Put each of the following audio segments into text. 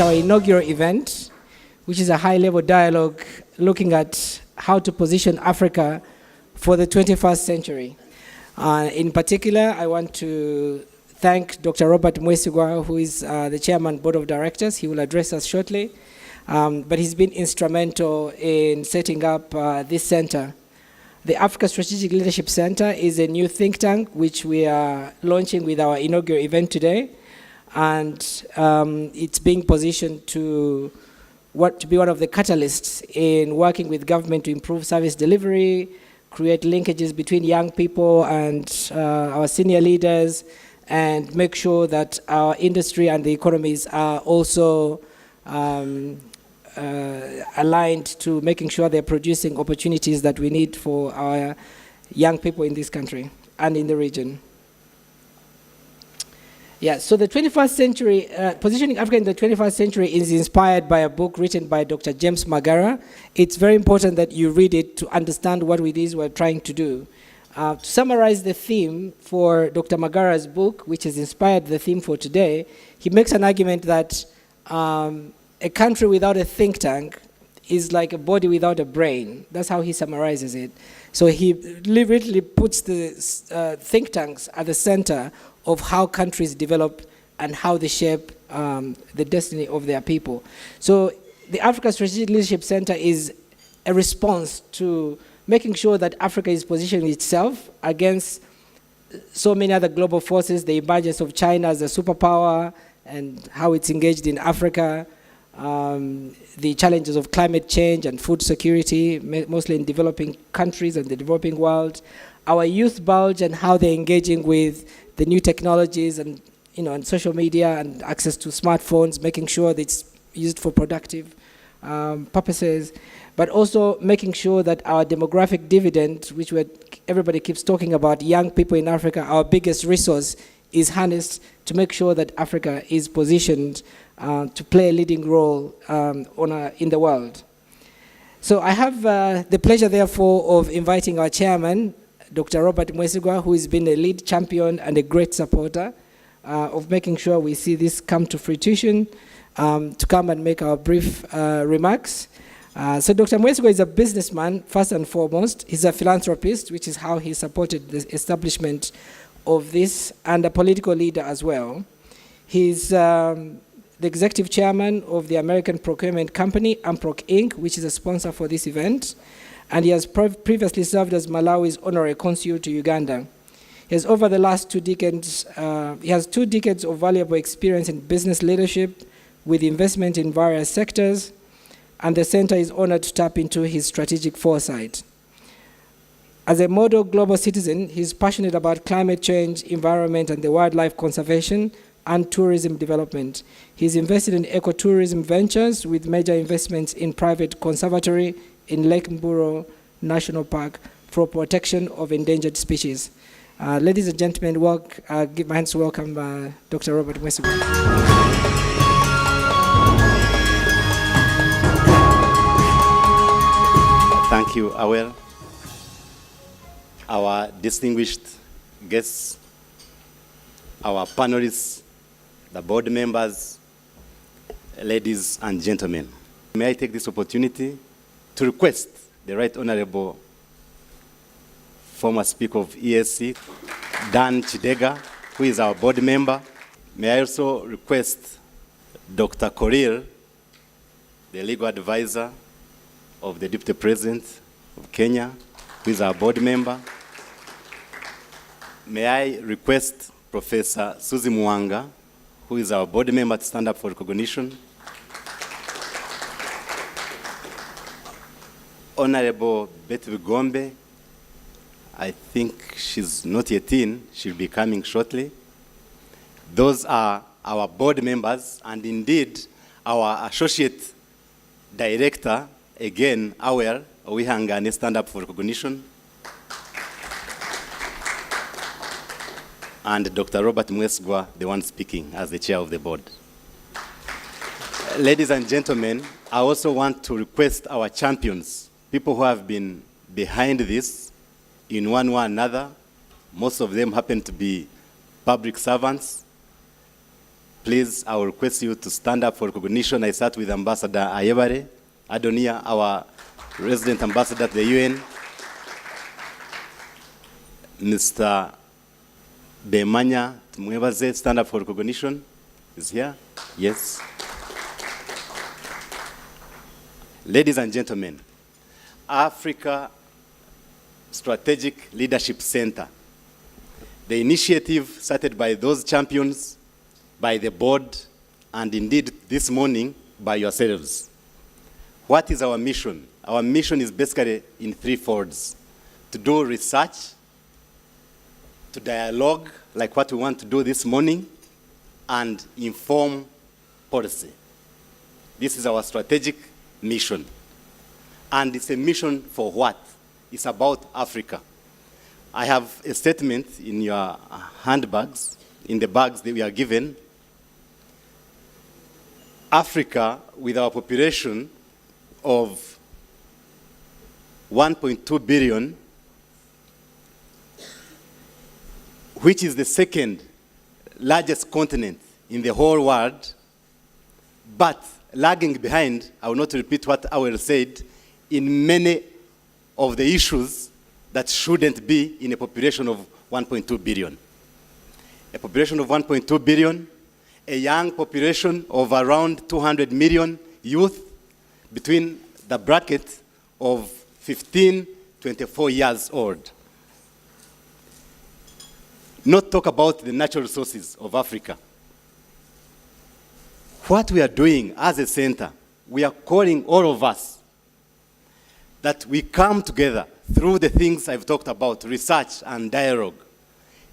our inaugural event, which is a high-level dialogue looking at how to position Africa for the 21st century. In particular, I want to thank Dr. Robert Mwesigwa, who is the Chairman Board of Directors. He will address us shortly. But he's been instrumental in setting up this center. The Africa Strategic Leadership Center is a new think tank which we are launching with our inaugural event today. And it's being positioned to be one of the catalysts in working with government to improve service delivery, create linkages between young people and our senior leaders, and make sure that our industry and the economies are also aligned to making sure they're producing opportunities that we need for our young people in this country and in the region. Yeah, so the 21st century, positioning Africa in the 21st century is inspired by a book written by Dr. James Magara. It's very important that you read it to understand what it is we're trying to do. To summarize the theme for Dr. Magara's book, which has inspired the theme for today, he makes an argument that a country without a think tank is like a body without a brain. That's how he summarizes it. So he literally puts the think tanks at the center of how countries develop and how they shape the destiny of their people. So the Africa Strategic Leadership Center is a response to making sure that Africa is positioning itself against so many other global forces, the emergence of China as a superpower and how it's engaged in Africa, the challenges of climate change and food security, mostly in developing countries and the developing world, our youth bulge and how they're engaging with the new technologies and, and social media and access to smartphones, making sure that it's used for productive purposes, but also making sure that our demographic dividend, which everybody keeps talking about, young people in Africa, our biggest resource, is harnessed to make sure that Africa is positioned to play a leading role in the world. So I have the pleasure, therefore, of inviting our chairman, Dr. Robert Mwesigwa, who has been a lead champion and a great supporter of making sure we see this come to fruition, to come and make our brief remarks. So Dr. Mwesigwa is a businessman, first and foremost. He's a philanthropist, which is how he supported the establishment of this, and a political leader as well. He's the executive chairman of the American procurement company, Amproc Inc., which is a sponsor for this event. And he has previously served as Malawi's honorary consul to Uganda. He has over the last 2 decades, he has 2 decades of valuable experience in business leadership with investment in various sectors, and the center is honored to tap into his strategic foresight. As a model global citizen, he's passionate about climate change, environment, and the wildlife conservation and tourism development. He's invested in ecotourism ventures with major investments in private conservatory in Lake Mburo National Park for protection of endangered species. Ladies and gentlemen, give my hands to welcome Dr. Robert Mwesigwa. Thank you, Awel. Our distinguished guests, our panelists, the board members, ladies and gentlemen. May I take this opportunity to request the Right Honorable former Speaker of ESC, Dan Chidega, who is our board member. May I also request Dr. Korir, the legal advisor of the Deputy President of Kenya, who is our board member. May I request Professor Suzy Mwanga, who is our board member, to stand up for recognition. Honorable Betty Gombe, I think she's not yet in, she'll be coming shortly. Those are our board members, and indeed our associate director, again, Awel Owihangane, stand up for recognition. And Dr. Robert Mwesigwa, the one speaking as the chair of the board. Ladies and gentlemen, I also want to request our champions, people who have been behind this in one way or another. Most of them happen to be public servants. Please, I will request you to stand up for recognition. I start with Ambassador Ayebare Adonia, our resident ambassador to the UN. Mr. Bemanya Tumwebaze, stand up for recognition. Is here? Yes. Ladies and gentlemen, Africa Strategic Leadership Center, the initiative started by those champions, by the board, and indeed this morning by yourselves. What is our mission? Our mission is basically in three folds: to do research, to dialogue, like what we want to do this morning, and inform policy. This is our strategic mission. And it's a mission for what? It's about Africa. I have a statement in your handbags, in the bags that we are given. Africa, with our population of 1.2 billion, which is the second largest continent in the whole world, but lagging behind, I will not repeat what Awel said, in many of the issues that shouldn't be in a population of 1.2 billion. A population of 1.2 billion, a young population of around 200 million youth between the bracket of 15 to 24 years old. Not talk about the natural resources of Africa. What we are doing as a center, we are calling all of us that we come together through the things I've talked about, research and dialogue,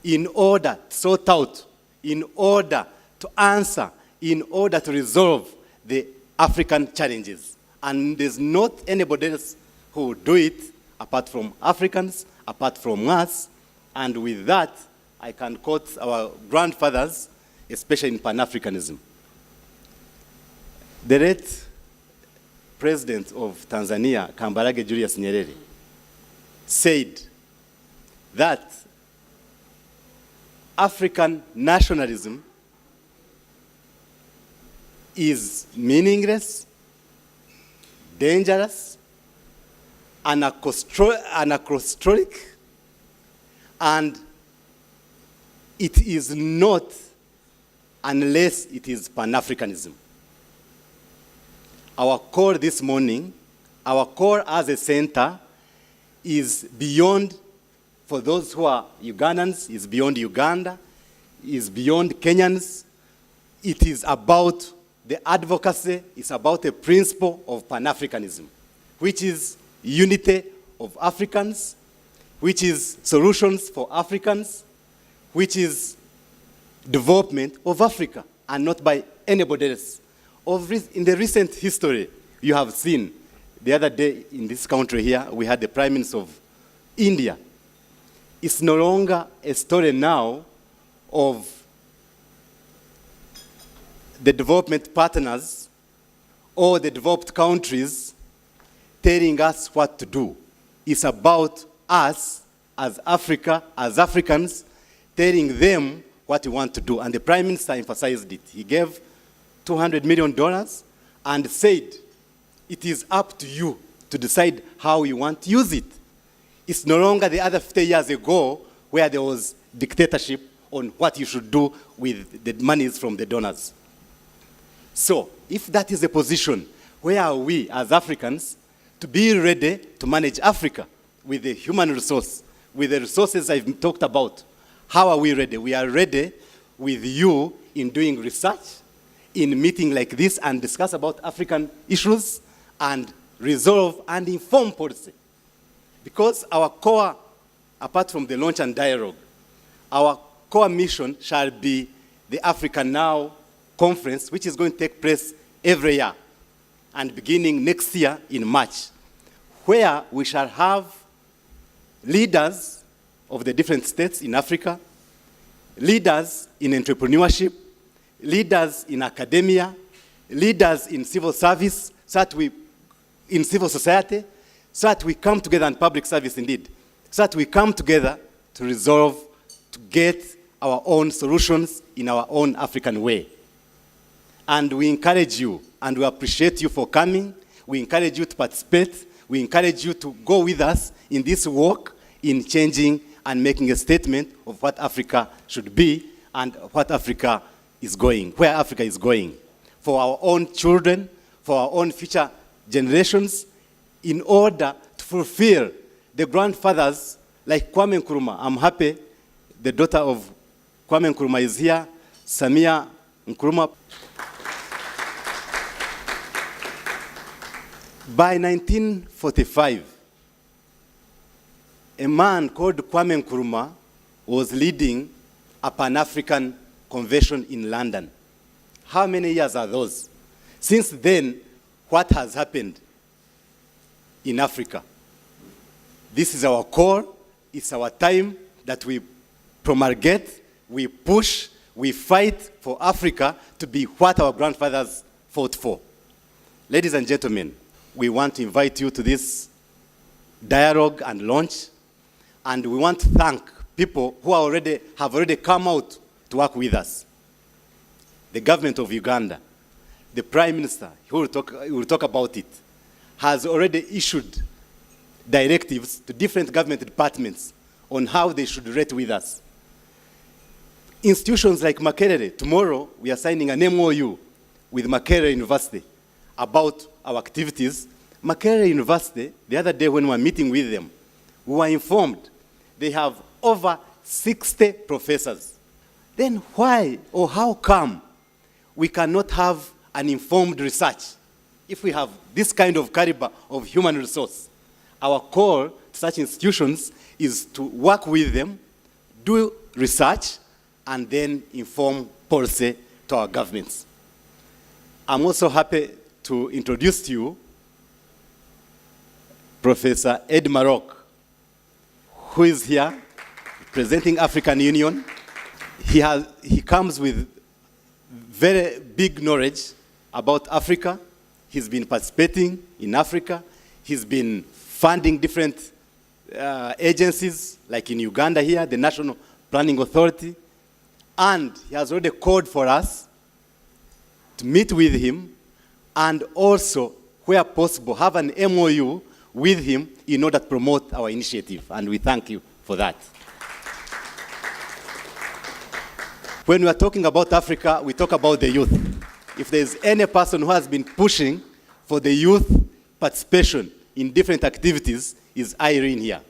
in order to sort out, in order to answer, in order to resolve the African challenges. And there's not anybody else who will do it apart from Africans, apart from us. And with that, I can quote our grandfathers, especially in Pan-Africanism. The late President of Tanzania, Kambarage Julius Nyerere, said that African nationalism is meaningless, dangerous, anachronistic, and it is not unless it is Pan-Africanism. Our call this morning, our call as a center is beyond, for those who are Ugandans, is beyond Uganda, is beyond Kenyans. It is about the advocacy, it's about a principle of Pan-Africanism, which is unity of Africans, which is solutions for Africans, which is development of Africa, and not by anybody else. In the recent history, you have seen, the other day in this country here, we had the Prime Minister of India. It's no longer a story now of the development partners or the developed countries telling us what to do. It's about us as Africa, as Africans, telling them what we want to do. And the Prime Minister emphasized it. He gave $200 million and said, it is up to you to decide how you want to use it. It's no longer the other 50 years ago where there was dictatorship on what you should do with the monies from the donors. So, if that is the position, where are we as Africans to be ready to manage Africa with the human resource, with the resources I've talked about? How are we ready? We are ready with you in doing research, in a meeting like this, and discuss about African issues and resolve and inform policy. Because our core, apart from the launch and dialogue, our core mission shall be the Africa Now conference, which is going to take place every year, and beginning next year in March, where we shall have leaders of the different states in Africa, leaders in entrepreneurship, leaders in academia, leaders in civil service, so that we, in civil society, so that we come together, and public service indeed, so that we come together to resolve, to get our own solutions in our own African way. And we encourage you, and we appreciate you for coming. We encourage you to participate. We encourage you to go with us in this work in changing and making a statement of what Africa should be and what Africa is going, where Africa is going, for our own children, for our own future generations, in order to fulfill the grandfathers like Kwame Nkrumah. I'm happy the daughter of Kwame Nkrumah is here, Samia Nkrumah. By 1945, a man called Kwame Nkrumah was leading a Pan-African convention in London. How many years are those? Since then, what has happened in Africa? This is our call. It's our time that we promulgate, we push, we fight for Africa to be what our grandfathers fought for. Ladies and gentlemen, we want to invite you to this dialogue and launch, and we want to thank people who have already come out to work with us. The government of Uganda, the Prime Minister, who will talk about it, has already issued directives to different government departments on how they should rate with us. Institutions like Makerere, tomorrow we are signing an MOU with Makerere University about our activities. Makerere University, the other day when we were meeting with them, we were informed they have over 60 professors. Then why or how come we cannot have an informed research if we have this kind of caliber of human resource? Our call to such institutions is to work with them, do research, and then inform policy to our governments. I'm also happy to introduce to you Professor Ed Maroc, who is here presenting African Union. He comes with very big knowledge about Africa. He's been participating in Africa. He's been funding different agencies, like in Uganda here, the National Planning Authority. And he has already called for us to meet with him and also, where possible, have an MOU with him in order to promote our initiative. And we thank you for that. When we are talking about Africa, we talk about the youth. If there's any person who has been pushing for the youth participation in different activities, is Irene here.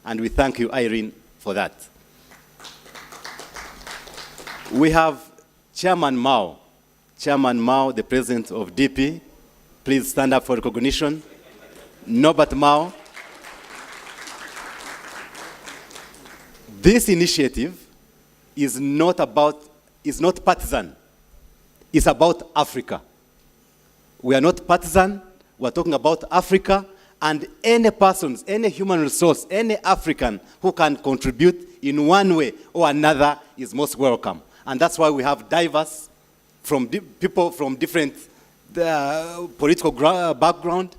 And we thank you, Irene, for that. We have Chairman Mao. Chairman Mao, the president of DP. Please stand up for recognition. Norbert Mao. This initiative is not partisan. It's about Africa. We are not partisan. We're talking about Africa, and any persons, any human resource, any African who can contribute in one way or another is most welcome. And that's why we have diverse people from different political background.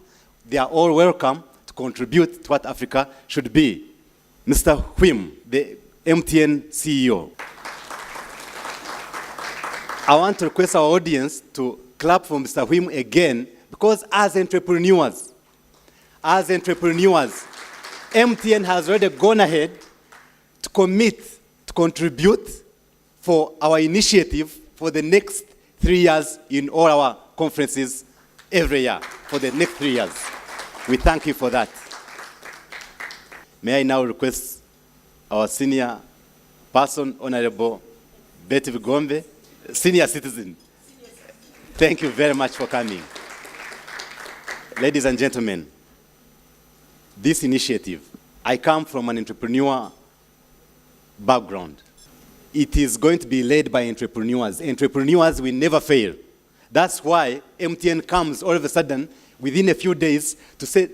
They are all welcome to contribute to what Africa should be. Mr. Hwim, the MTN CEO. I want to request our audience to clap for Mr. Hwim again, because as entrepreneurs, MTN has already gone ahead to commit to contribute for our initiative for the next 3 years in all our conferences every year for the next 3 years. We thank you for that. May I now request our senior person, Honorable Betty Vigombe, senior citizen. Thank you very much for coming. Ladies and gentlemen, this initiative, I come from an entrepreneur background. It is going to be led by entrepreneurs. Entrepreneurs will never fail. That's why MTN comes all of a sudden within a few days to say,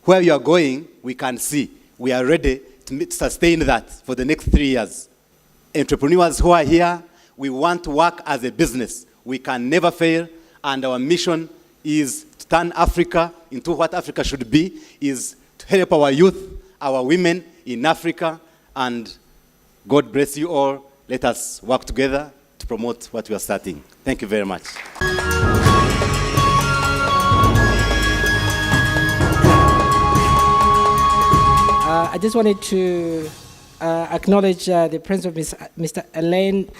where you are going, we can see. We are ready to sustain that for the next 3 years. Entrepreneurs who are here, we want to work as a business. We can never fail, and our mission is to turn Africa into what Africa should be, is to help our youth, our women in Africa, and God bless you all. Let us work together to to promote what we are starting. Thank you very much. I just wanted to acknowledge the presence of Mr. Alain.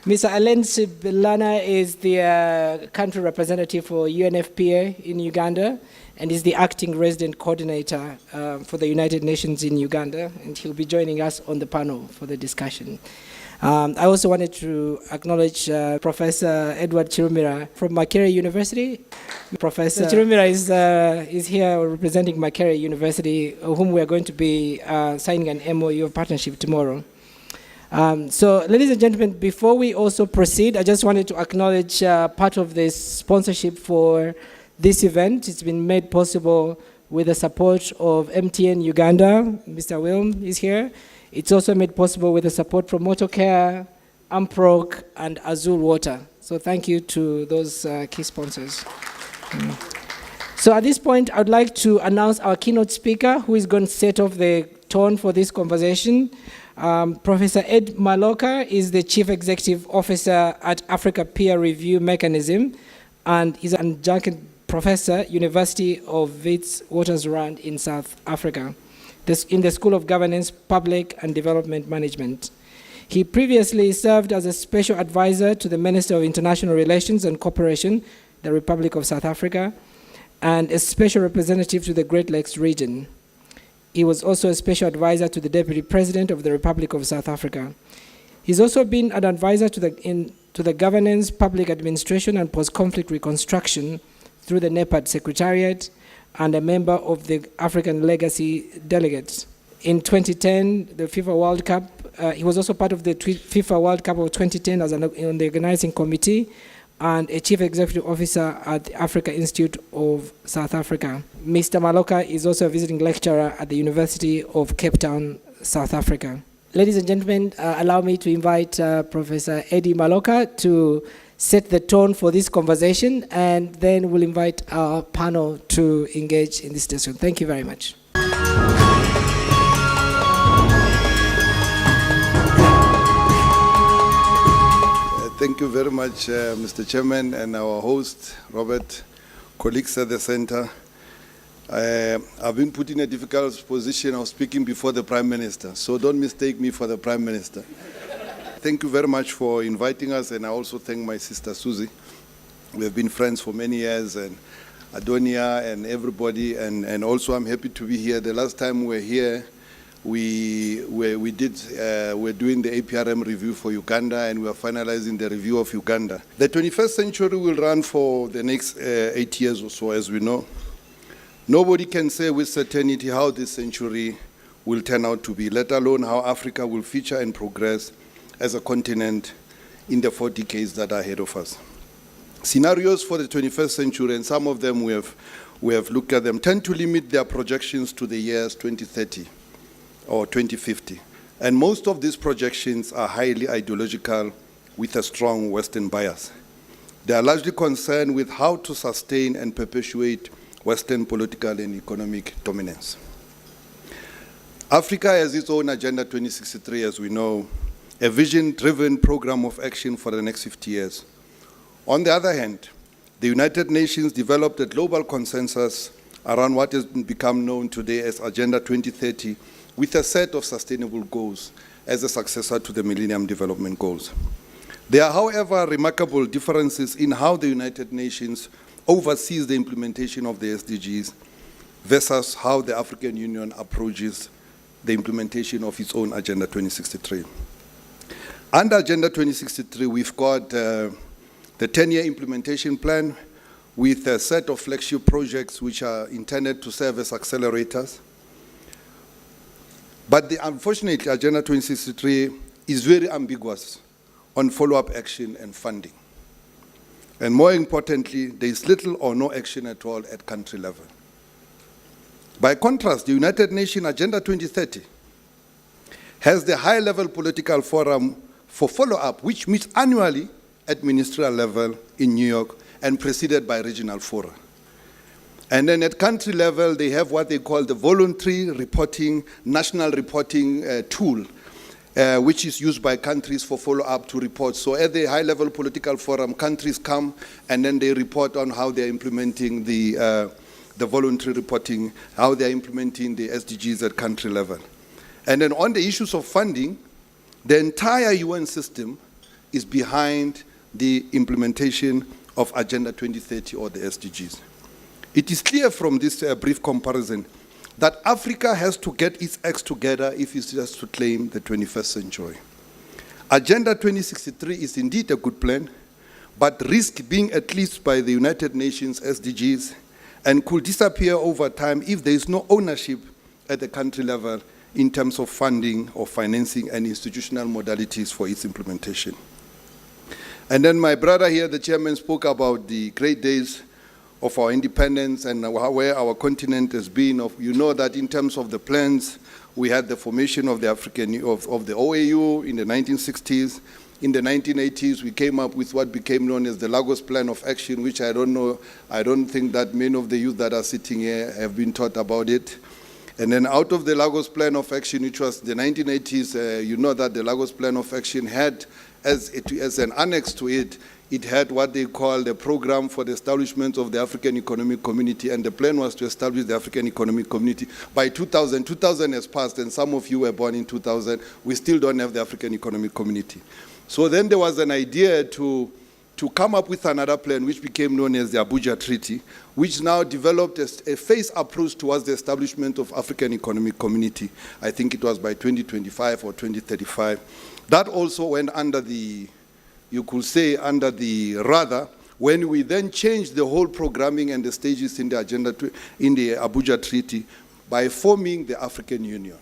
Mr. Alain Sibilana is the country representative for UNFPA in Uganda and is the acting resident coordinator for the United Nations in Uganda, and he'll be joining us on the panel for the discussion. I also wanted to acknowledge Professor Edward Chirumira from Makerere University. Professor Chirumira is here representing Makerere University, whom we are going to be signing an MOU of partnership tomorrow. So, ladies and gentlemen, before we also proceed, I just wanted to acknowledge part of the sponsorship for this event. It's been made possible with the support of MTN Uganda. Mr. Wilm is here. It's also made possible with the support from Motocare, Amproc, and Azul Water. So thank you to those key sponsors. So at this point, I would like to announce our keynote speaker, who is going to set off the tone for this conversation. Professor Ed Maloka is the Chief Executive Officer at Africa Peer Review Mechanism, and is an adjunct professor, University of Witwatersrand in South Africa, in the School of Governance, Public and Development Management. He previously served as a special advisor to the Minister of International Relations and Cooperation, the Republic of South Africa, and a special representative to the Great Lakes region. He was also a special advisor to the Deputy President of the Republic of South Africa. He's also been an advisor to the Governance, Public Administration and Post-Conflict Reconstruction through the NEPAD Secretariat, and a member of the African Legacy Delegates. In 2010, the FIFA World Cup, he was also part of the FIFA World Cup of 2010 as on the organizing committee, and a chief executive officer at the Africa Institute of South Africa. Mr. Maloka is also a visiting lecturer at the University of Cape Town, South Africa. Ladies and gentlemen, allow me to invite Professor Eddie Maloka to set the tone for this conversation, and then we'll invite our panel to engage in this discussion. Thank you very much. Thank you very much, Mr. Chairman, and our host, Robert, colleagues at the center. I've been put in a difficult position of speaking before the Prime Minister, so don't mistake me for the Prime Minister. Thank you very much for inviting us, and I also thank my sister Susie. We have been friends for many years, and Adonia and everybody, and also I'm happy to be here. The last time we were here, we're doing the APRM review for Uganda, and we are finalizing the review of Uganda. The 21st century will run for the next 8 years or so, as we know. Nobody can say with certainty how this century will turn out to be, let alone how Africa will feature and progress as a continent in the 4 decades that are ahead of us. Scenarios for the 21st century, and some of them we have looked at them, tend to limit their projections to the years 2030 or 2050. And most of these projections are highly ideological with a strong Western bias. They are largely concerned with how to sustain and perpetuate Western political and economic dominance. Africa has its own Agenda 2063, as we know, a vision-driven program of action for the next 50 years. On the other hand, the United Nations developed a global consensus around what has become known today as Agenda 2030, with a set of sustainable goals as a successor to the Millennium Development Goals. There are, however, remarkable differences in how the United Nations oversees the implementation of the SDGs versus how the African Union approaches the implementation of its own Agenda 2063. Under Agenda 2063, we've got the 10-year implementation plan with a set of flagship projects which are intended to serve as accelerators. But unfortunately, Agenda 2063 is very ambiguous on follow-up action and funding. And more importantly, there is little or no action at all at country level. By contrast, the United Nations Agenda 2030 has the high-level political forum for follow-up, which meets annually at ministerial level in New York and preceded by regional fora. And then at country level, they have what they call the voluntary reporting, national reporting tool. which is used by countries for follow-up to reports. So at the high-level political forum, countries come and then they report on how they're implementing the voluntary reporting, how they're implementing the SDGs at country level. And then on the issues of funding, the entire UN system is behind the implementation of Agenda 2030 or the SDGs. It is clear from this brief comparison that Africa has to get its acts together if it has to claim the 21st century. Agenda 2063 is indeed a good plan, but risk being at least by the United Nations SDGs and could disappear over time if there is no ownership at the country level in terms of funding or financing and institutional modalities for its implementation. And then my brother here, the chairman, spoke about the great days of our independence and where our continent has been. You know that in terms of the plans, we had the formation of the of the OAU in the 1960s. In the 1980s, we came up with what became known as the Lagos Plan of Action, which I don't think that many of the youth that are sitting here have been taught about it. And then out of the Lagos Plan of Action, which was the 1980s, you know that the Lagos Plan of Action had, as an annex to it, it had what they call the Program for the Establishment of the African Economic Community, and the plan was to establish the African Economic Community. By 2000 has passed, and some of you were born in 2000, we still don't have the African Economic Community. So then there was an idea to come up with another plan, which became known as the Abuja Treaty, which now developed a phased approach towards the establishment of African Economic Community. I think it was by 2025 or 2035. That also went under the, you could say, under the radar, when we then changed the whole programming and the stages in the agenda, in the Abuja Treaty, by forming the African Union.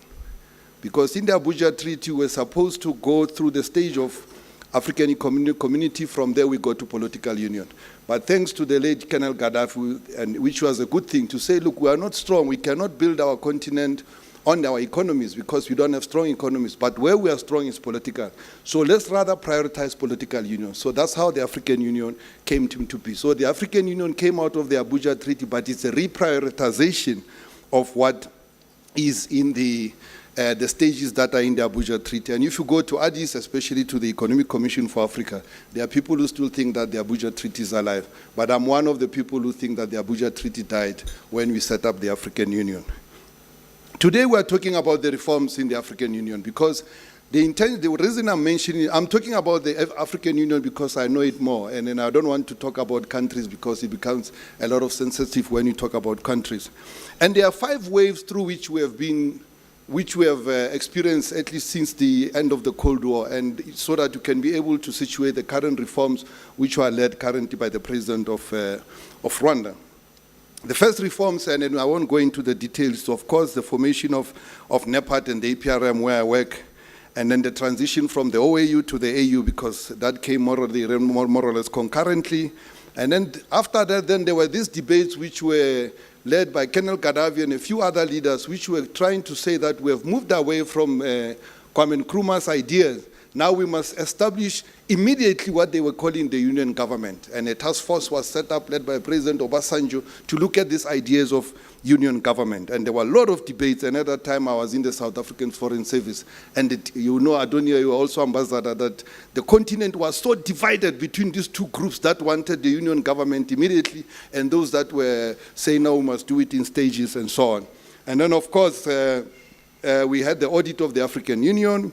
Because in the Abuja Treaty, we're supposed to go through the stage of African Economic Community. From there, we go to political union. But thanks to the late Colonel Gaddafi, and which was a good thing, to say, look, we are not strong. We cannot build our continent on our economies because we don't have strong economies. But where we are strong is political. So let's rather prioritize political union. So that's how the African Union came to be. So the African Union came out of the Abuja Treaty, but it's a reprioritization of what is in the stages that are in the Abuja Treaty. And if you go to Addis, especially to the Economic Commission for Africa, there are people who still think that the Abuja Treaty is alive. But I'm one of the people who think that the Abuja Treaty died when we set up the African Union. Today we're talking about the reforms in the African Union because the reason I'm mentioning, I'm talking about the African Union because I know it more, and then I don't want to talk about countries because it becomes a lot of sensitive when you talk about countries. And there are 5 waves through which we have experienced at least since the end of the Cold War, and so that you can be able to situate the current reforms which are led currently by the president of Rwanda. The first reforms, and I won't go into the details, of course, the formation of NEPAD and the APRM where I work, and then the transition from the OAU to the AU, because that came more or less concurrently. And then after that, then there were these debates which were led by Colonel Gaddafi and a few other leaders, which were trying to say that we have moved away from Kwame Nkrumah's ideas. Now we must establish immediately what they were calling the union government. And a task force was set up, led by President Obasanjo, to look at these ideas of union government. And there were a lot of debates. And at that time, I was in the South African Foreign Service. And you know, Adonia, you were also ambassador, that the continent was so divided between these two groups that wanted the union government immediately, and those that were saying, no, we must do it in stages and so on. And then, of course, we had the audit of the African Union,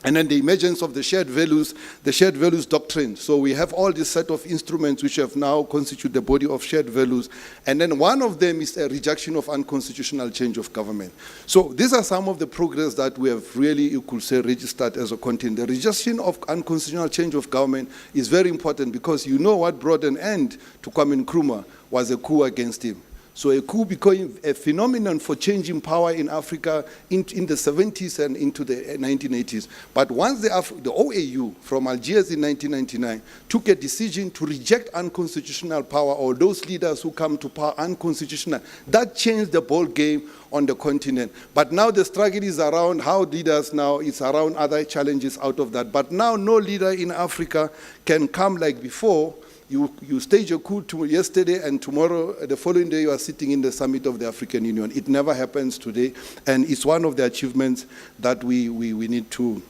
and then the emergence of the shared values doctrine. So we have all this set of instruments which have now constituted the body of shared values. And then one of them is a rejection of unconstitutional change of government. So these are some of the progress that we have really, you could say, registered as a continent. The rejection of unconstitutional change of government is very important because you know what brought an end to Kwame Nkrumah was a coup against him. So a coup became a phenomenon for changing power in Africa in the 70s and into the 1980s. But once the OAU from Algiers in 1999 took a decision to reject unconstitutional power, or those leaders who come to power unconstitutional, that changed the ball game on the continent. But now the struggle is around how leaders now, it's around other challenges out of that. But now no leader in Africa can come like before. You stage a coup yesterday, and tomorrow, the following day, you are sitting in the summit of the African Union. It never happens today, and it's one of the achievements that we need to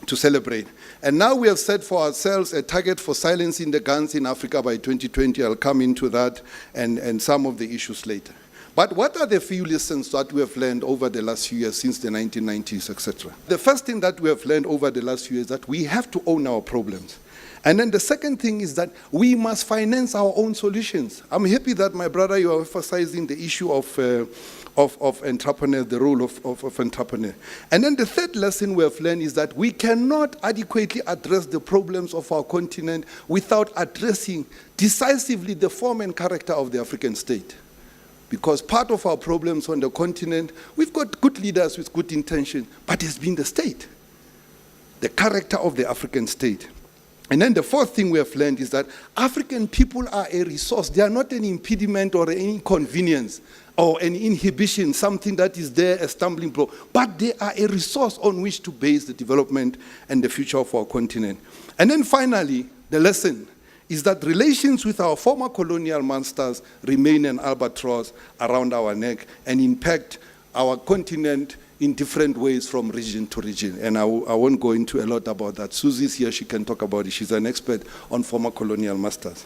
to celebrate. And now we have set for ourselves a target for silencing the guns in Africa by 2020. I'll come into that and some of the issues later. But what are the few lessons that we have learned over the last few years since the 1990s, etc.? The first thing that we have learned over the last few years is that we have to own our problems. And then the second thing is that we must finance our own solutions. I'm happy that, my brother, you are emphasizing the issue of entrepreneur, the role of entrepreneur. And then the third lesson we have learned is that we cannot adequately address the problems of our continent without addressing decisively the form and character of the African state. Because part of our problems on the continent, we've got good leaders with good intention, but it's been the state, the character of the African state. And then the fourth thing we have learned is that African people are a resource. They are not an impediment or an inconvenience or an inhibition, something that is there, a stumbling block, but they are a resource on which to base the development and the future of our continent. And then finally, the lesson is that relations with our former colonial masters remain an albatross around our neck and impact our continent in different ways from region to region. And I won't go into a lot about that. Susie's here, she can talk about it. She's an expert on former colonial masters.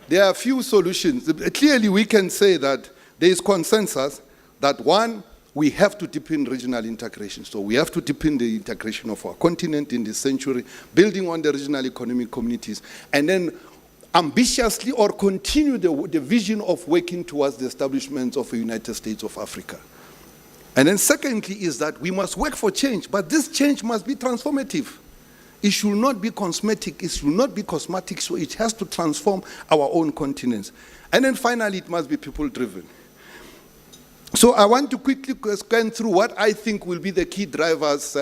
There are a few solutions. Clearly, we can say that there is consensus that, one, we have to deepen regional integration. So we have to deepen the integration of our continent in this century, building on the regional economic communities, and then ambitiously or continue the vision of working towards the establishment of a United States of Africa. And then secondly is that we must work for change, but this change must be transformative. It should not be cosmetic, it should not be cosmetic, so it has to transform our own continents. And then finally, it must be people-driven. So I want to quickly scan through what I think will be the key drivers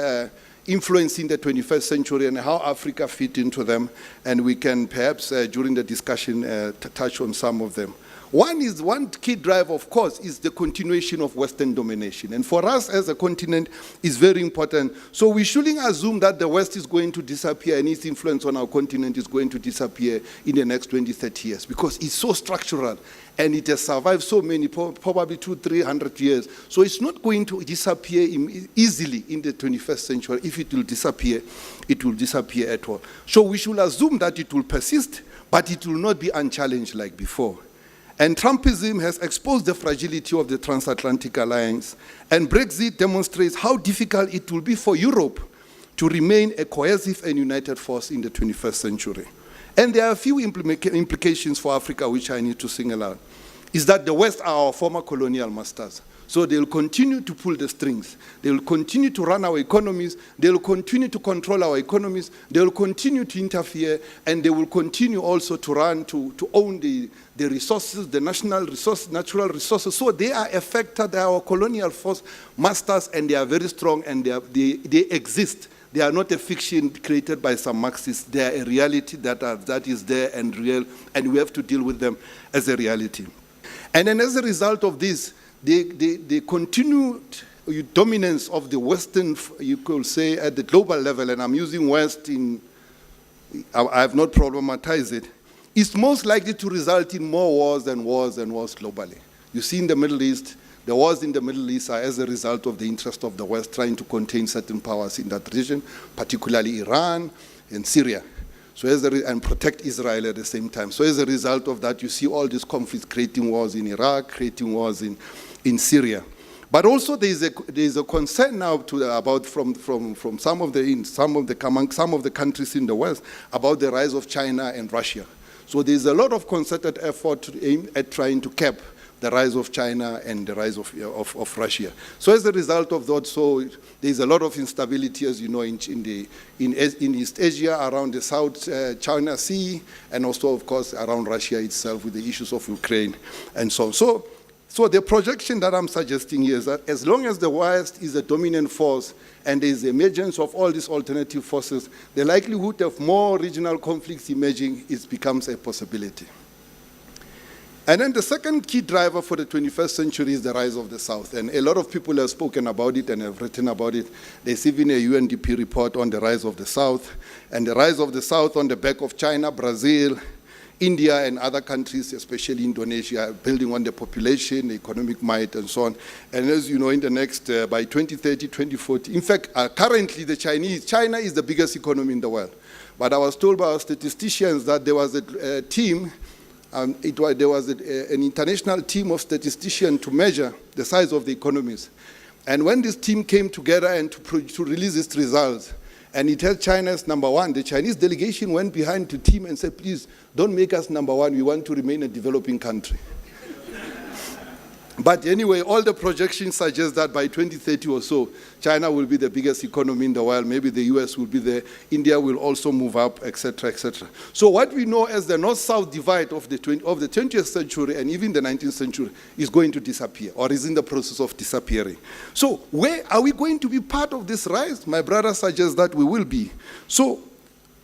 influencing the 21st century and how Africa fit into them, and we can perhaps during the discussion touch on some of them. One key driver, of course, is the continuation of Western domination. And for us as a continent, it's very important. So we shouldn't assume that the West is going to disappear and its influence on our continent is going to disappear in the next 20, 30 years, because it's so structural and it has survived so many, probably 200-300 years. So it's not going to disappear easily in the 21st century. If it will disappear at all. So we should assume that it will persist, but it will not be unchallenged like before. And Trumpism has exposed the fragility of the transatlantic alliance, and Brexit demonstrates how difficult it will be for Europe to remain a cohesive and united force in the 21st century. And there are a few implications for Africa which I need to single out. Is that the West are our former colonial masters. So they'll continue to pull the strings. They'll continue to run our economies. They'll continue to control our economies. They'll continue to interfere. And they will continue also to run, to own the resources, the natural resources. So they are affected. They are our colonial force masters, and they are very strong, and they exist. They are not a fiction created by some Marxists. They are a reality that is there and real, and we have to deal with them as a reality. And then as a result of this, the continued dominance of the Western, you could say, at the global level, and I'm using West I have not problematized it, is most likely to result in more wars and wars and wars globally. You see in the Middle East, the wars in the Middle East are as a result of the interest of the West trying to contain certain powers in that region, particularly Iran and Syria. So and protect Israel at the same time. So as a result of that, you see all these conflicts creating wars in Iraq, creating wars in Syria. But also there is a concern now about from some of the countries in the West about the rise of China and Russia. So there's a lot of concerted effort to aim at trying to cap the rise of China and the rise of Russia. So as a result of that, so there's a lot of instability, as you know, in East Asia, around the South China Sea, and also, of course, around Russia itself with the issues of Ukraine and so on. So the projection that I'm suggesting here is that as long as the West is a dominant force and there's the emergence of all these alternative forces, the likelihood of more regional conflicts emerging becomes a possibility. And then the second key driver for the 21st century is the rise of the South. And a lot of people have spoken about it and have written about it. There's even a UNDP report on the rise of the South. And the rise of the South on the back of China, Brazil, India and other countries, especially Indonesia, building on the population, the economic might, and so on. And as you know, in the next, by 2030, 2040, in fact, currently China is the biggest economy in the world. But I was told by our statisticians that there was a team, there was an international team of statisticians to measure the size of the economies. And when this team came together and to release its results, and it had China as number one, the Chinese delegation went behind the team and said, please, don't make us number one. We want to remain a developing country. But anyway, all the projections suggest that by 2030 or so, China will be the biggest economy in the world. Maybe the US will be there. India will also move up, etc., etc. So what we know as the North-South divide of the 20th century and even the 19th century is going to disappear, or is in the process of disappearing. So where are we going to be part of this rise? My brother suggests that we will be. So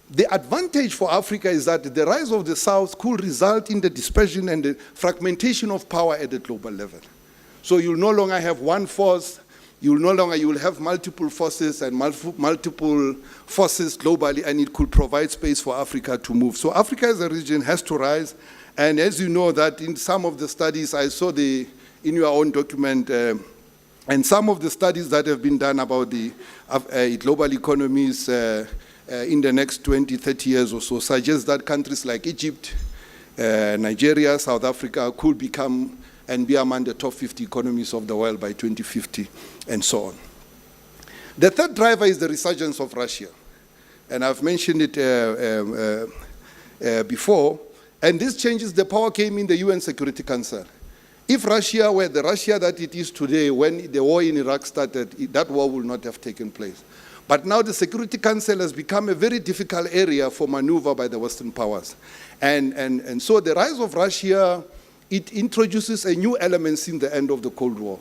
the advantage for Africa is that the rise of the South could result in the dispersion and the fragmentation of power at the global level. So you'll no longer have one force, you will have multiple forces and multiple forces globally, and it could provide space for Africa to move. So Africa as a region has to rise, and as you know that in some of the studies, I saw in your own document, and some of the studies that have been done about the global economies in the next 20, 30 years or so suggest that countries like Egypt, Nigeria, South Africa could become and be among the top 50 economies of the world by 2050, and so on. The third driver is the resurgence of Russia. And I've mentioned it before. And this changes, the power came in the UN Security Council. If Russia were the Russia that it is today, when the war in Iraq started, that war would not have taken place. But now the Security Council has become a very difficult area for maneuver by the Western powers. And so the rise of Russia, it introduces a new element in the end of the Cold War.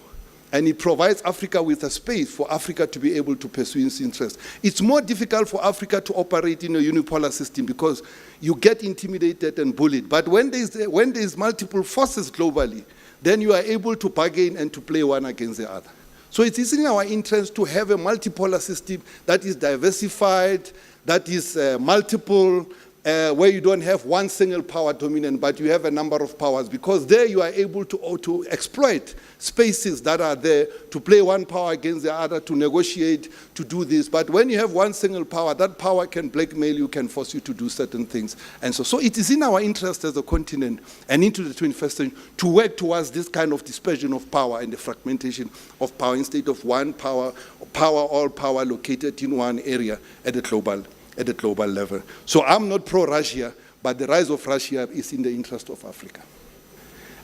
And it provides Africa with a space for Africa to be able to pursue its interests. It's more difficult for Africa to operate in a unipolar system because you get intimidated and bullied. But when there's multiple forces globally, then you are able to bargain and to play one against the other. So it is in our interest to have a multipolar system that is diversified, that is multiple, where you don't have one single power dominant, but you have a number of powers, because there you are able to exploit spaces that are there, to play one power against the other, to negotiate, to do this. But when you have one single power, that power can blackmail you, can force you to do certain things. And so it is in our interest as a continent and into the 21st century to work towards this kind of dispersion of power and the fragmentation of power instead of one power, all power located in one area at the global level. So I'm not pro-Russia, but the rise of Russia is in the interest of Africa.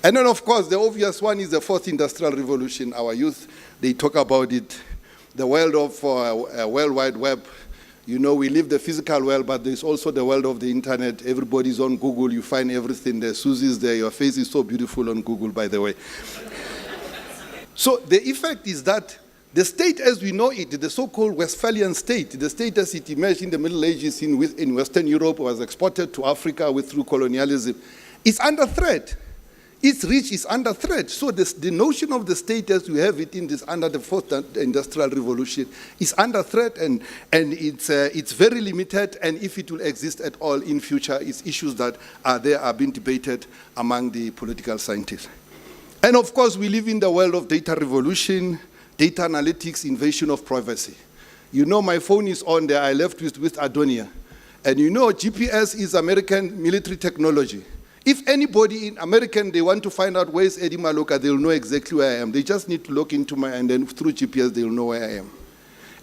And then, of course, the obvious one is the fourth industrial revolution. Our youth, they talk about it. The world of World Wide Web. You know, we live the physical world, but there's also the world of the internet. Everybody's on Google. You find everything there. Susie's there. Your face is so beautiful on Google, by the way. So the effect is that the state as we know it, the so-called Westphalian state, the state as it emerged in the Middle Ages in Western Europe, was exported to Africa through colonialism, is under threat. Its reach is under threat. So the notion of the state as we have it under the fourth industrial revolution is under threat, and it's very limited, and if it will exist at all in future, it's issues that are being debated among the political scientists. And of course, we live in the world of data revolution, data analytics, invasion of privacy. You know, my phone is on there. I left with Adonia. And you know, GPS is American military technology. If anybody in America, they want to find out where's Eddie Maloka, they'll know exactly where I am. They just need to log into and then through GPS, they'll know where I am.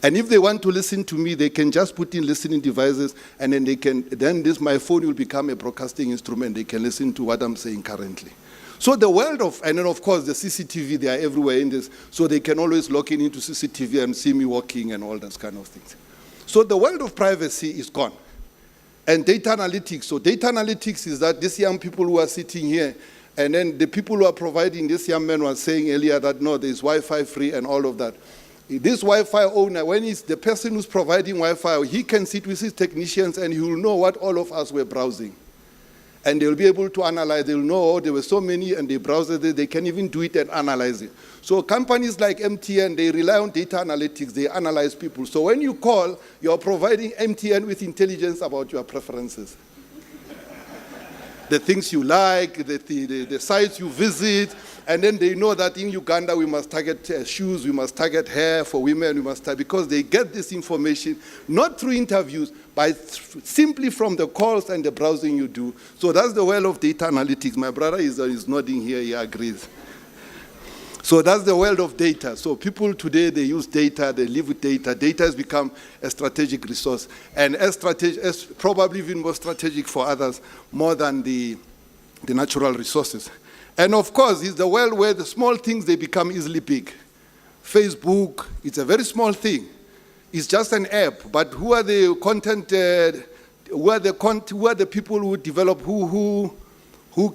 And if they want to listen to me, they can just put in listening devices, and then my phone will become a broadcasting instrument. They can listen to what I'm saying currently. So the world and then of course the CCTV, they are everywhere in this, so they can always log in into CCTV and see me walking and all those kind of things. So the world of privacy is gone. And data analytics, so data analytics is that these young people who are sitting here, and then the people who are providing, this young man was saying earlier that no, there's Wi-Fi free and all of that. This Wi-Fi owner, when it's the person who's providing Wi-Fi, he can sit with his technicians and he will know what all of us were browsing. And they'll be able to analyze, they'll know, oh, there were so many, and they browse it, they can even do it and analyze it. So companies like MTN, they rely on data analytics, they analyze people. So when you call, you're providing MTN with intelligence about your preferences. the things you like, the sites you visit, and then they know that in Uganda we must target shoes, we must target hair for women, because they get this information not through interviews, but simply from the calls and the browsing you do. So that's the world of data analytics. My brother is nodding here, he agrees. So that's the world of data. So people today, they use data, they live with data. Data has become a strategic resource, and as probably even more strategic for others, more than the natural resources. And of course, it's the world where the small things, they become easily big. Facebook, it's a very small thing. It's just an app, but who are the content, who are the people who develop, who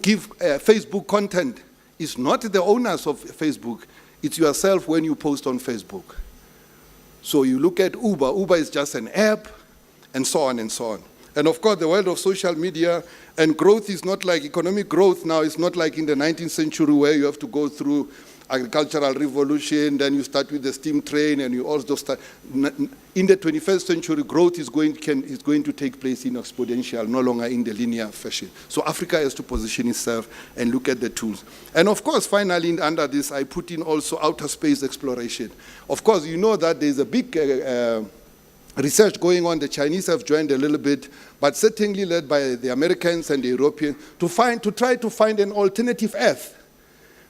give Facebook content? It's not the owners of Facebook, it's yourself when you post on Facebook. So you look at Uber, Uber is just an app, and so on and so on. And of course, the world of social media and growth is not like economic growth now. It's not like in the 19th century where you have to go through agricultural revolution, then you start with the steam train, and you also start. In the 21st century, growth is going to take place in exponential, no longer in the linear fashion. So Africa has to position itself and look at the tools. And of course, finally, under this, I put in also outer space exploration. Of course, you know that there's a big research going on. The Chinese have joined a little bit, but certainly led by the Americans and the Europeans, to try to find an alternative Earth.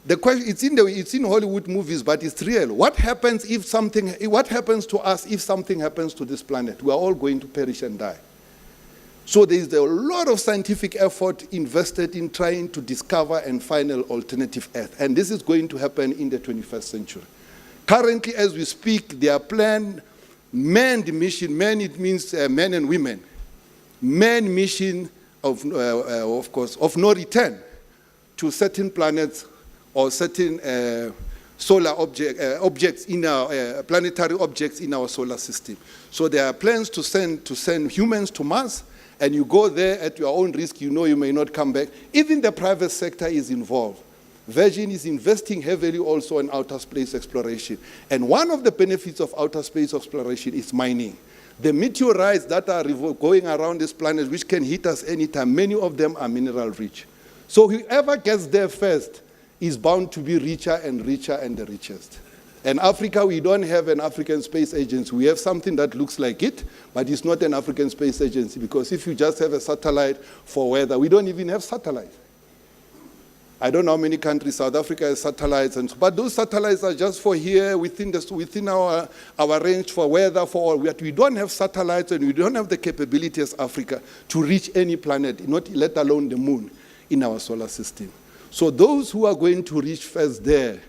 The question, it's in Hollywood movies, but it's real. What happens to us if something happens to this planet? We are all going to perish and die. So there is a lot of scientific effort invested in trying to discover and find an alternative Earth. And this is going to happen in the 21st century. Currently, as we speak, they are planned manned mission. Man, it means men and women. Manned mission of course, of no return to certain planets or certain solar objects in our planetary objects in our solar system. So there are plans to send humans to Mars, and you go there at your own risk. You know you may not come back. Even the private sector is involved. Virgin is investing heavily also in outer space exploration. And one of the benefits of outer space exploration is mining. The meteorites that are going around this planet, which can hit us anytime, many of them are mineral rich. So whoever gets there first is bound to be richer and richer and the richest. And Africa, we don't have an African Space Agency. We have something that looks like it, but it's not an African Space Agency, because if you just have a satellite for weather, we don't even have satellites. I don't know how many countries South Africa has satellites, but those satellites are just for here within our range for weather, for all. We don't have satellites, and we don't have the capability as Africa to reach any planet, not let alone the moon in our solar system. So those who are going to reach first there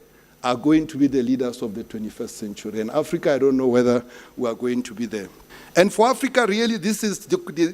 are going to be the leaders of the 21st century. And Africa, I don't know whether we are going to be there. And for Africa, really, this is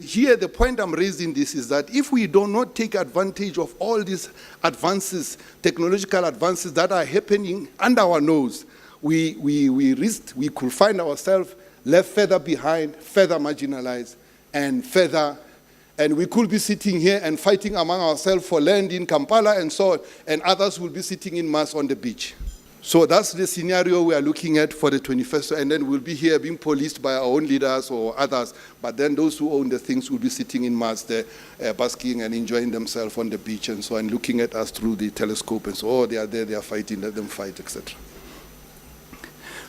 here the point I'm raising this is that if we do not take advantage of all these advances, technological advances that are happening under our nose, we could find ourselves left further behind, further marginalized, and we could be sitting here and fighting among ourselves for land in Kampala and so on, and others will be sitting in mass on the beach. So that's the scenario we are looking at for the 21st, and then we'll be here being policed by our own leaders or others, but then those who own the things will be sitting in mass there, basking and enjoying themselves on the beach and so on, looking at us through the telescope and so, oh, they are there, they are fighting, let them fight, etc.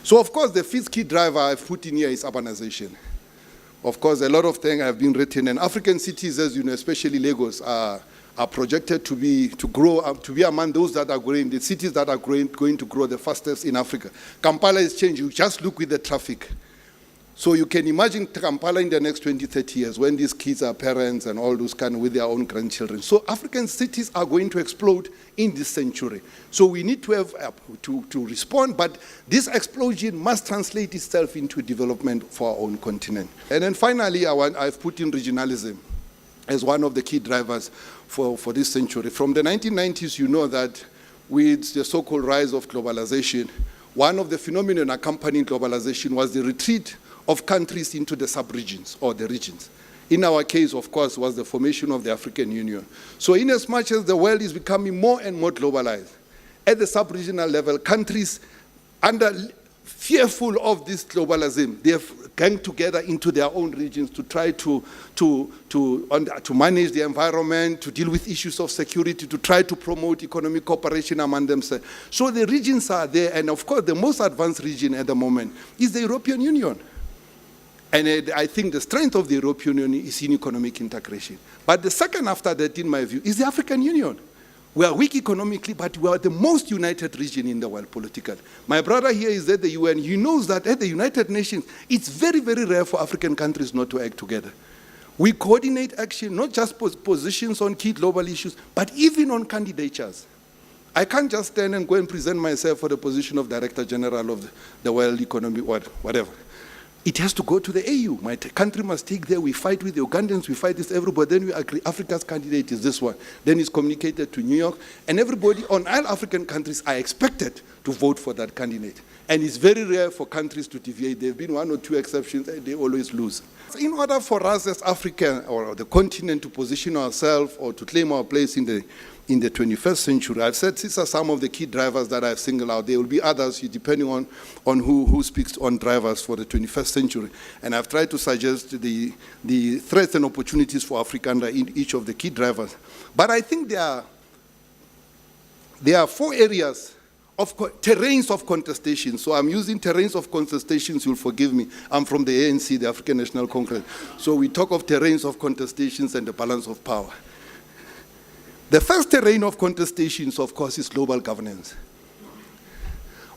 So of course, the fifth key driver I've put in here is urbanization. Of course, a lot of things have been written, and African cities, as you know, especially Lagos, are projected to be among those that are growing, the cities that are going to grow the fastest in Africa. Kampala is changing. You just look with the traffic. So you can imagine Kampala in the next 20, 30 years when these kids are parents and all those kind of with their own grandchildren. So African cities are going to explode in this century. So we need to have to respond, but this explosion must translate itself into development for our own continent. And then finally, I've put in regionalism as one of the key drivers for this century. From the 1990s, you know that with the so-called rise of globalization, one of the phenomena accompanying globalization was the retreat of countries into the sub-regions or the regions. In our case, of course, was the formation of the African Union. So in as much as the world is becoming more and more globalized, at the sub-regional level, countries under fearful of this globalism. They have ganged together into their own regions to try to manage the environment, to deal with issues of security, to try to promote economic cooperation among themselves. So the regions are there, and of course the most advanced region at the moment is the European Union. And I think the strength of the European Union is in economic integration. But the second after that, in my view, is the African Union. We are weak economically, but we are the most united region in the world politically. My brother here is at the UN. He knows that at the United Nations, it's very, very rare for African countries not to act together. We coordinate action, not just positions on key global issues, but even on candidatures. I can't just stand and go and present myself for the position of Director General of the World Economic, whatever. It has to go to the AU. My country must take there. We fight with the Ugandans, we fight with everybody. Then we agree Africa's candidate is this one. Then it's communicated to New York. And everybody on all African countries are expected to vote for that candidate. And it's very rare for countries to deviate. There have been one or two exceptions, and they always lose. In order for us as Africa or the continent to position ourselves or to claim our place in the 21st century, I've said these are some of the key drivers that I've singled out. There will be others depending on who speaks on drivers for the 21st century. And I've tried to suggest the threats and opportunities for Africa under each of the key drivers. But I think there are 4 areas of terrains of contestation. So I'm using terrains of contestations, you'll forgive me. I'm from the ANC, the African National Congress. So we talk of terrains of contestations and the balance of power. The first terrain of contestations, of course, is global governance.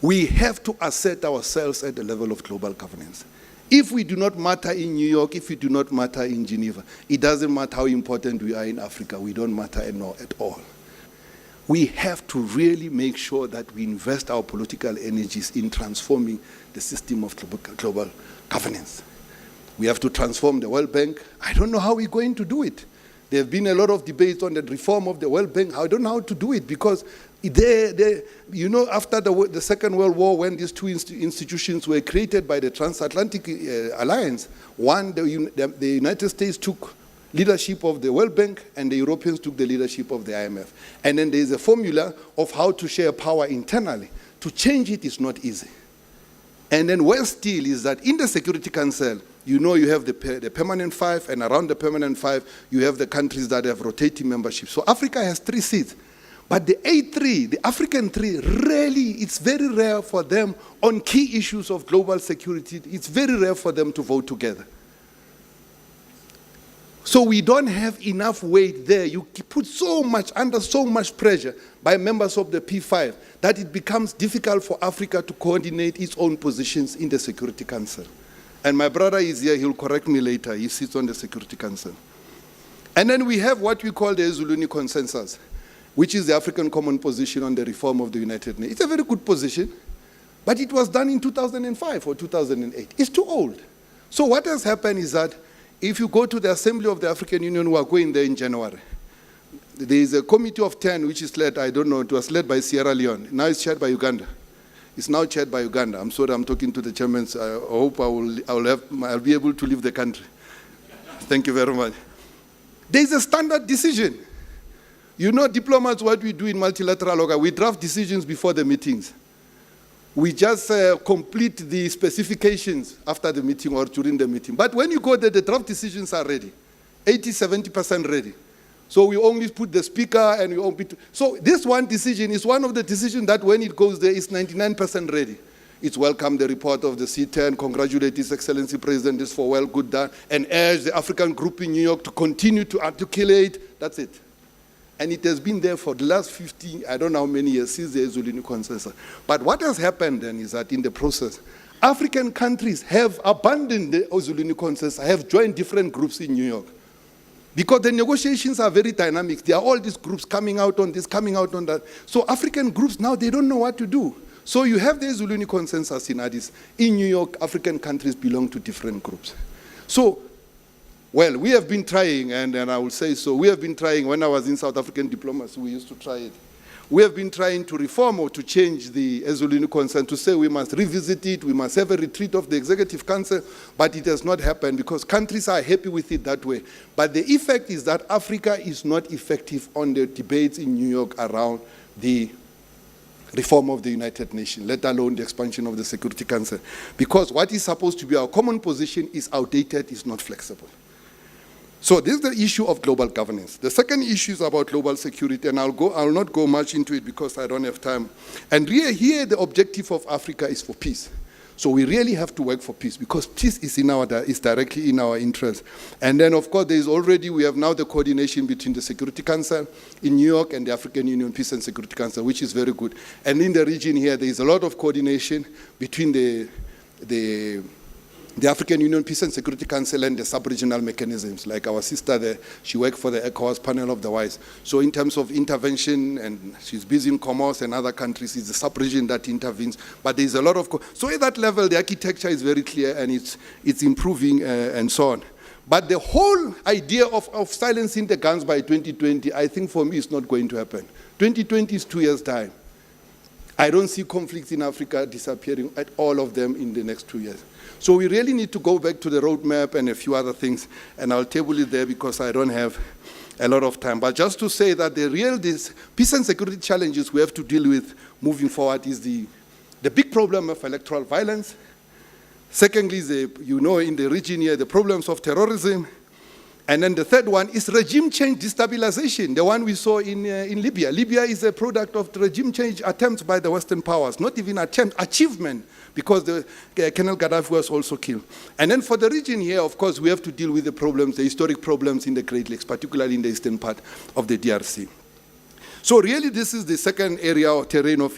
We have to assert ourselves at the level of global governance. If we do not matter in New York, if we do not matter in Geneva, it doesn't matter how important we are in Africa, we don't matter at all. We have to really make sure that we invest our political energies in transforming the system of global governance. We have to transform the World Bank. I don't know how we're going to do it. There have been a lot of debates on the reform of the World Bank. I don't know how to do it because, after the Second World War, when these two institutions were created by the Transatlantic Alliance, one, the United States took leadership of the World Bank and the Europeans took the leadership of the IMF. And then there's a formula of how to share power internally. To change it is not easy. And then worse still is that in the Security Council, you have the permanent 5, and around the permanent 5, you have the countries that have rotating membership. So Africa has 3 seats. But the A3, the African 3, really, it's very rare for them on key issues of global security. It's very rare for them to vote together. So we don't have enough weight there. You put under so much pressure by members of the P5 that it becomes difficult for Africa to coordinate its own positions in the Security Council. And my brother is here, he'll correct me later. He sits on the Security Council. And then we have what we call the Ezuluni Consensus, which is the African Common Position on the reform of the United Nations. It's a very good position, but it was done in 2005 or 2008. It's too old. So what has happened is that if you go to the Assembly of the African Union, we are going there in January. There is a committee of 10 which is led, it was led by Sierra Leone. Now it's chaired by Uganda. It's now chaired by Uganda. I'm sorry, I'm talking to the chairman. I hope I'll be able to leave the country. Thank you very much. There's a standard decision. Diplomats, what we do in multilateral order, we draft decisions before the meetings. We just complete the specifications after the meeting or during the meeting. But when you go there, the draft decisions are ready, 80-70% ready. So we only put the speaker and we only so this one decision is one of the decisions that when it goes there is 99% ready. It's welcome the report of the C10, congratulate His Excellency President this for well good done, and urge the African group in New York to continue to articulate. That's it. And it has been there for the last 15, I don't know how many years, since the Ezuluni Consensus. But what has happened then is that in the process, African countries have abandoned the Ezuluni Consensus, have joined different groups in New York. Because the negotiations are very dynamic. There are all these groups coming out on this, coming out on that. So African groups now, they don't know what to do. So you have the Ezuluni Consensus in Addis. In New York, African countries belong to different groups. So, well, we have been trying, and I will say so, we have been trying. When I was in South African diplomacy, we used to try it. We have been trying to reform or to change the Ezuluni Consensus, to say we must revisit it, we must have a retreat of the Executive Council, but it has not happened because countries are happy with it that way. But the effect is that Africa is not effective on the debates in New York around the reform of the United Nations, let alone the expansion of the Security Council. Because what is supposed to be our common position is outdated, is not flexible. So this is the issue of global governance. The second issue is about global security, and I'll not go much into it because I don't have time. And here the objective of Africa is for peace. So we really have to work for peace because peace is directly in our interest. And then, of course, we have now the coordination between the Security Council in New York and the African Union Peace and Security Council, which is very good. And in the region here, there is a lot of coordination between the African Union Peace and Security Council and the sub-regional mechanisms. Like our sister there, she worked for the ECOWAS panel of the WISE. So in terms of intervention, and she's busy in Comoros and other countries, it's the sub-region that intervenes. But there's a lot of, so at that level, the architecture is very clear and it's improving and so on. But the whole idea of silencing the guns by 2020, I think for me is not going to happen. 2020 is 2 years' time. I don't see conflicts in Africa disappearing at all of them in the next 2 years. So we really need to go back to the roadmap and a few other things, and I'll table it there because I don't have a lot of time. But just to say that these peace and security challenges we have to deal with moving forward is the big problem of electoral violence. Secondly, in the region here, the problems of terrorism. And then the third one is regime change destabilization, the one we saw in Libya. Libya is a product of the regime change attempts by the Western powers, not even achievement, because Colonel Gaddafi was also killed. And then for the region here, of course, we have to deal with the problems, the historic problems in the Great Lakes, particularly in the eastern part of the DRC. So really, this is the second area or terrain of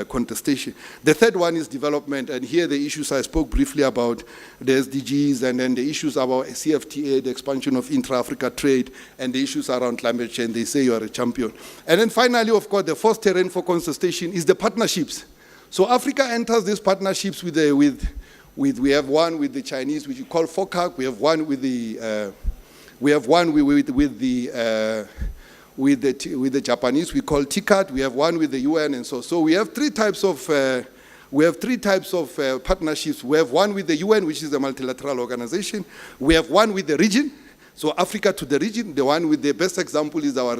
contestation. The third one is development, and here the issues I spoke briefly about, the SDGs, and then the issues about CFTA, the expansion of intra-Africa trade, and the issues around climate change. They say you are a champion. And then finally, of course, the fourth terrain for contestation is the partnerships. So Africa enters these partnerships we have one with the Chinese, which we call FOCAC. We have one with the Japanese, we call TICAD. We have one with the UN, and so we have three types of partnerships. We have one with the UN, which is a multilateral organization. We have one with the region, so Africa to the region. The one with the best example is our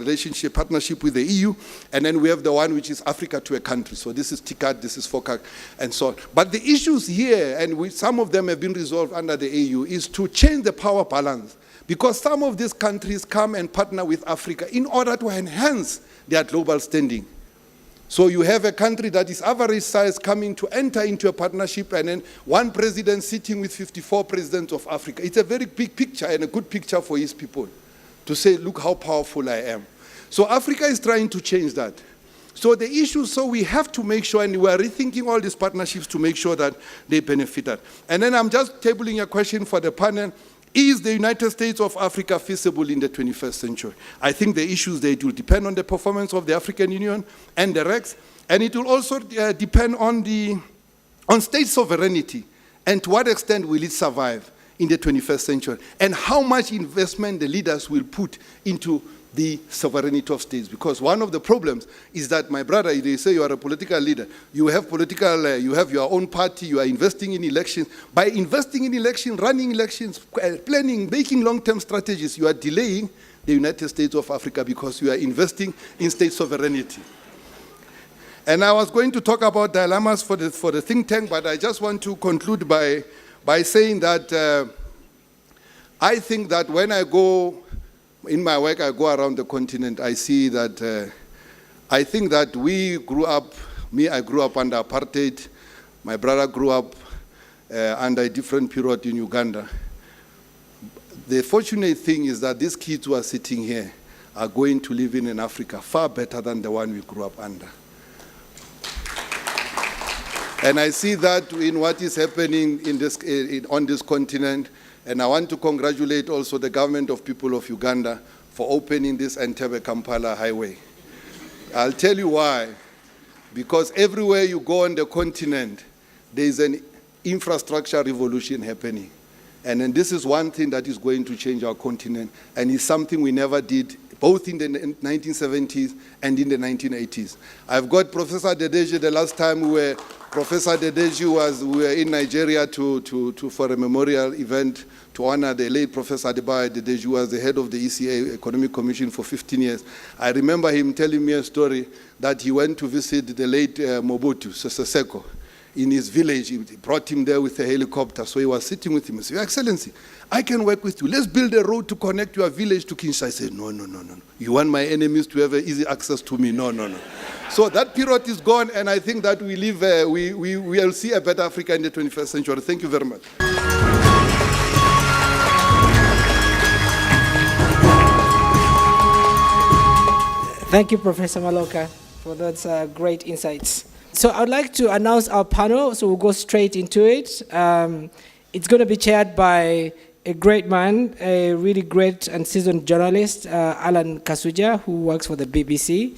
partnership with the EU, and then we have the one which is Africa to a country. So this is TICAD, this is FOCAC, and so on. But the issues here, and some of them have been resolved under the AU, is to change the power balance. Because some of these countries come and partner with Africa in order to enhance their global standing. So you have a country that is average size coming to enter into a partnership, and then one president sitting with 54 presidents of Africa. It's a very big picture and a good picture for his people to say, look how powerful I am. So Africa is trying to change that. So the issue, so we have to make sure, and we are rethinking all these partnerships to make sure that they benefit us. And then I'm just tabling a question for the panel. Is the United States of Africa feasible in the 21st century? I think the issues there will depend on the performance of the African Union and the REX, and it will also depend on state sovereignty, and to what extent will it survive in the 21st century, and how much investment the leaders will put into the sovereignty of states. Because one of the problems is that, my brother, they say you are a political leader, you have your own party, you are investing in elections. By investing in elections, running elections, planning, making long-term strategies, you are delaying the United States of Africa because you are investing in state sovereignty. And I was going to talk about dilemmas for the think tank, but I just want to conclude by saying that I think that when I go, in my work, I go around the continent, I see that, I think that I grew up under apartheid, my brother grew up under a different period in Uganda. The fortunate thing is that these kids who are sitting here are going to live in Africa far better than the one we grew up under. And I see that in what is happening on this continent. And I want to congratulate also the government of people of Uganda for opening this Entebbe-Kampala highway. I'll tell you why. Because everywhere you go on the continent, there is an infrastructure revolution happening. And then this is one thing that is going to change our continent, and it's something we never did, both in the 1970s and in the 1980s. I've got Professor Dedeji. The last time Professor Dedeji we were in Nigeria for a memorial event to honor the late Professor Adebayo Dedeji, who was the head of the ECA Economic Commission for 15 years. I remember him telling me a story that he went to visit the late Mobutu Sese Seko in his village. He brought him there with a helicopter. So he was sitting with him and said, Your Excellency, I can work with you. Let's build a road to connect your village to Kinshasa. I said, no. You want my enemies to have easy access to me? No. So that period is gone, and I think that we will see a better Africa in the 21st century. Thank you very much. Thank you, Professor Maloka, for those great insights. So I'd like to announce our panel, so we'll go straight into it. It's going to be chaired by a great man, a really great and seasoned journalist, Alan Kasuja, who works for the BBC.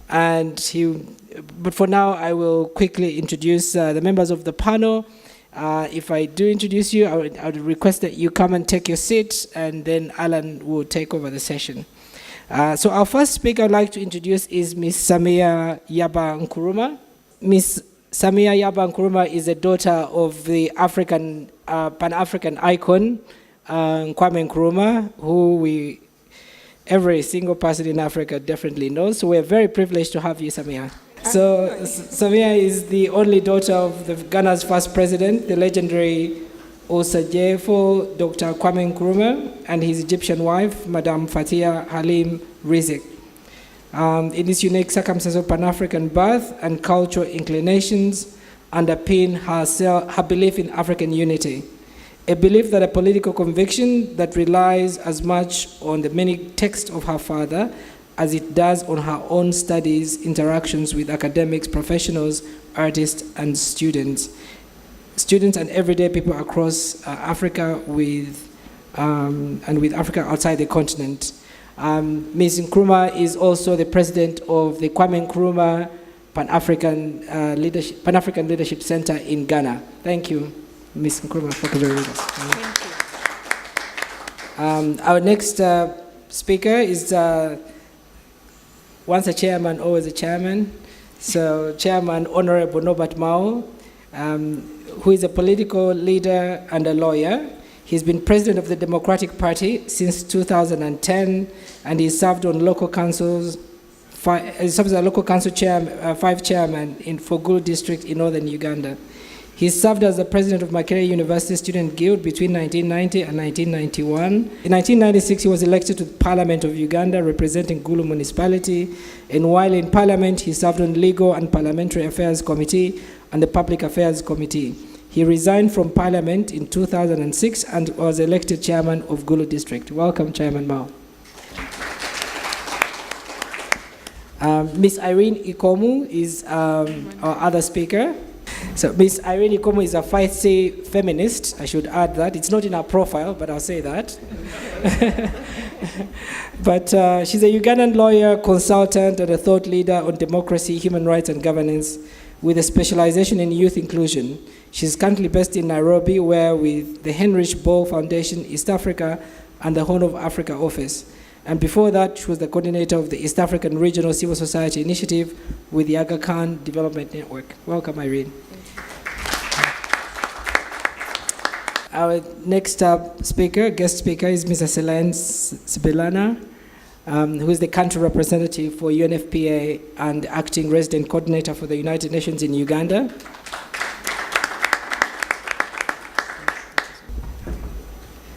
But for now, I will quickly introduce the members of the panel. If I do introduce you, I would request that you come and take your seat, and then Alan will take over the session. So our first speaker I'd like to introduce is Ms. Samia Yaba Nkrumah. Ms. Samia Yaba Nkrumah is a daughter of the Pan-African icon, Kwame Nkrumah, who every single person in Africa definitely knows. So we're very privileged to have you, Samia. So Samia is the only daughter of Ghana's first president, the legendary Osagyefo Dr. Kwame Nkrumah, and his Egyptian wife, Madame Fatia Halim Rizik. In this unique circumstance of Pan-African birth and cultural inclinations underpin her belief in African unity, a belief that a political conviction that relies as much on the many texts of her father as it does on her own studies, interactions with academics, professionals, artists, and students and everyday people across Africa and with Africa outside the continent. Ms. Nkrumah is also the president of the Kwame Nkrumah Pan-African Leadership Center in Ghana. Thank you, Ms. Nkrumah, for joining us. Thank you. Our next speaker is once a chairman, always a chairman. So Chairman Honorable Norbert Mao, who is a political leader and a lawyer. He's been president of the Democratic Party since 2010, and he served on local councils. He serves as a local council five chairman for Gulu district in northern Uganda. He served as the president of Makerere University Student Guild between 1990 and 1991. In 1996, he was elected to the Parliament of Uganda, representing Gulu municipality. And while in Parliament, he served on Legal and Parliamentary Affairs Committee and the Public Affairs Committee. He resigned from Parliament in 2006 and was elected chairman of Gulu district. Welcome, Chairman Mao. Ms. Irene Ikomu is our other speaker. So Ms. Irene Ikomu is a feisty feminist. I should add that. It's not in her profile, but I'll say that. But she's a Ugandan lawyer, consultant, and a thought leader on democracy, human rights, and governance, with a specialization in youth inclusion. She's currently based in Nairobi, where with the Heinrich Böll Foundation East Africa and the Horn of Africa office. And before that, she was the coordinator of the East African Regional Civil Society Initiative with the Aga Khan Development Network. Welcome, Irene. Our next guest speaker is Mr. Selen Sibelana, who is the country representative for UNFPA and acting resident coordinator for the United Nations in Uganda.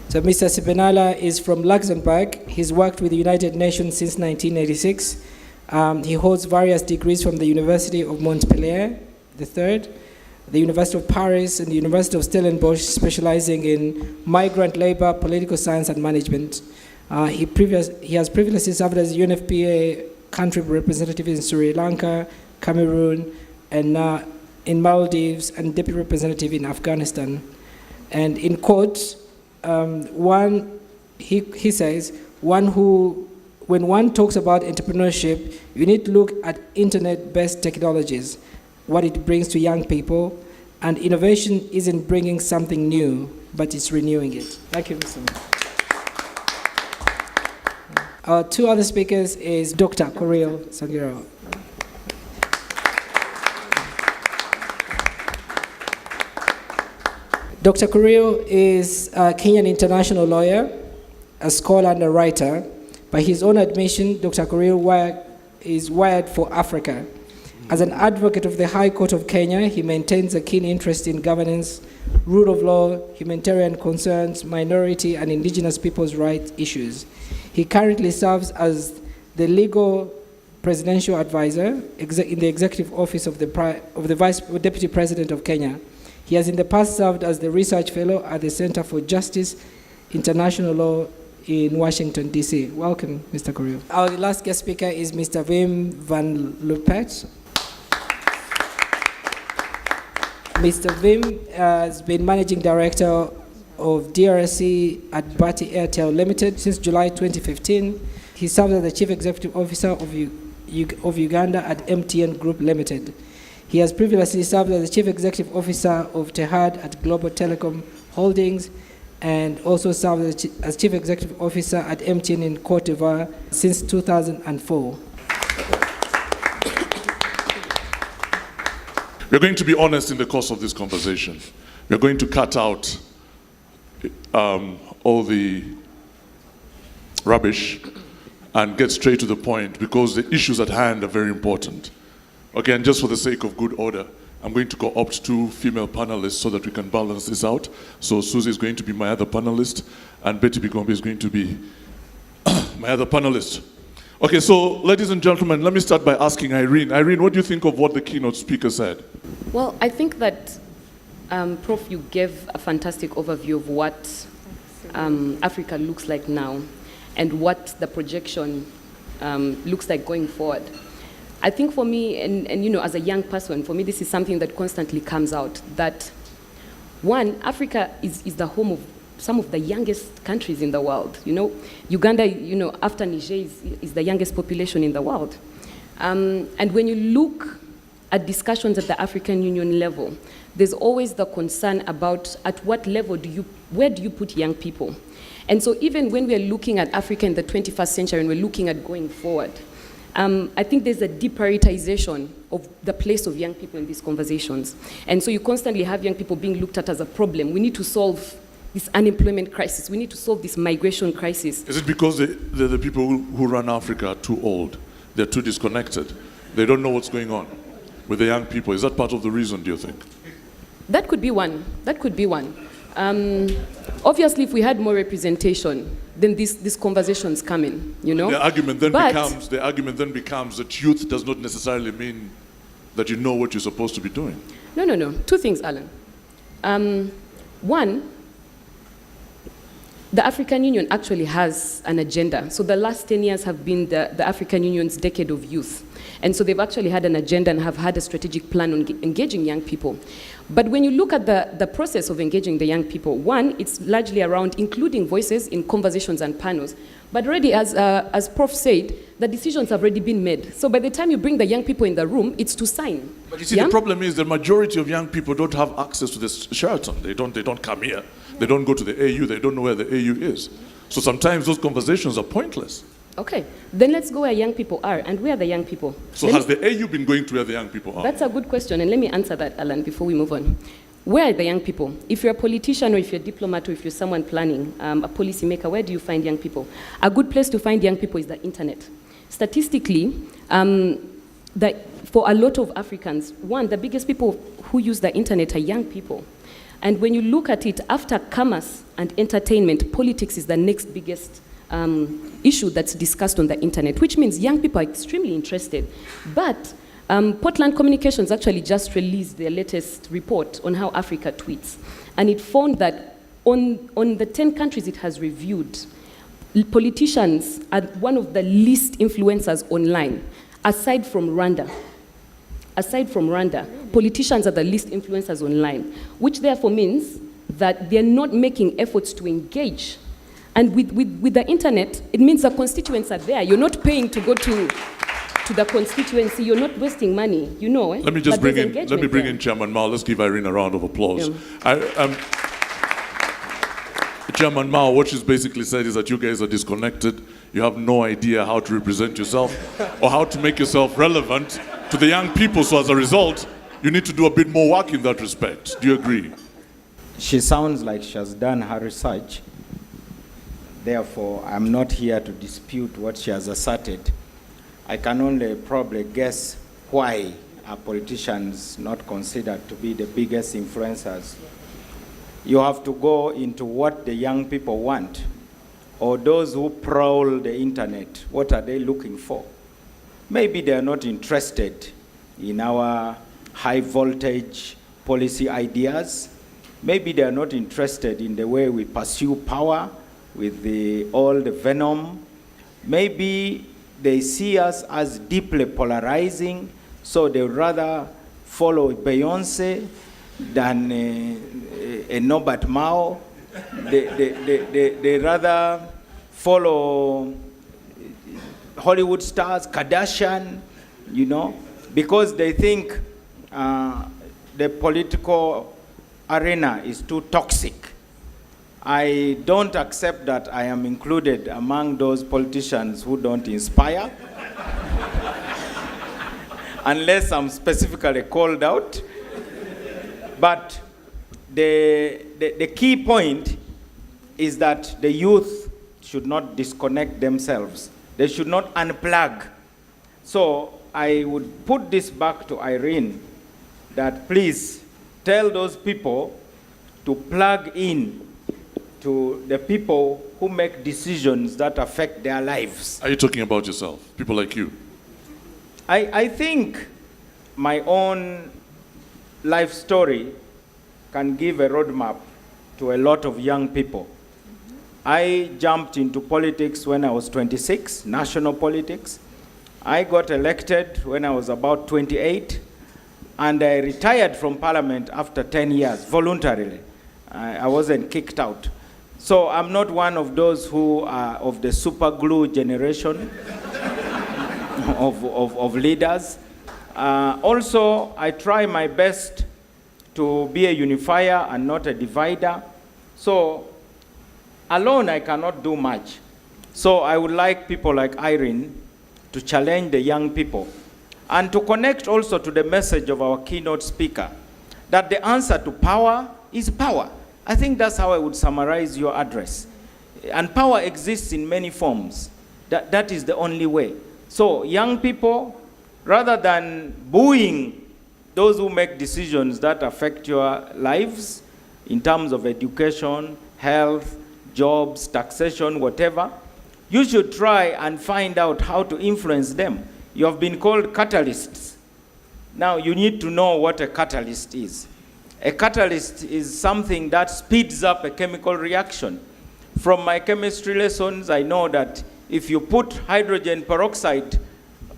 So Mr. Sibenala is from Luxembourg. He's worked with the United Nations since 1986. He holds various degrees from the University of Montpellier, the University of Paris, and the University of Stellenbosch, specializing in migrant labor, political science, and management. He has previously served as UNFPA country representative in Sri Lanka, Cameroon, and in Maldives, and deputy representative in Afghanistan. And in quote, he says, when one talks about entrepreneurship, you need to look at internet-based technologies, what it brings to young people, And innovation isn't bringing something new, but it's renewing it. Thank you, Mr. Mayor. Our two other speakers is Dr. Korir Sangirawa. Dr. Korir is a Kenyan international lawyer, a scholar and a writer. By his own admission, Dr. Korir is wired for Africa. As an advocate of the High Court of Kenya, he maintains a keen interest in governance, rule of law, humanitarian concerns, minority and indigenous people's rights issues. He currently serves as the legal presidential advisor in the executive office of the Vice Deputy President of Kenya. He has in the past served as the research fellow at the Center for Justice, International Law in Washington, D.C. Welcome, Mr. Korir. Our last guest speaker is Mr. Wim van Lupet. Mr. Wim has been Managing Director of DRC at Bati Airtel Limited since July 2015. He served as the Chief Executive Officer of Uganda at MTN Group Limited. He has previously served as the Chief Executive Officer of Tehad at Global Telecom Holdings and also served as Chief Executive Officer at MTN in Cote d'Ivoire since 2004. We're going to be honest in the course of this conversation. We're going to cut out all the rubbish and get straight to the point because the issues at hand are very important. Okay, and just for the sake of good order, I'm going to co-opt two female panelists so that we can balance this out. So Susie is going to be my other panelist, and Betty Bigombe is going to be my other panelist. Okay, so ladies and gentlemen, let me start by asking Irene. Irene, what do you think of what the keynote speaker said? Well, I think that, Prof, you gave a fantastic overview of what Africa looks like now and what the projection looks like going forward. I think for me, and you know, as a young person, for me this is something that constantly comes out, that one, Africa is the home of some of the youngest countries in the world. You know, Uganda, you know, after Niger is the youngest population in the world. And when you look at discussions at the African Union level, there's always the concern about at what level where do you put young people? And so even when we're looking at Africa in the 21st century and we're looking at going forward, I think there's a deprioritization of the place of young people in these conversations. And so you constantly have young people being looked at as a problem. We need to solve this unemployment crisis. We need to solve this migration crisis. Is it because the people who run Africa are too old? They're too disconnected? They don't know what's going on with the young people? Is that part of the reason, do you think? That could be one. That could be one. Obviously, if we had more representation, then these conversations come in, you know? The argument then becomes that youth does not necessarily mean that you know what you're supposed to be doing. No. Two things, Alan. One, the African Union actually has an agenda. So the last 10 years have been the African Union's decade of youth. And so they've actually had an agenda and have had a strategic plan on engaging young people. But when you look at the process of engaging the young people, one, it's largely around including voices in conversations and panels. But already, as Prof said, the decisions have already been made. So by the time you bring the young people in the room, it's to sign. But you see, the problem is the majority of young people don't have access to this Sheraton. They don't come here. They don't go to the AU. They don't know where the AU is. So sometimes those conversations are pointless. Okay, then let's go where young people are. And where are the young people? So has the AU been going to where the young people are? That's a good question, and let me answer that, Alan, before we move on. Where are the young people? If you're a politician or if you're a diplomat or if you're someone planning, a policymaker, where do you find young people? A good place to find young people is the internet. Statistically, for a lot of Africans, one, the biggest people who use the internet are young people. And when you look at it, after commerce and entertainment, politics is the next biggest issue that's discussed on the internet, which means young people are extremely interested. But Portland Communications actually just released their latest report on how Africa tweets. And it found that on the 10 countries it has reviewed, politicians are one of the least influencers online, aside from Rwanda. Aside from Rwanda, politicians are the least influencers online, which therefore means that they're not making efforts to engage. And with the internet, it means the constituents are there. You're not paying to go to to the constituency, you're not wasting money, you know. Let me just But bring there's in. Let me engagement bring there. in Chairman Mao. Let's give Irene a round of applause. Yeah. Chairman Mao, what she's basically said is that you guys are disconnected. You have no idea how to represent yourself or how to make yourself relevant to the young people. So as a result, you need to do a bit more work in that respect. Do you agree? She sounds like she has done her research. Therefore, I'm not here to dispute what she has asserted. I can only probably guess why are politicians not considered to be the biggest influencers. You have to go into what the young people want, or those who prowl the internet. What are they looking for? Maybe they are not interested in our high voltage policy ideas. Maybe they are not interested in the way we pursue power with all the venom. Maybe they see us as deeply polarizing, so they would rather follow Beyonce than a Norbert Mao. They rather follow Hollywood stars, Kardashian, you know, because they think the political arena is too toxic. I don't accept that I am included among those politicians who don't inspire, unless I'm specifically called out. But the key point is that the youth should not disconnect themselves. They should not unplug. So I would put this back to Irene, that please tell those people to plug in to the people who make decisions that affect their lives. Are you talking about yourself? People like you? I think my own life story can give a roadmap to a lot of young people. I jumped into politics when I was 26, national politics. I got elected when I was about 28, and I retired from parliament after 10 years, voluntarily. I wasn't kicked out. So I'm not one of those who are of the super glue generation of leaders. Also, I try my best to be a unifier and not a divider. So alone I cannot do much. So I would like people like Irene to challenge the young people and to connect also to the message of our keynote speaker, that the answer to power is power. I think that's how I would summarize your address. And power exists in many forms. That is the only way. So young people, rather than booing those who make decisions that affect your lives in terms of education, health, jobs, taxation, whatever, you should try and find out how to influence them. You have been called catalysts. Now you need to know what a catalyst is. A catalyst is something that speeds up a chemical reaction. From my chemistry lessons, I know that if you put hydrogen peroxide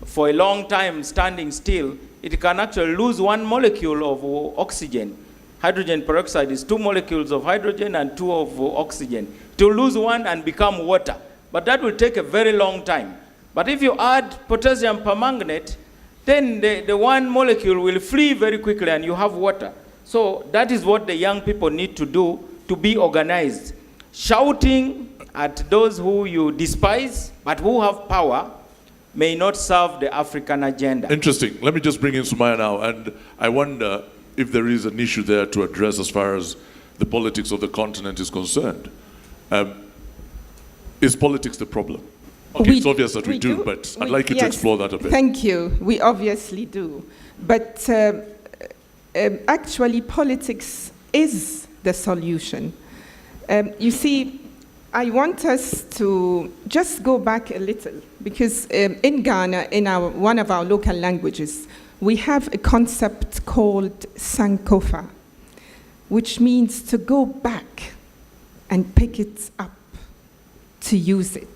for a long time standing still, it can actually lose one molecule of oxygen. Hydrogen peroxide is 2 molecules of hydrogen and 2 of oxygen. To lose one and become water. But that will take a very long time. But if you add potassium permanganate, then the one molecule will flee very quickly and you have water. So that is what the young people need to do to be organized. Shouting at those who you despise but who have power may not serve the African agenda. Interesting. Let me just bring in Sumaya now, and I wonder if there is an issue there to address as far as the politics of the continent is concerned. Is politics the problem? Okay, it's obvious that we do, but I'd like you to explore that a bit. Thank you. We obviously do. But actually, politics is the solution. You see, I want us to just go back a little, because in Ghana, in one of our local languages, we have a concept called Sankofa, which means to go back and pick it up, to use it.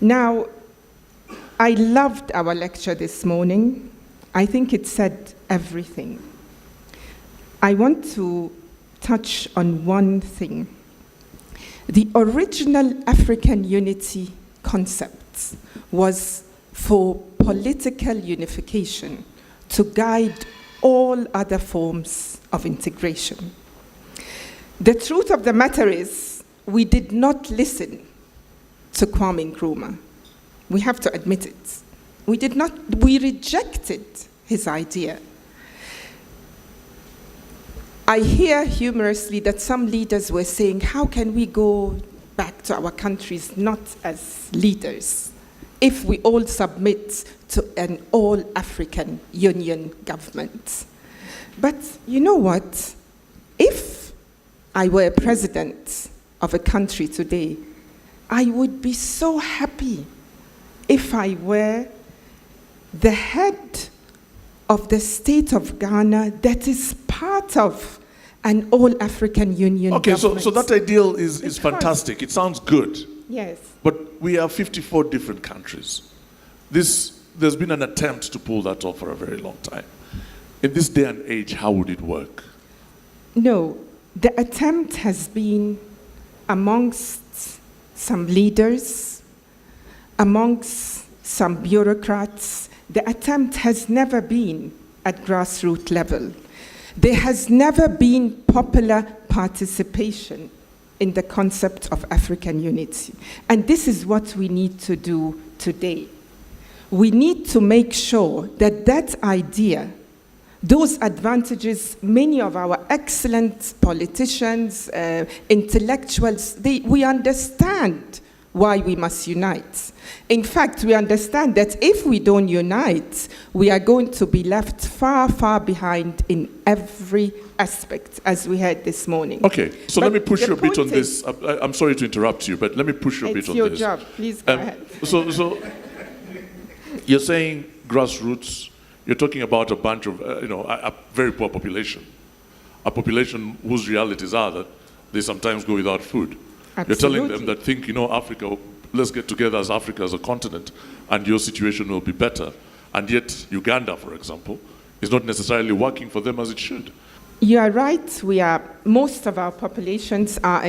Now, I loved our lecture this morning. I think it said everything. I want to touch on one thing. The original African unity concept was for political unification to guide all other forms of integration. The truth of the matter is, we did not listen to Kwame Nkrumah. We have to admit it. We rejected his idea. I hear humorously that some leaders were saying, how can we go back to our countries not as leaders if we all submit to an all-African Union government? But you know what? If I were president of a country today, I would be so happy if I were the head of the state of Ghana that is part of an all-African Union government. So that ideal is fantastic. It sounds good. Yes. But we are 54 different countries. There's been an attempt to pull that off for a very long time. In this day and age, how would it work? No, the attempt has been amongst some leaders, amongst some bureaucrats. The attempt has never been at grassroots level. There has never been popular participation in the concept of African unity. And this is what we need to do today. We need to make sure that that idea, those advantages, many of our excellent politicians, intellectuals, we understand why we must unite. In fact, we understand that if we don't unite, we are going to be left far, far behind in every aspect, as we heard this morning. Okay, so But let me push the you a bit on point this. I'm sorry to interrupt you, but let me push you a bit on this. It's your job. Please go ahead. So you're saying grassroots. You're talking about a bunch of, a very poor population, a population whose realities are that they sometimes go without food. Absolutely. You're telling them that think, Africa, let's get together as Africa as a continent, and your situation will be better. And yet, Uganda, for example, is not necessarily working for them as it should. You are right. Most of our populations are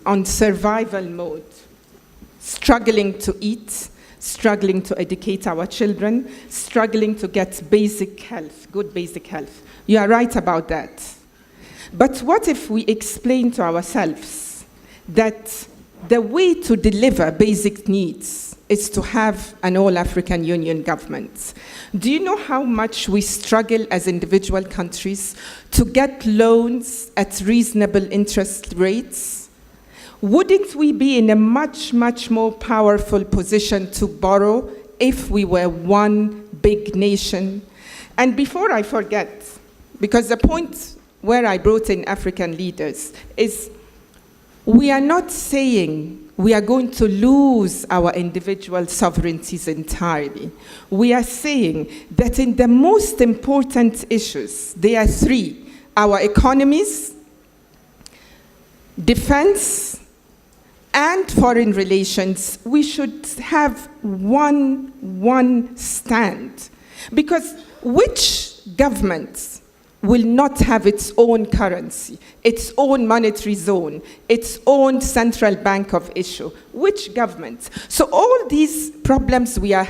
on survival mode, struggling to eat, struggling to educate our children, struggling to get basic health, good basic health. You are right about that. But what if we explain to ourselves that the way to deliver basic needs is to have an all-African Union government? Do you know how much we struggle as individual countries to get loans at reasonable interest rates? Wouldn't we be in a much, much more powerful position to borrow if we were one big nation? And before I forget, because the point where I brought in African leaders is we are not saying we are going to lose our individual sovereignties entirely. We are saying that in the most important issues, there are three: our economies, defense, and foreign relations. We should have one stand. Because which government will not have its own currency, its own monetary zone, its own central bank of issue? Which government? So all these problems we are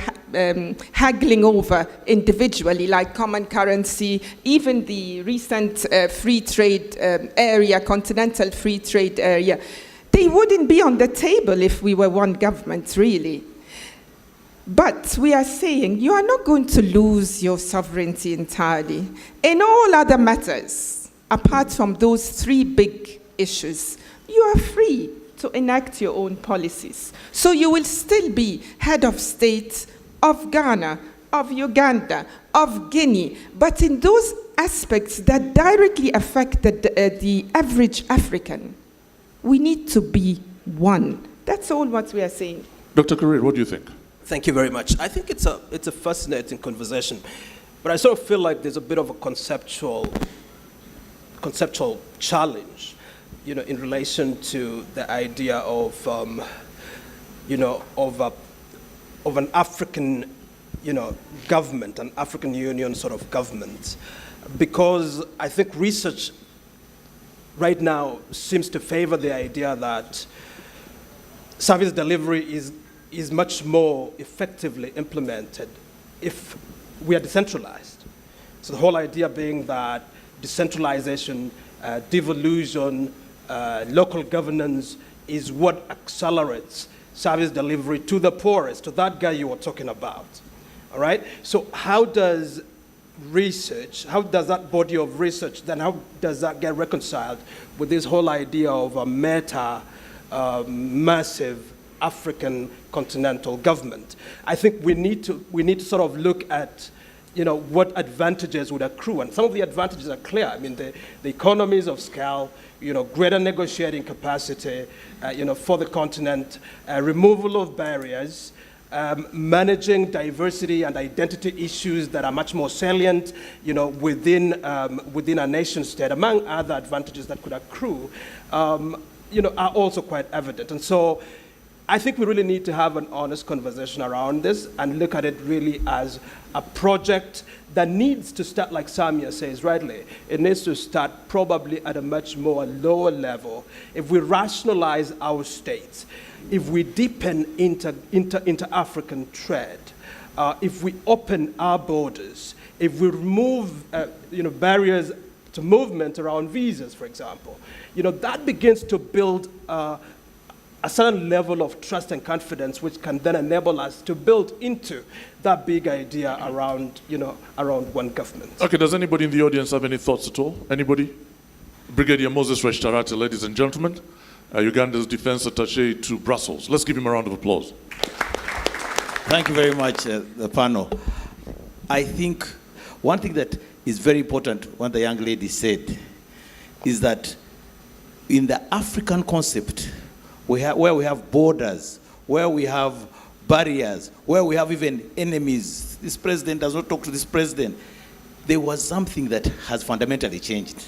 haggling over individually, like common currency, even the recent free trade area, continental free trade area, they wouldn't be on the table if we were one government, really. But we are saying you are not going to lose your sovereignty entirely. In all other matters, apart from those three big issues, you are free to enact your own policies. So you will still be head of state of Ghana, of Uganda, of Guinea, but in those aspects that directly affect the average African, we need to be one. That's all what we are saying. Dr. Korir, what do you think? Thank you very much. I think it's a fascinating conversation, but I sort of feel like there's a bit of a conceptual challenge, in relation to the idea of, of an African, government, an African Union sort of government, because I think research right now seems to favor the idea that service delivery is much more effectively implemented if we are decentralized. So the whole idea being that decentralization, devolution, local governance is what accelerates service delivery to the poorest, to that guy you were talking about. All right? So how does research, how does that body of research, then how does that get reconciled with this whole idea of a massive African continental government? I think we need to sort of look at, what advantages would accrue, and some of the advantages are clear. I mean, the economies of scale, greater negotiating capacity, for the continent, removal of barriers, managing diversity and identity issues that are much more salient, within a nation state, among other advantages that could accrue, are also quite evident. And so I think we really need to have an honest conversation around this and look at it really as a project that needs to start, like Samia says rightly, it needs to start probably at a much more lower level. If we rationalize our states, if we deepen inter-African trade, if we open our borders, if we remove barriers to movement around visas, for example, that begins to build a certain level of trust and confidence, which can then enable us to build into that big idea around one government. Okay, does anybody in the audience have any thoughts at all? Anybody? Brigadier Moses Reshtarati, ladies and gentlemen, Uganda's defense attaché to Brussels. Let's give him a round of applause. Thank you very much, the panel. I think one thing that is very important, what the young lady said, is that in the African concept, where we have borders, where we have barriers, where we have even enemies, this president does not talk to this president, there was something that has fundamentally changed.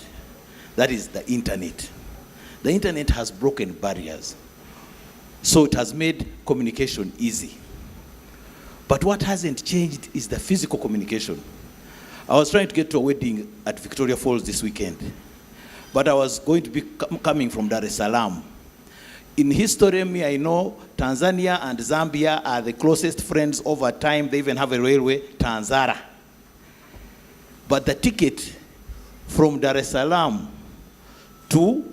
That is the internet. The internet has broken barriers. So it has made communication easy. But what hasn't changed is the physical communication. I was trying to get to a wedding at Victoria Falls this weekend, but I was going to be coming from Dar es Salaam. In history, I know Tanzania and Zambia are the closest friends over time. They even have a railway, Tanzara. But the ticket from Dar es Salaam to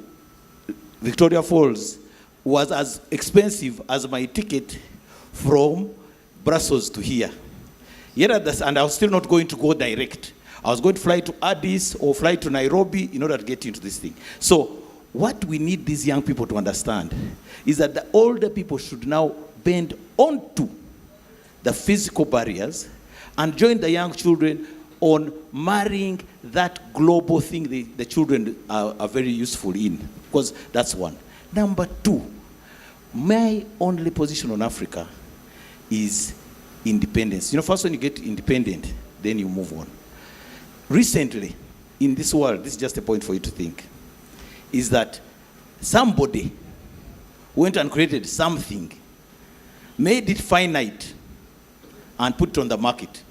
Victoria Falls was as expensive as my ticket from Brussels to here. And I was still not going to go direct. I was going to fly to Addis or fly to Nairobi in order to get into this thing. So what we need these young people to understand is that the older people should now bend onto the physical barriers and join the young children on marrying that global thing the children are very useful in, because that's one. Number two, my only position on Africa is independence. First when you get independent, then you move on. Recently, in this world, this is just a point for you to think, is that somebody went and created something, made it finite, and put it on the market,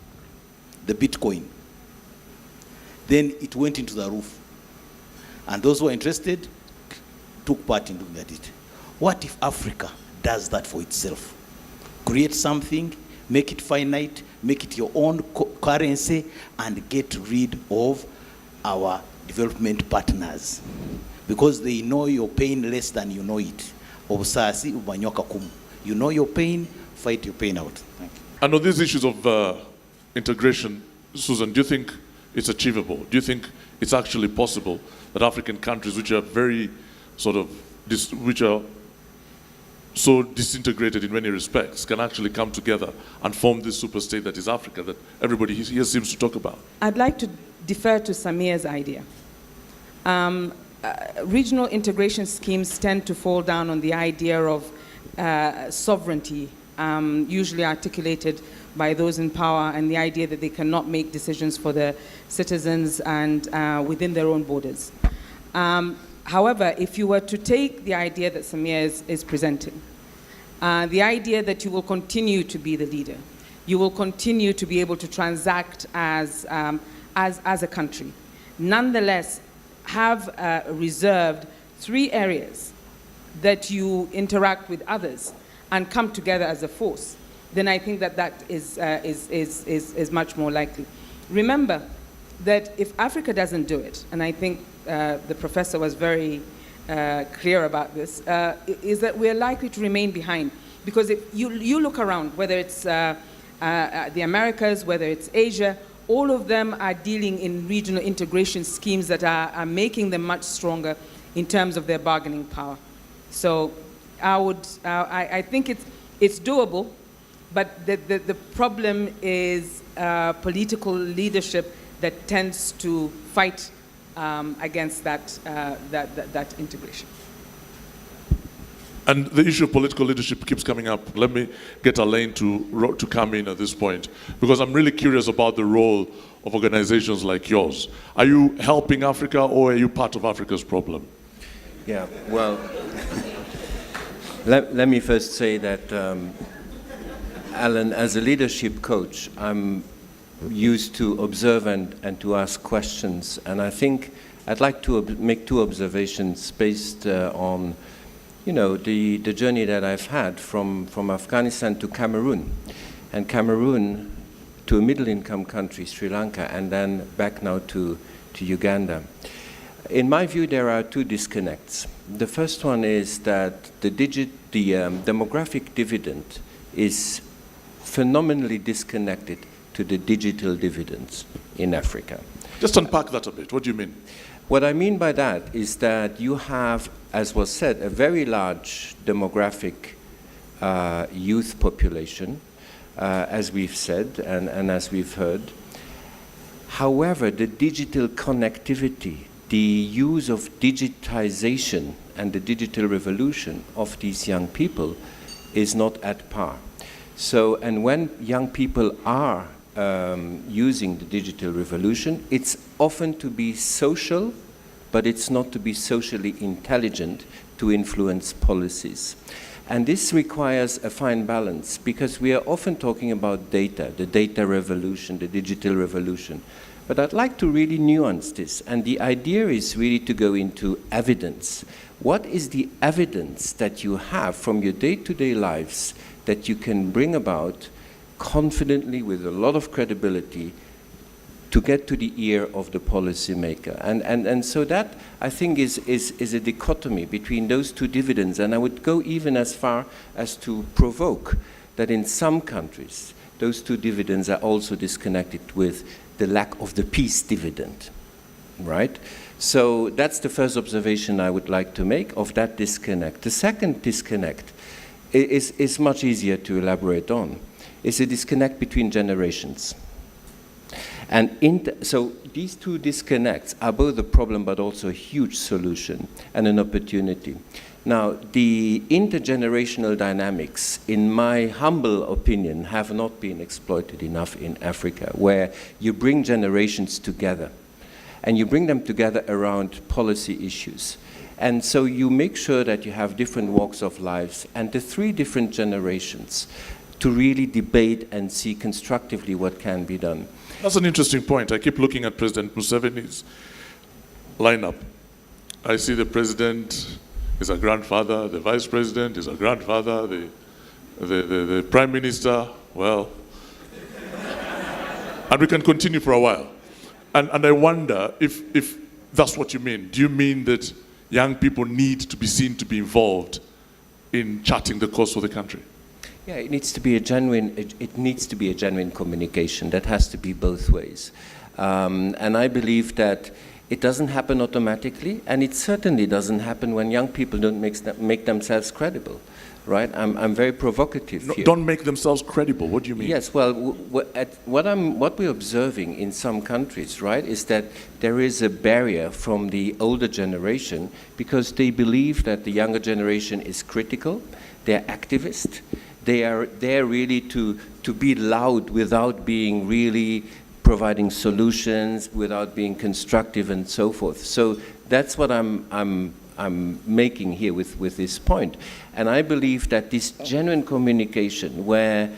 the Bitcoin. Then it went into the roof. And those who were interested took part in looking at it. What if Africa does that for itself? Create something, make it finite, make it your own currency, and get rid of our development partners. Because they know your pain less than you know it. You know your pain, fight your pain out. Thank you. And on these issues of integration, Susan, do you think it's achievable? Do you think it's actually possible that African countries, which are very which are so disintegrated in many respects, can actually come together and form this super state that is Africa that everybody here seems to talk about? I'd like to defer to Samir's idea. Regional integration schemes tend to fall down on the idea of sovereignty, usually articulated by those in power, and the idea that they cannot make decisions for the citizens and within their own borders. However, if you were to take the idea that Samir is presenting, the idea that you will continue to be the leader, you will continue to be able to transact as a country, nonetheless have reserved 3 areas that you interact with others and come together as a force. then I think that that is much more likely. Remember that if Africa doesn't do it, and I think the professor was very clear about this, is that we're likely to remain behind. Because if you look around, whether it's the Americas, whether it's Asia, all of them are dealing in regional integration schemes that are making them much stronger in terms of their bargaining power. So I think it's doable, but the problem is political leadership that tends to fight against that integration. And the issue of political leadership keeps coming up. Let me get Alain to come in at this point, because I'm really curious about the role of organizations like yours. Are you helping Africa, or are you part of Africa's problem? Yeah, well, let me first say that, Alan, as a leadership coach, I'm used to observe and to ask questions. And I think I'd like to make two observations based on the journey that I've had from Afghanistan to Cameroon, and Cameroon to a middle-income country, Sri Lanka, and then back now to Uganda. In my view, there are two disconnects. The first one is that the demographic dividend is phenomenally disconnected to the digital dividends in Africa. Just unpack that a bit. What do you mean? What I mean by that is that you have, as was said, a very large demographic youth population, as we've said and as we've heard. However, the digital connectivity, the use of digitization and the digital revolution of these young people is not at par. So, and when young people are using the digital revolution, it's often to be social, but it's not to be socially intelligent to influence policies. And this requires a fine balance, because we are often talking about data, the data revolution, the digital revolution. But I'd like to really nuance this, and the idea is really to go into evidence. What is the evidence that you have from your day-to-day lives that you can bring about confidently, with a lot of credibility, to get to the ear of the policymaker? And so that, I think, is a dichotomy between those two dividends. And I would go even as far as to provoke that in some countries, those two dividends are also disconnected with the lack of the peace dividend, right? So that's the first observation I would like to make of that disconnect. The second disconnect is much easier to elaborate on. It's a disconnect between generations. And so these two disconnects are both a problem but also a huge solution and an opportunity. Now, the intergenerational dynamics, in my humble opinion, have not been exploited enough in Africa, where you bring generations together, and you bring them together around policy issues. And so you make sure that you have different walks of lives and the three different generations to really debate and see constructively what can be done. That's an interesting point. I keep looking at President Museveni's lineup. I see the president is a grandfather, the vice president is a grandfather, the prime minister, well. And we can continue for a while. And I wonder if that's what you mean. Do you mean that young people need to be seen to be involved in charting the course for the country? Yeah, it needs to be a genuine communication. That has to be both ways. And I believe that it doesn't happen automatically, and it certainly doesn't happen when young people don't make themselves credible, right? I'm very provocative here. Don't make themselves credible. What do you mean? Yes, well, what we're observing in some countries, right, is that there is a barrier from the older generation because they believe that the younger generation is critical, they're activist, they are there really to be loud without being really providing solutions, without being constructive and so forth. So that's what I'm making here with this point. And I believe that this genuine communication where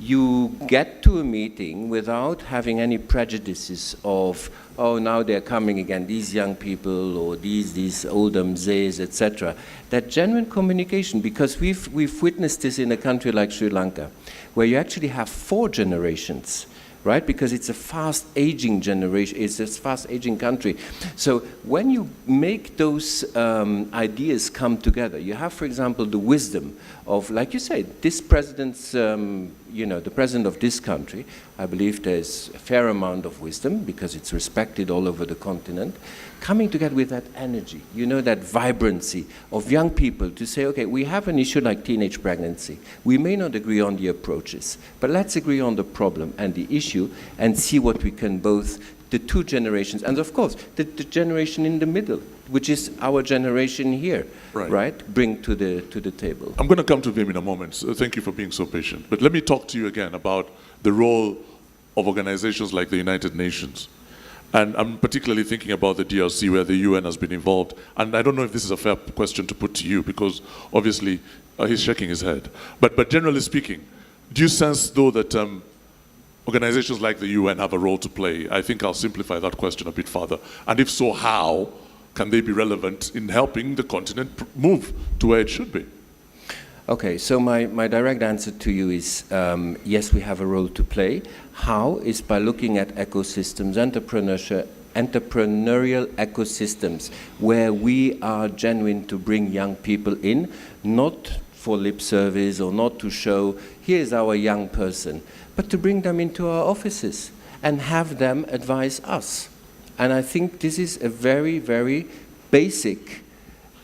you get to a meeting without having any prejudices of, oh, now they're coming again, these young people, or these older mzees, etc. That genuine communication, because we've witnessed this in a country like Sri Lanka, where you actually have 4 generations, right? Because it's a fast-aging generation, it's a fast-aging country. So when you make those ideas come together, you have, for example, the wisdom of, like you say, this president's, the president of this country, I believe there's a fair amount of wisdom because it's respected all over the continent, coming together with that energy, that vibrancy of young people to say, okay, we have an issue like teenage pregnancy. We may not agree on the approaches, but let's agree on the problem and the issue and see what we can both, the 2 generations, and of course, the generation in the middle, which is our generation here, right? Bring to the table. I'm going to come to Wim in a moment. So thank you for being so patient. But let me talk to you again about the role of organizations like the United Nations. And I'm particularly thinking about the DRC, where the UN has been involved. And I don't know if this is a fair question to put to you, because obviously he's shaking his head. But generally speaking, do you sense, though, that organizations like the UN have a role to play? I think I'll simplify that question a bit further. And if so, how can they be relevant in helping the continent move to where it should be? Okay, so my direct answer to you is yes, we have a role to play. How is by looking at ecosystems, entrepreneurial ecosystems, where we are genuine to bring young people in, not for lip service or not to show, here's our young person, but to bring them into our offices and have them advise us. And I think this is a very, very basic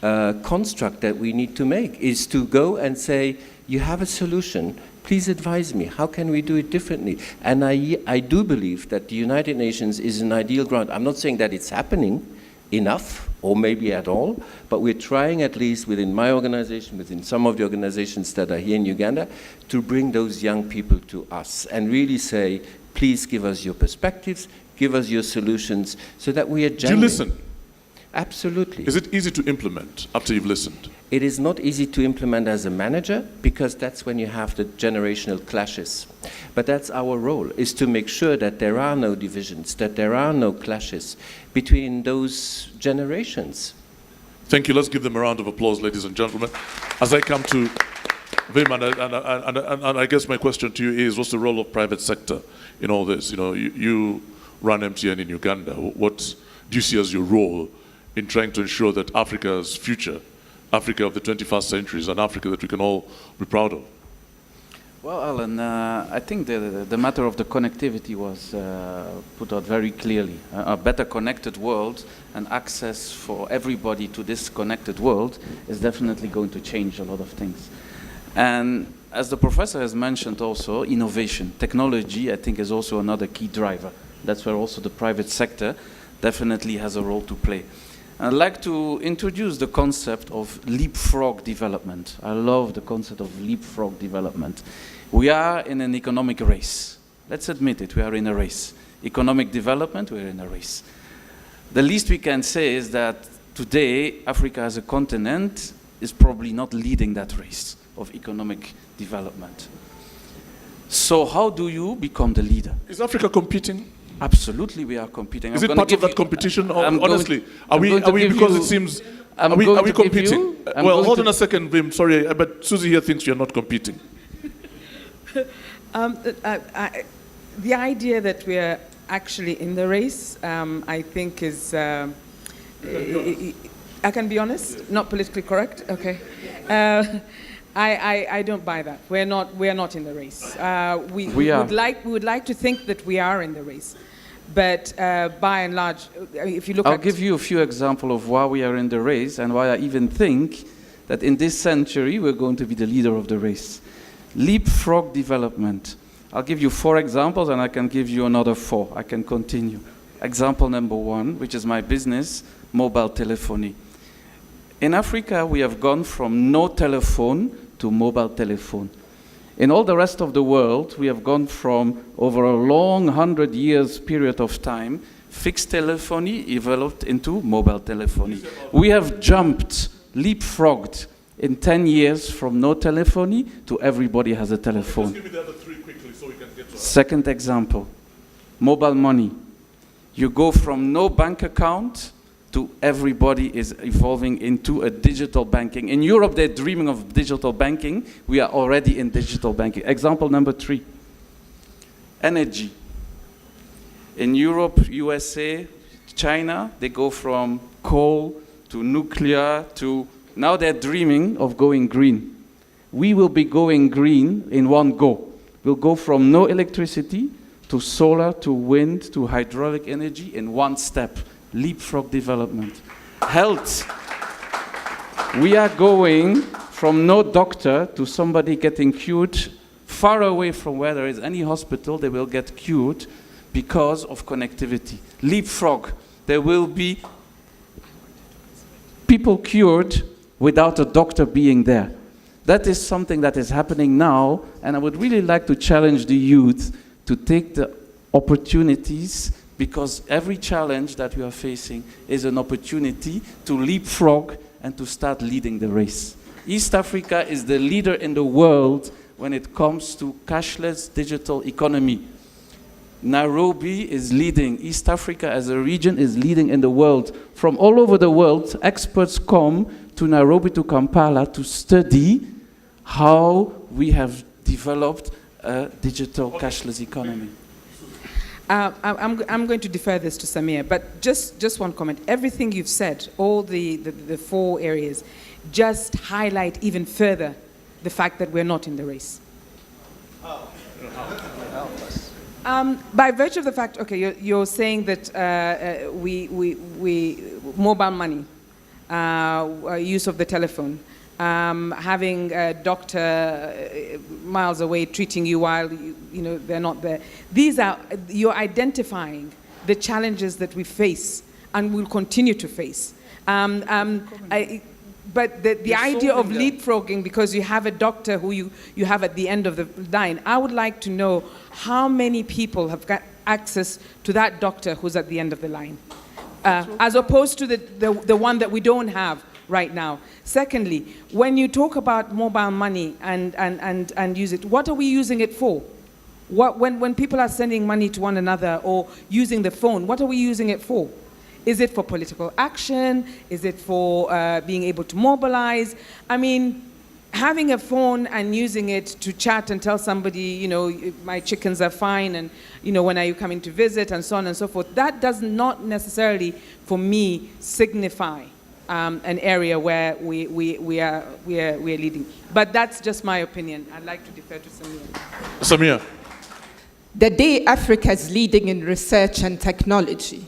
construct that we need to make, is to go and say, you have a solution, please advise me, how can we do it differently? And I do believe that the United Nations is an ideal ground. I'm not saying that it's happening enough, or maybe at all, but we're trying, at least within my organization, within some of the organizations that are here in Uganda, to bring those young people to us and really say, please give us your perspectives, give us your solutions, so that we are genuine. Do you listen? Absolutely. Is it easy to implement after you've listened? It is not easy to implement as a manager, because that's when you have the generational clashes. But that's our role, is to make sure that there are no divisions, that there are no clashes between those generations. Thank you. Let's give them a round of applause, ladies and gentlemen. As I come to Wim, and I guess my question to you is, what's the role of private sector in all this? You run MTN in Uganda. What do you see as your role in trying to ensure that Africa's future, Africa of the 21st century, is an Africa that we can all be proud of? Well, Alan, I think the matter of the connectivity was put out very clearly. A better connected world and access for everybody to this connected world is definitely going to change a lot of things. And as the professor has mentioned also, innovation, technology, I think, is also another key driver. That's where also the private sector definitely has a role to play. I'd like to introduce the concept of leapfrog development. I love the concept of leapfrog development. We are in an economic race. Let's admit it, we are in a race. Economic development, we're in a race. The least we can say is that today, Africa as a continent is probably not leading that race of economic development. So how do you become the leader? Is Africa competing? Absolutely, we are competing. Is it part of that competition? Honestly, are we because it seems, are we competing? Well, hold on a second, Wim, sorry, but Susie here thinks you're not competing. The idea that we are actually in the race, I think is, I can be honest, not politically correct, okay. I don't buy that. We're not in the race. We would like to think that we are in the race, but by and large, if you look I'll give you a few examples of why we are in the race and why I even think that in this century we're going to be the leader of the race. Leapfrog development. I'll give you 4 examples and I can give you another 4. I can continue. Example number 1, which is my business, mobile telephony. In Africa, we have gone from no telephone to mobile telephone. In all the rest of the world, we have gone from, over a long 100 years period of time, fixed telephony evolved into mobile telephony. We have jumped, leapfrogged in 10 years from no telephony to everybody has a telephone. Just give me the other three quickly so we can get to Second example, mobile money. You go from no bank account to everybody is evolving into a digital banking. In Europe, they're dreaming of digital banking. We are already in digital banking. Example number 3, energy. In Europe, USA, China, they go from coal to nuclear to, now they're dreaming of going green. We will be going green in one go. We'll go from no electricity to solar, to wind, to hydraulic energy in one step. Leapfrog development. Health. We are going from no doctor to somebody getting cured far away from where there is any hospital. They will get cured because of connectivity. Leapfrog. There will be people cured without a doctor being there. That is something that is happening now, and I would really like to challenge the youth to take the opportunities, because every challenge that we are facing is an opportunity to leapfrog and to start leading the race. East Africa is the leader in the world when it comes to cashless digital economy. Nairobi is leading. East Africa as a region is leading in the world. From all over the world, experts come to Nairobi, to Kampala, to study how we have developed a digital cashless economy. I'm going to defer this to Samir, but just one comment. Everything you've said, all the 4 areas, just highlight even further the fact that we're not in the race. By virtue of the fact, okay, you're saying that we mobile money, use of the telephone, having a doctor miles away treating you while they're not there. These are, you're identifying the challenges that we face and will continue to face. But the idea of leapfrogging, because you have a doctor who you have at the end of the line, I would like to know how many people have got access to that doctor who's at the end of the line, as opposed to the one that we don't have right now. Secondly, when you talk about mobile money and use it, what are we using it for? When people are sending money to one another or using the phone, what are we using it for? Is it for political action? Is it for being able to mobilize? I mean, having a phone and using it to chat and tell somebody, my chickens are fine, and when are you coming to visit, and so on and so forth, that does not necessarily, for me, signify an area where we are leading. But that's just my opinion. I'd like to defer to Samir. Samir. The day Africa is leading in research and technology,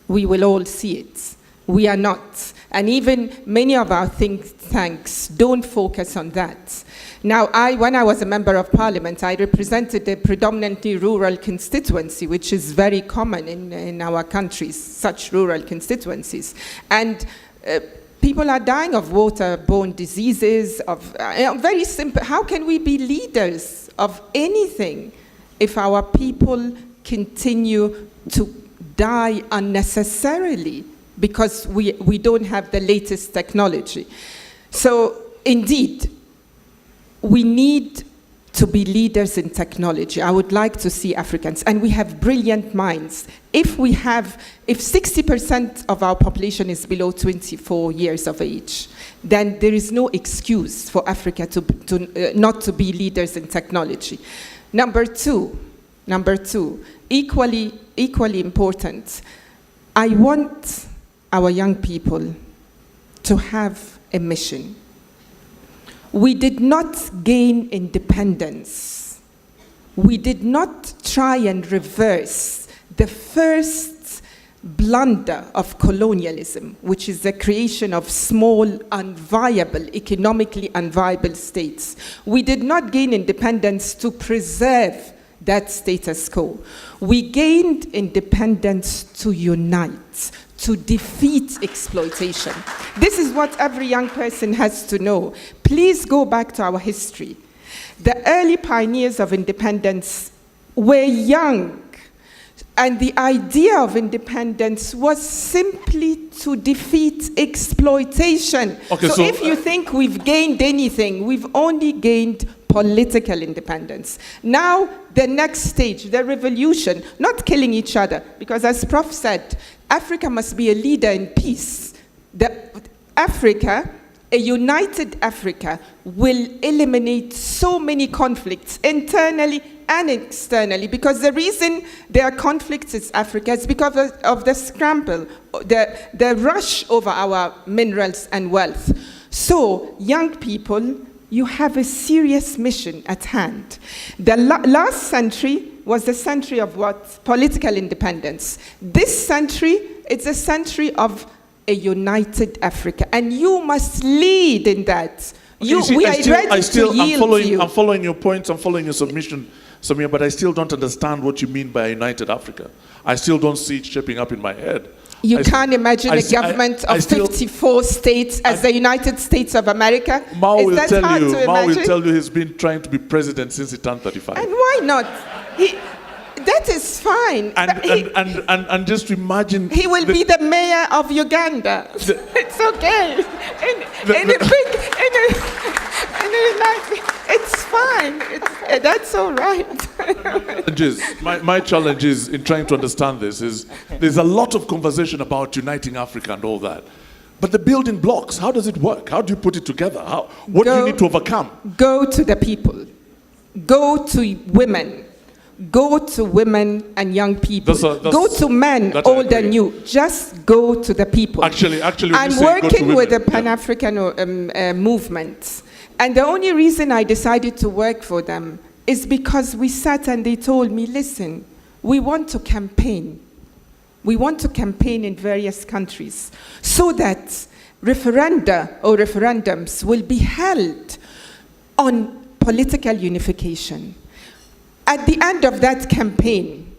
we will all see it. We are not. And even many of our think tanks don't focus on that. Now, when I was a member of parliament, I represented a predominantly rural constituency, which is very common in our countries, such rural constituencies. And people are dying of waterborne diseases, very simple. How can we be leaders of anything if our people continue to die unnecessarily because we don't have the latest technology? So indeed, we need to be leaders in technology. I would like to see Africans, and we have brilliant minds. If 60% of our population is below 24 years of age, then there is no excuse for Africa not to be leaders in technology. Number two, equally important, I want our young people to have a mission. We did not gain independence. We did not try and reverse the first blunder of colonialism, which is the creation of small, economically unviable states. We did not gain independence to preserve that status quo. We gained independence to unite, to defeat exploitation. This is what every young person has to know. Please go back to our history. The early pioneers of independence were young. And the idea of independence was simply to defeat exploitation. Okay, so if you think we've gained anything, we've only gained political independence. Now, the next stage, the revolution, not killing each other, because as Prof said, Africa must be a leader in peace. A united Africa will eliminate so many conflicts internally and externally, because the reason there are conflicts in Africa is because of the scramble, the rush over our minerals and wealth. So, young people, you have a serious mission at hand. The last century was the century of what? Political independence. This century, it's a century of a united Africa, and you must lead in that. We are ready to yield to you. I'm following your points, I'm following your submission, Samia, but I still don't understand what you mean by a united Africa. I still don't see it shaping up in my head. You can't imagine a government of 54 states as the United States of America? Mao will tell you he's been trying to be president since he turned 35. And why not? That is fine. And just imagine... He will be the mayor of Uganda. It's okay. It's fine. That's all right. My challenge is in trying to understand this is there's a lot of conversation about uniting Africa and all that. But the building blocks, how does it work? How do you put it together? What do you need to overcome? Go to the people. Go to women. Go to women and young people. Go to men, old and new. Just go to the people. Actually, I'm working with the Pan-African movement. And the only reason I decided to work for them is because we sat and they told me, listen, we want to campaign. We want to campaign in various countries so that referenda or referendums will be held on political unification. At the end of that campaign,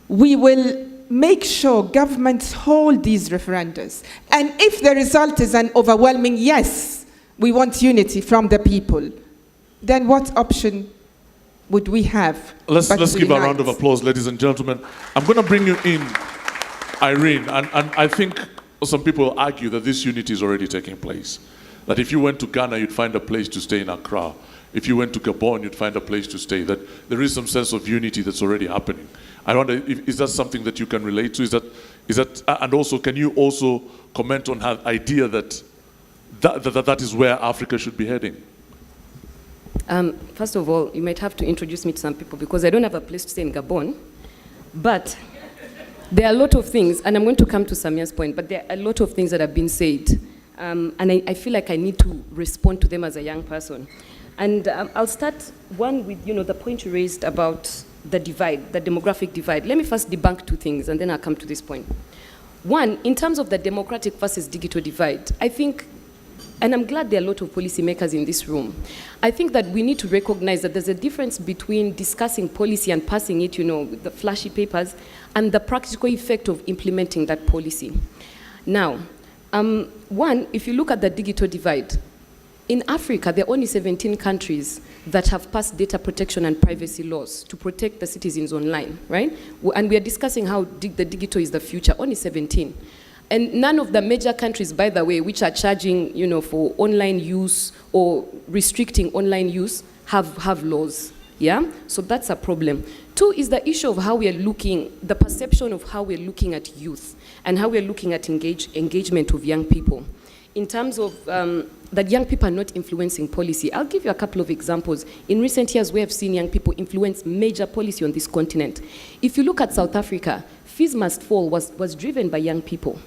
we will make sure governments hold these referendums. And if the result is an overwhelming yes, we want unity from the people, then what option would we have? Let's give a round of applause, ladies and gentlemen. I'm going to bring you in, Irene, and I think some people argue that this unity is already taking place. That if you went to Ghana, you'd find a place to stay in Accra. If you went to Gabon, you'd find a place to stay. That there is some sense of unity that's already happening. I wonder, is that something that you can relate to? Is that, and also, can you also comment on the idea that is where Africa should be heading? First of all, you might have to introduce me to some people because I don't have a place to stay in Gabon. But there are a lot of things, and I'm going to come to Samia's point, but there are a lot of things that have been said. And I feel like I need to respond to them as a young person. And I'll start one with, the point you raised about the divide, the demographic divide. Let me first debunk two things, and then I'll come to this point. One, in terms of the democratic versus digital divide, I think, and I'm glad there are a lot of policymakers in this room, I think that we need to recognize that there's a difference between discussing policy and passing it, with the flashy papers, and the practical effect of implementing that policy. Now, one, if you look at the digital divide, in Africa, there are only 17 countries that have passed data protection and privacy laws to protect the citizens online, right? And we are discussing how the digital is the future, only 17. And none of the major countries, by the way, which are charging, for online use or restricting online use, have laws, yeah? So that's a problem. Two is the issue of how we are looking, the perception of how we're looking at youth and how we're looking at engagement of young people. In terms of that young people are not influencing policy. I'll give you a couple of examples. In recent years, we have seen young people influence major policy on this continent. If you look at South Africa, Fees Must Fall was driven by young people.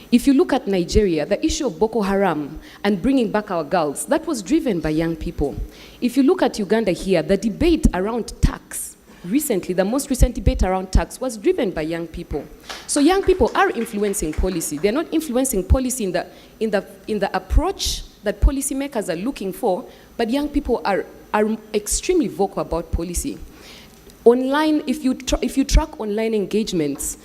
If you look at Nigeria, the issue of Boko Haram and bringing back our girls, that was driven by young people. If you look at Uganda here, the debate around tax, recently, the most recent debate around tax was driven by young people. So young people are influencing policy. They're not influencing policy in the approach that policymakers are looking for, but young people are extremely vocal about policy. Online, if you track online engagements,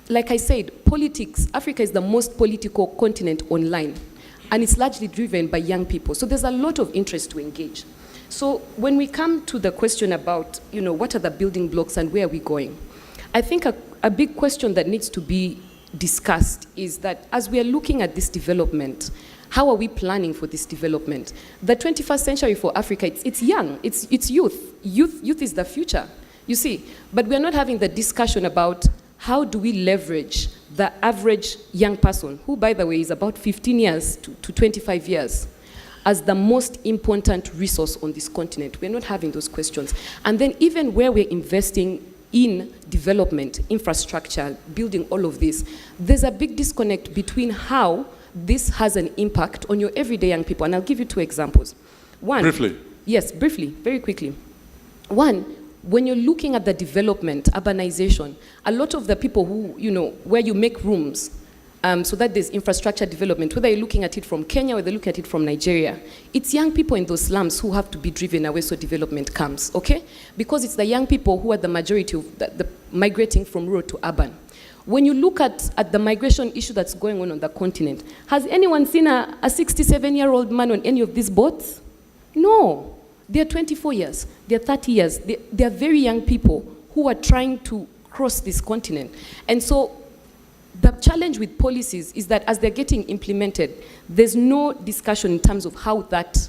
like I said, politics, Africa is the most political continent online, and it's largely driven by young people. So there's a lot of interest to engage. So when we come to the question about, what are the building blocks and where are we going? I think a big question that needs to be discussed is that as we are looking at this development, how are we planning for this development? The 21st century for Africa, it's young, it's youth. Youth is the future, you see. But we're not having the discussion about how do we leverage the average young person, who, by the way, is about 15 years to 25 years, as the most important resource on this continent. We're not having those questions. And then even where we're investing in development, infrastructure, building all of this, there's a big disconnect between how this has an impact on your everyday young people. And I'll give you 2 examples. One, briefly. Yes, briefly, very quickly. One, when you're looking at the development, urbanization, a lot of the people who, where you make rooms, so that there's infrastructure development, whether you're looking at it from Kenya or they're looking at it from Nigeria, it's young people in those slums who have to be driven away so development comes, okay? Because it's the young people who are the majority of the migrating from rural to urban. When you look at the migration issue that's going on the continent, has anyone seen a 67-year-old man on any of these boats? No. They're 24 years, they're 30 years. They're very young people who are trying to cross this continent. And so the challenge with policies is that as they're getting implemented, there's no discussion in terms of how that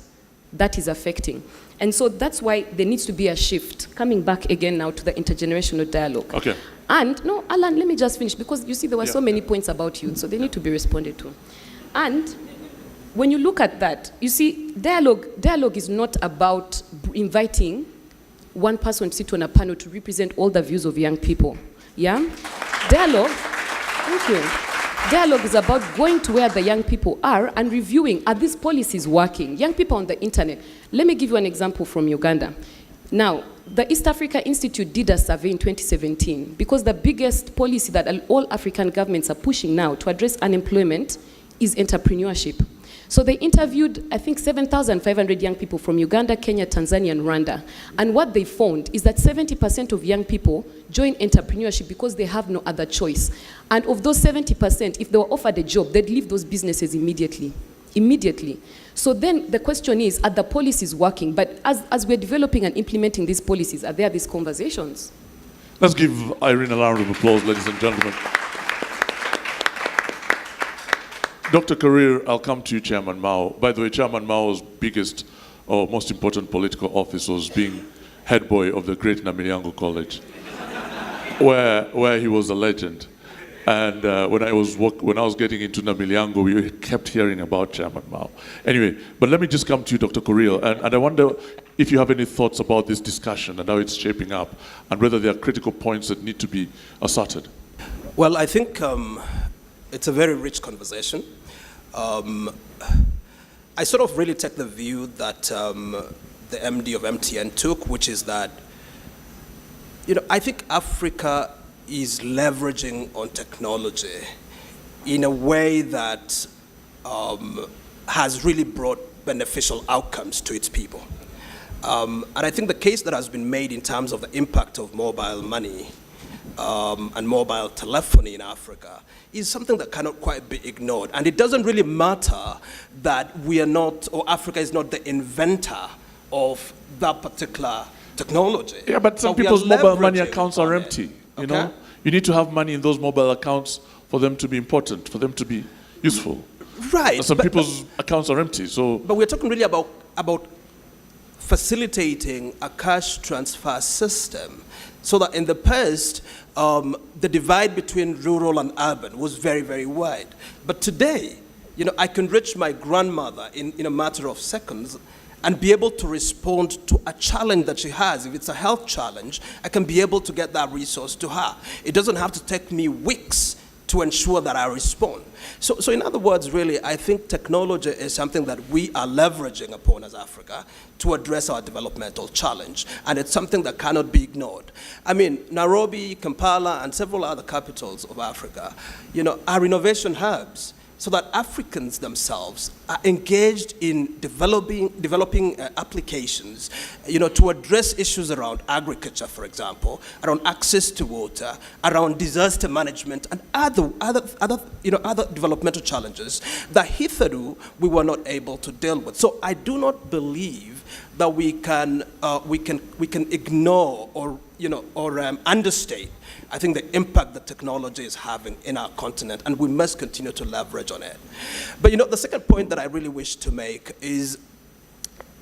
is affecting. And so that's why there needs to be a shift, coming back again now to the intergenerational dialogue. Okay. And, no, Alan, let me just finish, because you see there were so many points about youth, so they need to be responded to. And when you look at that, you see, dialogue is not about inviting one person to sit on a panel to represent all the views of young people. Yeah? Dialogue, thank you. Dialogue is about going to where the young people are and reviewing, are these policies working? Young people on the internet. Let me give you an example from Uganda. Now, the East Africa Institute did a survey in 2017 because the biggest policy that all African governments are pushing now to address unemployment is entrepreneurship. So they interviewed, I think, 7,500 young people from Uganda, Kenya, Tanzania, and Rwanda. And what they found is that 70% of young people join entrepreneurship because they have no other choice. And of those 70%, if they were offered a job, they'd leave those businesses immediately. Immediately. So then the question is, are the policies working? But as we're developing and implementing these policies, are there these conversations? Let's give Irene a round of applause, ladies and gentlemen. Dr. Korir, I'll come to you, Chairman Mao. By the way, Chairman Mao's biggest or most important political office was being head boy of the great Namilyango College, where he was a legend. And when I was getting into Namilyango, we kept hearing about Chairman Mao. Anyway, but let me just come to you, Dr. Korir, and I wonder if you have any thoughts about this discussion and how it's shaping up, and whether there are critical points that need to be asserted. Well, I think it's a very rich conversation. I sort of really take the view that the MD of MTN took, which is that, I think Africa is leveraging on technology in a way that has really brought beneficial outcomes to its people. And I think the case that has been made in terms of the impact of mobile money and mobile telephony in Africa is something that cannot quite be ignored. And it doesn't really matter that we are not, or Africa is not the inventor of that particular technology. Yeah, but some people's mobile money accounts are empty, you know? You need to have money in those mobile accounts for them to be important, for them to be useful. Right. And some people's accounts are empty, so... But we're talking really about facilitating a cash transfer system so that in the past, the divide between rural and urban was very, very wide. But today, I can reach my grandmother in a matter of seconds and be able to respond to a challenge that she has. If it's a health challenge, I can be able to get that resource to her. It doesn't have to take me weeks to ensure that I respond. So in other words, really, I think technology is something that we are leveraging upon as Africa to address our developmental challenge. And it's something that cannot be ignored. I mean, Nairobi, Kampala, and several other capitals of Africa, are innovation hubs, so that Africans themselves are engaged in developing applications, to address issues around agriculture, for example, around access to water, around disaster management, and other developmental challenges that hitherto we were not able to deal with. So I do not believe that we can ignore or understate, I think, the impact that technology is having in our continent, and we must continue to leverage on it. But the second point that I really wish to make is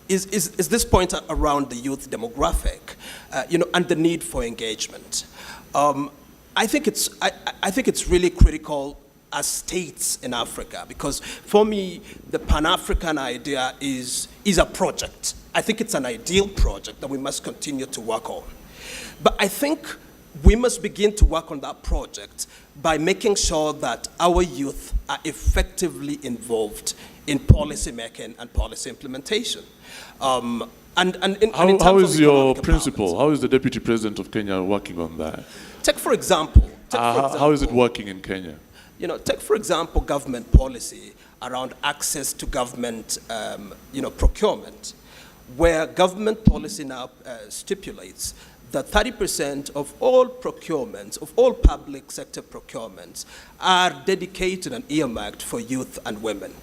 this point around the youth demographic, and the need for engagement. I think it's really critical as states in Africa, because for me, the Pan-African idea is a project. I think it's an ideal project that we must continue to work on. But I think we must begin to work on that project by making sure that our youth are effectively involved in policy making and policy implementation. How is your principal, how is the Deputy President of Kenya working on that? Take for example. How is it working in Kenya? Take for example government policy around access to government procurement, where government policy now stipulates that 30% of all procurements, of all public sector procurements, are dedicated and earmarked for youth and women.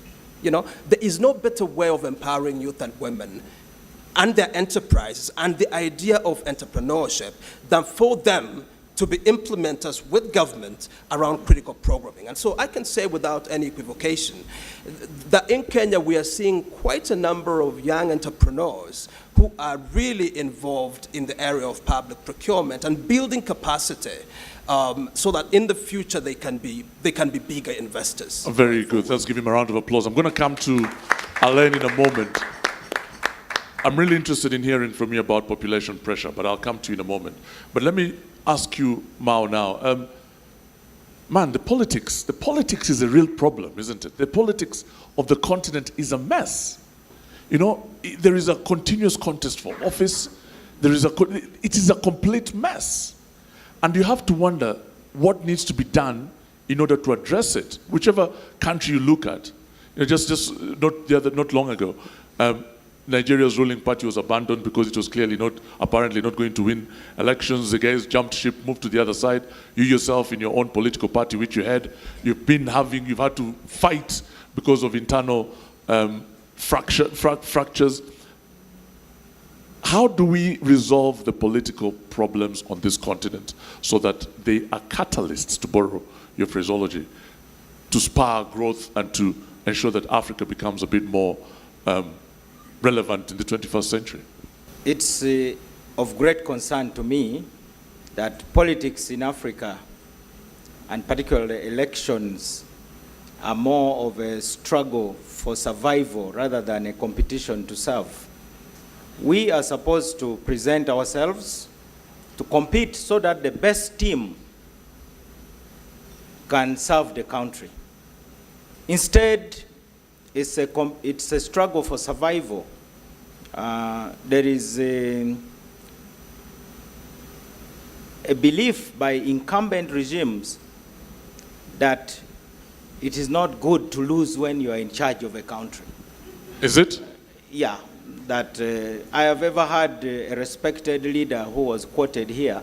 There is no better way of empowering youth and women and their enterprises and the idea of entrepreneurship than for them to be implementers with government around critical programming. And so I can say without any equivocation that in Kenya we are seeing quite a number of young entrepreneurs who are really involved in the area of public procurement and building capacity so that in the future they can be bigger investors. Very good. Let's give him a round of applause. I'm going to come to Alain in a moment. I'm really interested in hearing from you about population pressure, but I'll come to you in a moment. But let me ask you, Mao, now. The politics is a real problem, isn't it? The politics of the continent is a mess. There is a continuous contest for office. It is a complete mess. And you have to wonder what needs to be done in order to address it. Whichever country you look at, not long ago, Nigeria's ruling party was abandoned because it was apparently not going to win elections. The guys jumped ship, moved to the other side. You yourself, in your own political party, which you had, you've had to fight because of internal fractures. How do we resolve the political problems on this continent so that they are catalysts, to borrow your phraseology, to spur growth and to ensure that Africa becomes a bit more relevant in the 21st century? It's of great concern to me that politics in Africa, and particularly elections, are more of a struggle for survival rather than a competition to serve. We are supposed to present ourselves to compete so that the best team can serve the country. Instead, it's a struggle for survival. There is a belief by incumbent regimes that it is not good to lose when you are in charge of a country. Is it? Yeah, that I have ever had a respected leader who was quoted here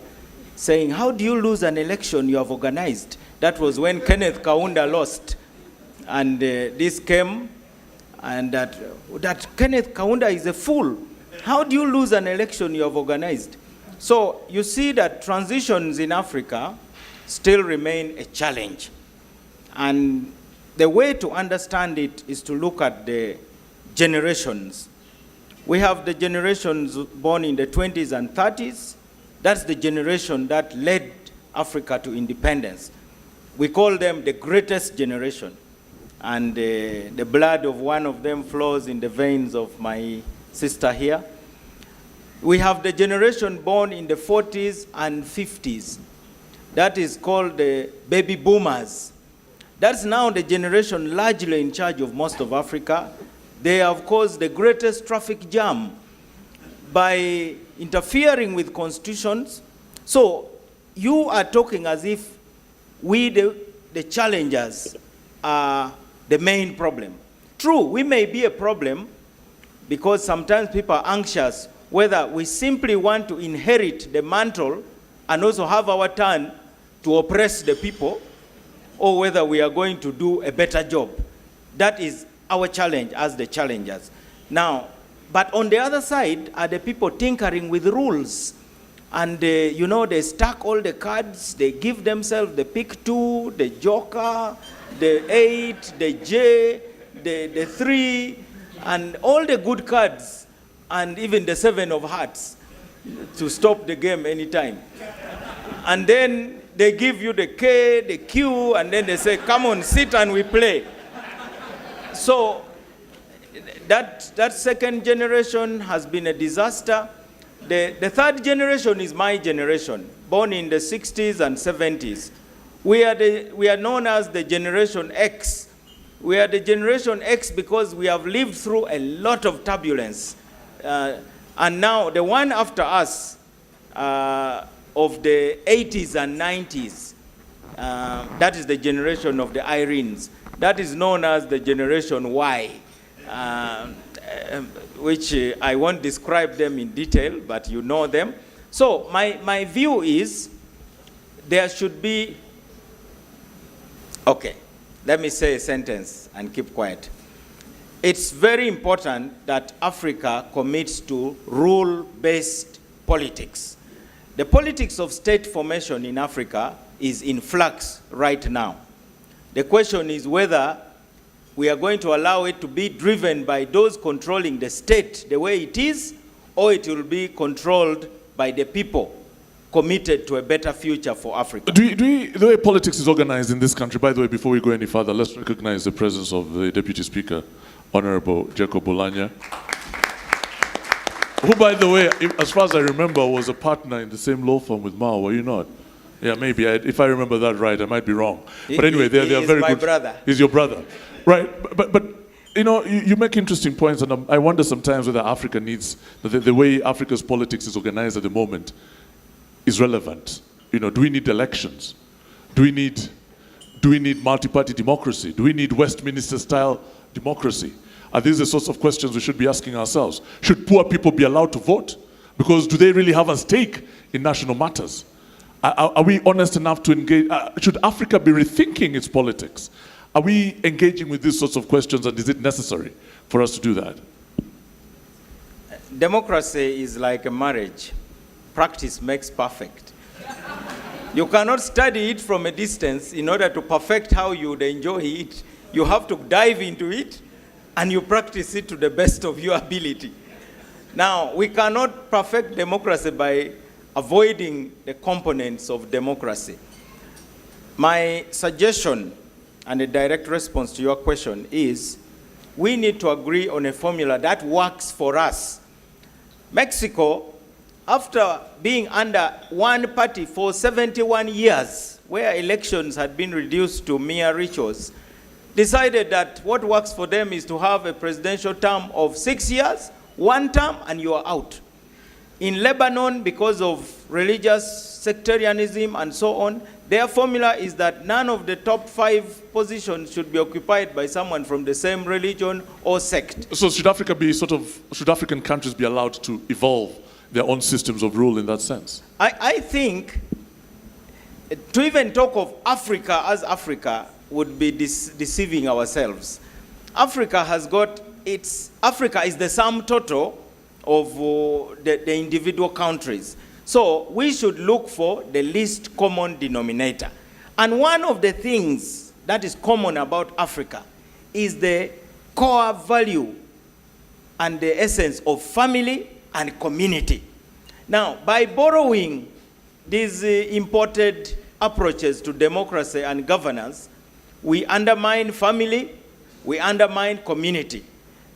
saying, how do you lose an election you have organized? That was when Kenneth Kaunda lost. And this came, and that Kenneth Kaunda is a fool. How do you lose an election you have organized? So you see that transitions in Africa still remain a challenge. And the way to understand it is to look at the generations. We have the generations born in the 20s and 30s. That's the generation that led Africa to independence. We call them the greatest generation. And the blood of one of them flows in the veins of my sister here. We have the generation born in the 40s and 50s. That is called the baby boomers. That's now the generation largely in charge of most of Africa. They have caused the greatest traffic jam by interfering with constitutions. So you are talking as if we, the challengers, are the main problem. True, we may be a problem because sometimes people are anxious whether we simply want to inherit the mantle and also have our turn to oppress the people, or whether we are going to do a better job. That is our challenge as the challengers. Now, but on the other side are the people tinkering with rules. And, they stack all the cards. They give themselves the pick 2, the joker, the 8, the J, the 3, and all the good cards, and even the 7 of hearts to stop the game anytime. And then they give you the K, the Q, and then they say, come on, sit and we play. So that second generation has been a disaster. The third generation is my generation, born in the 60s and 70s. We are known as the Generation X. We are the Generation X because we have lived through a lot of turbulence. And now the one after us, of the 80s and 90s, that is the generation of the Irenes. That is known as the Generation Y. Which I won't describe them in detail, but you know them. So my view is there should be, okay, let me say a sentence and keep quiet. It's very important that Africa commits to rule-based politics. The politics of state formation in Africa is in flux right now. The question is whether we are going to allow it to be driven by those controlling the state the way it is, or it will be controlled by the people committed to a better future for Africa. The way politics is organized in this country, by the way, before we go any further, let's recognize the presence of the Deputy Speaker, Honorable Jacob Oulanyah, who, by the way, as far as I remember, was a partner in the same law firm with Mao, were you not? Yeah, maybe. If I remember that right, I might be wrong. But anyway, they are very good. He's my brother. He's your brother. Right, but you make interesting points, and I wonder sometimes whether Africa needs, the way Africa's politics is organized at the moment is relevant. Do we need elections? Do we need multi-party democracy? Do we need Westminster-style democracy? Are these the sorts of questions we should be asking ourselves? Should poor people be allowed to vote? Because do they really have a stake in national matters? Are we honest enough to engage? Should Africa be rethinking its politics? Are we engaging with these sorts of questions, and is it necessary for us to do that? Democracy is like a marriage. Practice makes perfect. You cannot study it from a distance in order to perfect how you would enjoy it. You have to dive into it, and you practice it to the best of your ability. Now, we cannot perfect democracy by avoiding the components of democracy. My suggestion and a direct response to your question is we need to agree on a formula that works for us. Mexico, after being under one party for 71 years, where elections had been reduced to mere rituals, decided that what works for them is to have a presidential term of 6 years, one term, and you are out. In Lebanon, because of religious sectarianism and so on, their formula is that none of the top 5 positions should be occupied by someone from the same religion or sect. So should African countries be allowed to evolve their own systems of rule in that sense? I think to even talk of Africa as Africa would be deceiving ourselves. Africa is the sum total of the individual countries. So we should look for the least common denominator. And one of the things that is common about Africa is the core value and the essence of family and community. Now, by borrowing these imported approaches to democracy and governance, we undermine family, we undermine community.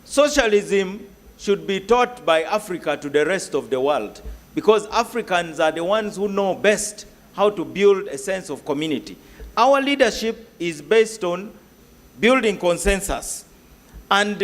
Socialism should be taught by Africa to the rest of the world, because Africans are the ones who know best how to build a sense of community. Our leadership is based on building consensus. And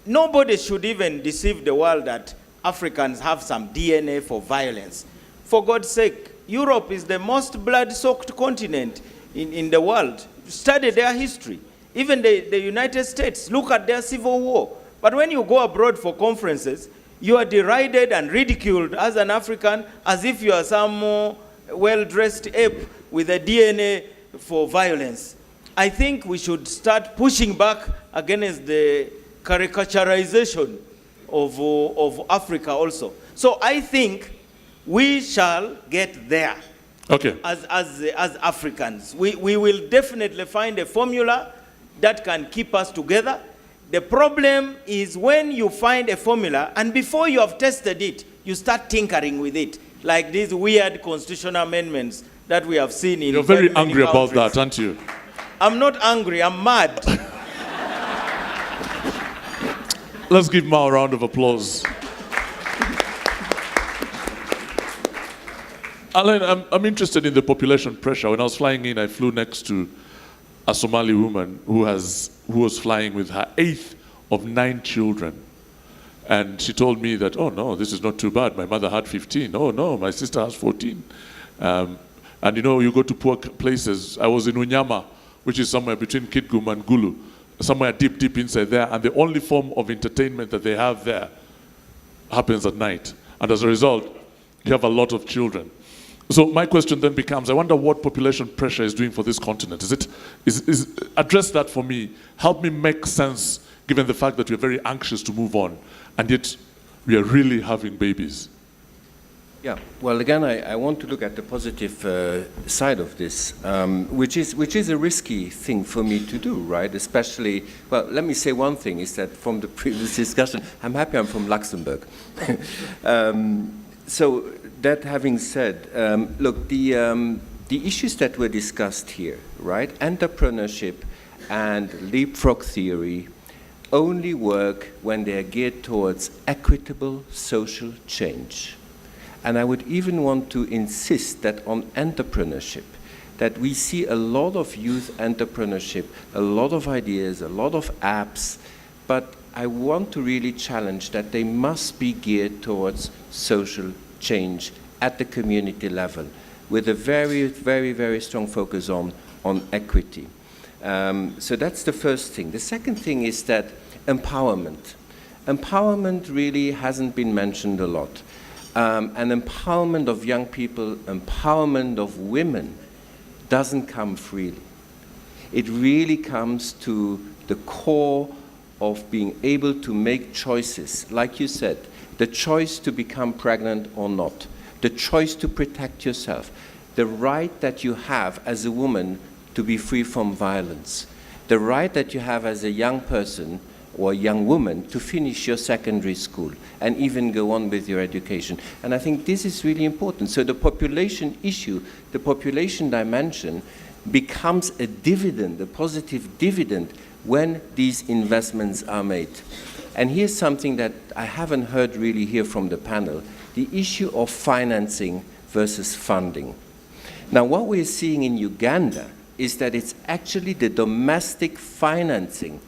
nobody should even deceive the world that Africans have some DNA for violence. For God's sake, Europe is the most blood-soaked continent in the world. Study their history. Even the United States, look at their civil war. But when you go abroad for conferences, you are derided and ridiculed as an African, as if you are some well-dressed ape with a DNA for violence. I think we should start pushing back against the caricaturization of Africa also. So I think we shall get there. Okay. As Africans, we will definitely find a formula that can keep us together. The problem is when you find a formula and before you have tested it, you start tinkering with it, like these weird constitutional amendments that we have seen in. You're very many angry about countries. that, aren't you? I'm not angry, I'm mad. Let's give Mao a round of applause. Alan, I'm interested in the population pressure. When I was flying in, I flew next to a Somali woman who was flying with her 8th of 9 children. And she told me that, oh no, this is not too bad. My mother had 15. Oh no, my sister has 14. And you know, you go to poor places. I was in Unyama, which is somewhere between Kitgum and Gulu, somewhere deep, deep inside there. And the only form of entertainment that they have there happens at night. And as a result, you have a lot of children. So my question then becomes, I wonder what population pressure is doing for this continent. Address that for me. Help me make sense, given the fact that we're very anxious to move on, and yet we are really having babies. Yeah, well, again, I want to look at the positive side of this, which is a risky thing for me to do, right? Especially, well, let me say one thing, is that from the previous discussion, I'm happy I'm from Luxembourg. So that having said, look, the issues that were discussed here, right? Entrepreneurship and leapfrog theory only work when they are geared towards equitable social change. And I would even want to insist that on entrepreneurship, that we see a lot of youth entrepreneurship, a lot of ideas, a lot of apps, but I want to really challenge that they must be geared towards social change at the community level, with a very, very, very strong focus on equity. So that's the first thing. The second thing is that empowerment. Empowerment really hasn't been mentioned a lot. And empowerment of young people, empowerment of women, doesn't come freely. It really comes to the core of being able to make choices. Like you said, the choice to become pregnant or not, the choice to protect yourself, the right that you have as a woman to be free from violence, the right that you have as a young person or a young woman to finish your secondary school and even go on with your education. And I think this is really important. So the population issue, the population dimension, becomes a dividend, a positive dividend, when these investments are made. And here's something that I haven't heard really here from the panel, the issue of financing versus funding. Now, what we're seeing in Uganda is that it's actually the domestic financing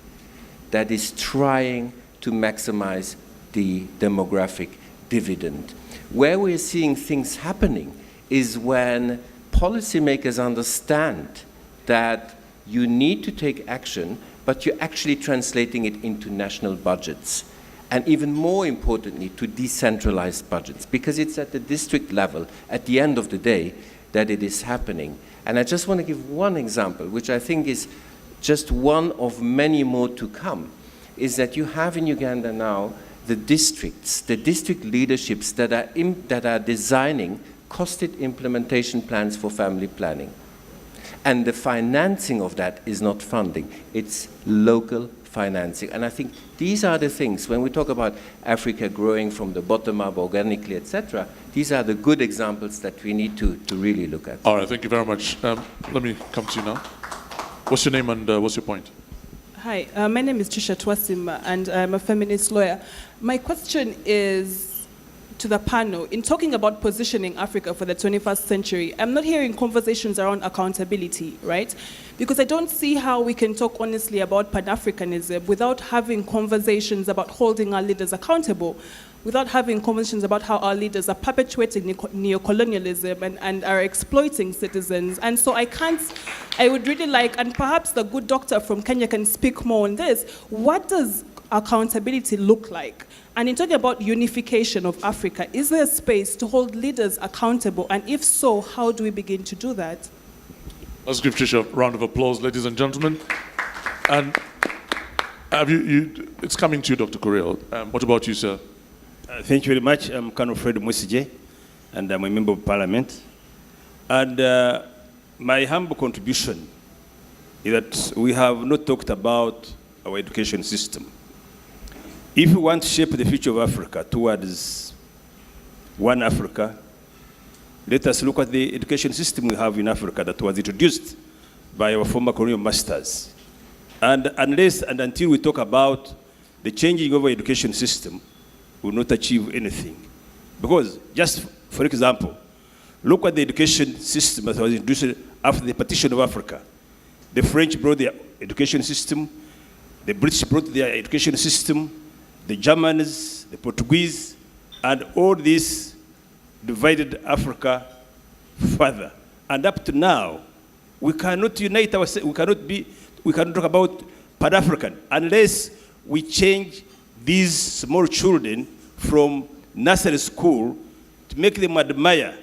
that is trying to maximize the demographic dividend. Where we're seeing things happening is when policymakers understand that you need to take action, but you're actually translating it into national budgets. And even more importantly, to decentralized budgets, because it's at the district level, at the end of the day, that it is happening. And I just want to give one example, which I think is just one of many more to come, is that you have in Uganda now the districts, the district leaderships that are designing costed implementation plans for family planning. And the financing of that is not funding, it's local financing. And I think these are the things, when we talk about Africa growing from the bottom up organically, etc., these are the good examples that we need to really look at. All right, thank you very much. Let me come to you now. What's your name and what's your point? Hi, my name is Trisha Twasim, and I'm a feminist lawyer. My question is to the panel. In talking about positioning Africa for the 21st century, I'm not hearing conversations around accountability, right? Because I don't see how we can talk honestly about Pan-Africanism without having conversations about holding our leaders accountable, without having conversations about how our leaders are perpetuating neocolonialism and are exploiting citizens. And so I would really like, and perhaps the good doctor from Kenya can speak more on this, what does accountability look like? And in talking about unification of Africa, is there a space to hold leaders accountable? And if so, how do we begin to do that? Let's give Trisha a round of applause, ladies and gentlemen. And it's coming to you, Dr. Korir. What about you, sir? Thank you very much. I'm Colonel Fred Musije. and I'm a member of parliament. And my humble contribution is that we have not talked about our education system. If we want to shape the future of Africa towards one Africa, let us look at the education system we have in Africa that was introduced by our former colonial masters. And unless and until we talk about the changing of our education system, we will not achieve anything. Because, just for example, look at the education system that was introduced after the partition of Africa. The French brought their education system, the British brought their education system, the Germans, the Portuguese, and all this divided Africa further. And up to now, we cannot unite ourselves, we cannot talk about Pan-African unless we change these small children from nursery school to make them admire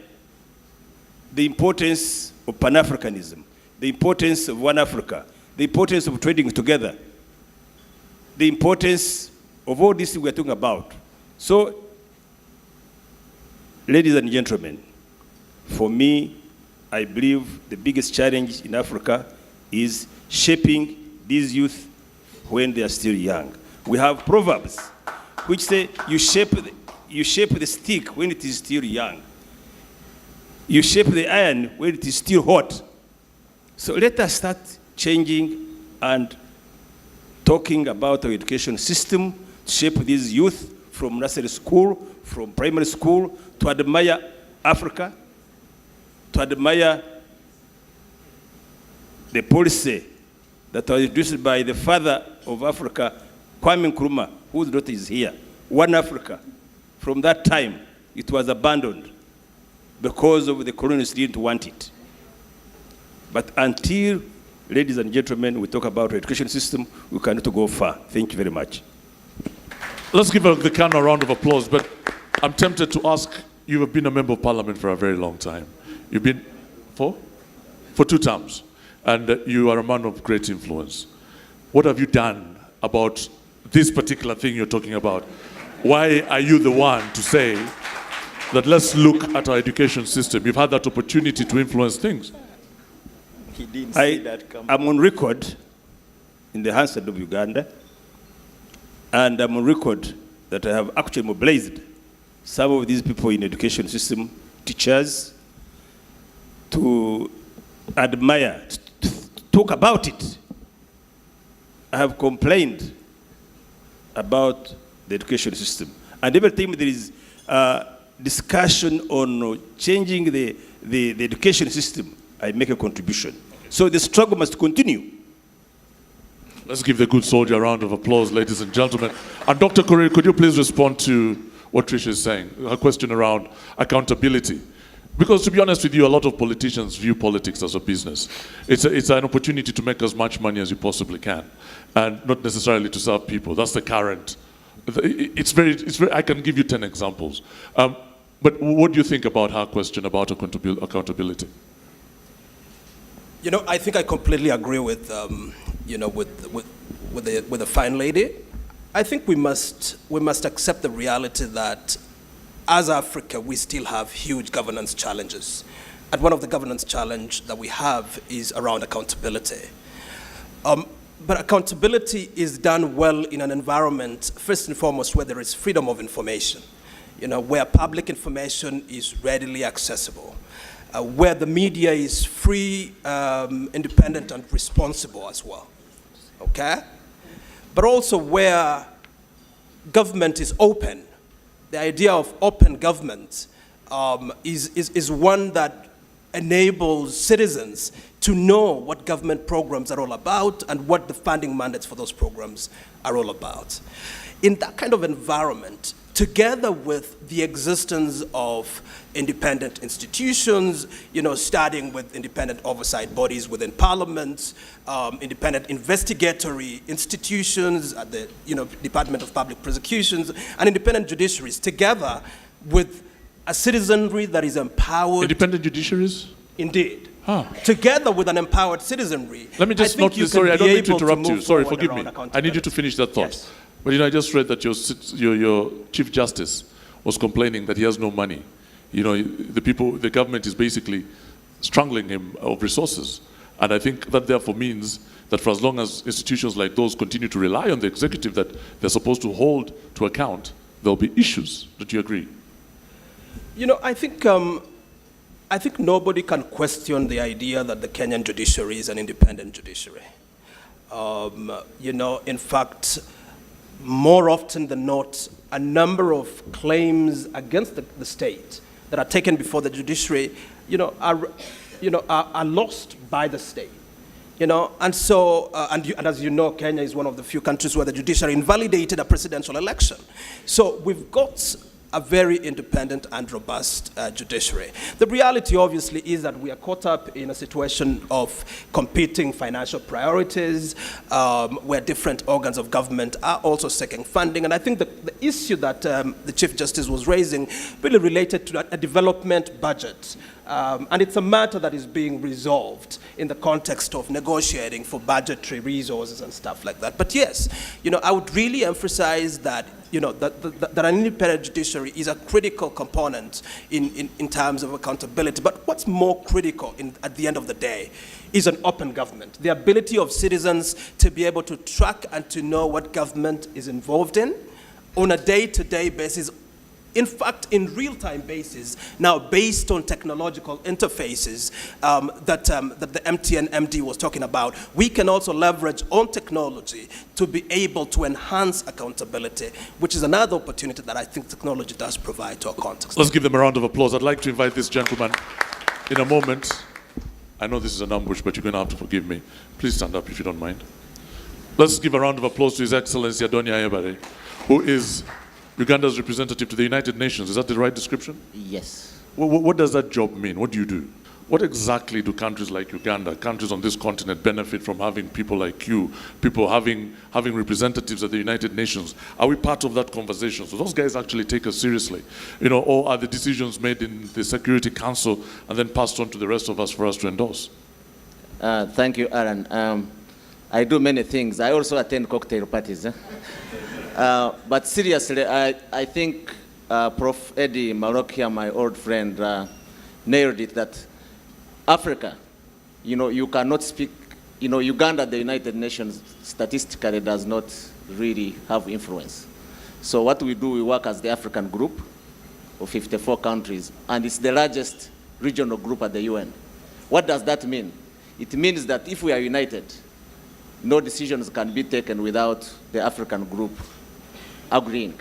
the importance of Pan-Africanism, the importance of one Africa, the importance of trading together, the importance of all this we are talking about. So, ladies and gentlemen, for me, I believe the biggest challenge in Africa is shaping these youth when they are still young. We have proverbs which say you shape the stick when it is still young. You shape the iron when it is still hot. So let us start changing and talking about our education system, shape these youth from nursery school, from primary school, to admire Africa, to admire the policy that was introduced by the father of Africa, Kwame Nkrumah, whose daughter is here. One Africa. From that time, it was abandoned because of the colonists didn't want it. But until, ladies and gentlemen, we talk about our education system, we cannot go far. Thank you very much. Let's give the Kano a round of applause, but I'm tempted to ask, you have been a member of parliament for a very long time. You've been, for 2 terms, and you are a man of great influence. What have you done about this particular thing you're talking about? Why are you the one to say that let's look at our education system? You've had that opportunity to influence things. He didn't say that. I'm on record in the Hansard of Uganda, and I'm on record that I have actually mobilized some of these people in the education system, teachers, to admire, to talk about it. I have complained about the education system. And every time there is discussion on changing the education system, I make a contribution. So the struggle must continue. Let's give the good soldier a round of applause, ladies and gentlemen. And Dr. Korir, could you please respond to what Tricia is saying, her question around accountability? Because to be honest with you, a lot of politicians view politics as a business. It's an opportunity to make as much money as you possibly can, and not necessarily to serve people. That's the current. It's very, I can give you 10 examples. But what do you think about her question about accountability? You know, I think I completely agree with, with the fine lady. I think we must accept the reality that as Africa, we still have huge governance challenges. And one of the governance challenges that we have is around accountability. But accountability is done well in an environment, first and foremost, where there is freedom of information, where public information is readily accessible, where the media is free, independent, and responsible as well, okay? But also where government is open. The idea of open government is one that enables citizens to know what government programs are all about and what the funding mandates for those programs are all about. In that kind of environment, together with the existence of independent institutions, starting with independent oversight bodies within parliament, independent investigatory institutions at the Department of Public Prosecutions, and independent judiciaries, together with a citizenry that is empowered. Independent judiciaries? Indeed. Together with an empowered citizenry. Let me just note this, sorry, I don't mean to interrupt you. Sorry, forgive me. I need you to finish that thought. Yes. But I just read that your Chief Justice was complaining that he has no money. the government is basically strangling him of resources. And I think that therefore means that for as long as institutions like those continue to rely on the executive that they're supposed to hold to account, there'll be issues. Don't you agree? I think nobody can question the idea that the Kenyan judiciary is an independent judiciary. In fact, more often than not, a number of claims against the state that are taken before the judiciary, are lost by the state. And so, and as you know, Kenya is one of the few countries where the judiciary invalidated a presidential election. So we've got a very independent and robust judiciary. The reality, obviously, is that we are caught up in a situation of competing financial priorities, where different organs of government are also seeking funding. And I think the issue that the Chief Justice was raising really related to a development budget. And it's a matter that is being resolved in the context of negotiating for budgetary resources and stuff like that. But yes, I would really emphasize that that an independent judiciary is a critical component in terms of accountability. But what's more critical at the end of the day is an open government. The ability of citizens to be able to track and to know what government is involved in on a day-to-day basis. In fact, in real-time basis, now based on technological interfaces that the MTN MD was talking about, we can also leverage on technology to be able to enhance accountability, which is another opportunity that I think technology does provide to our context. Let's give them a round of applause. I'd like to invite this gentleman in a moment. I know this is an ambush, but you're going to have to forgive me. Please stand up if you don't mind. Let's give a round of applause to His Excellency Adonia Ebare, who is Uganda's representative to the United Nations. Is that the right description? Yes. What does that job mean? What do you do? What exactly do countries like Uganda, countries on this continent, benefit from having people like you, people having representatives at the United Nations? Are we part of that conversation? So those guys actually take us seriously, or are the decisions made in the Security Council and then passed on to the rest of us for us to endorse? Thank you, Aaron. I do many things. I also attend cocktail parties. But seriously, I think Prof. Eddie Malokia, my old friend, nailed it that Africa, you cannot speak, Uganda, the United Nations statistically does not really have influence. So what we do, we work as the African group of 54 countries, and it's the largest regional group at the UN. What does that mean? It means that if we are united, no decisions can be taken without the African group agreeing.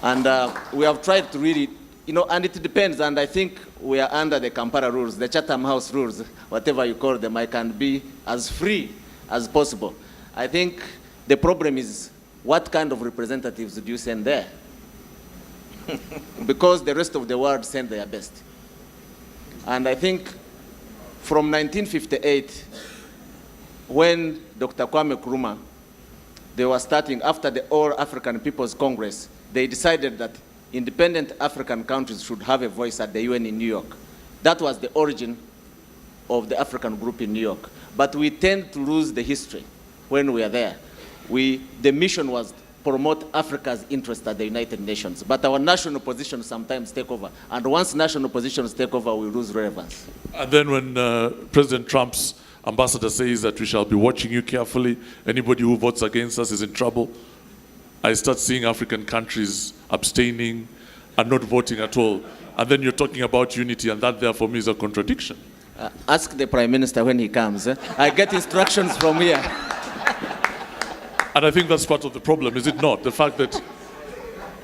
And we have tried to really, and it depends, and I think we are under the Kampala rules, the Chatham House rules, whatever you call them. I can be as free as possible. I think the problem is, what kind of representatives do you send there? Because the rest of the world send their best. And I think from 1958, when Dr. Kwame Nkrumah, they were starting after the All African People's Congress, they decided that independent African countries should have a voice at the UN in New York. That was the origin of the African group in New York. But we tend to lose the history when we are there. The mission was promote Africa's interest at the United Nations. But our national positions sometimes take over. And once national positions take over, we lose relevance. And then when President Trump's ambassador says that we shall be watching you carefully, anybody who votes against us is in trouble, I start seeing African countries abstaining and not voting at all. And then you're talking about unity, and that there for me is a contradiction. Ask the Prime Minister when he comes. I get instructions from here. And I think that's part of the problem, is it not? The fact that,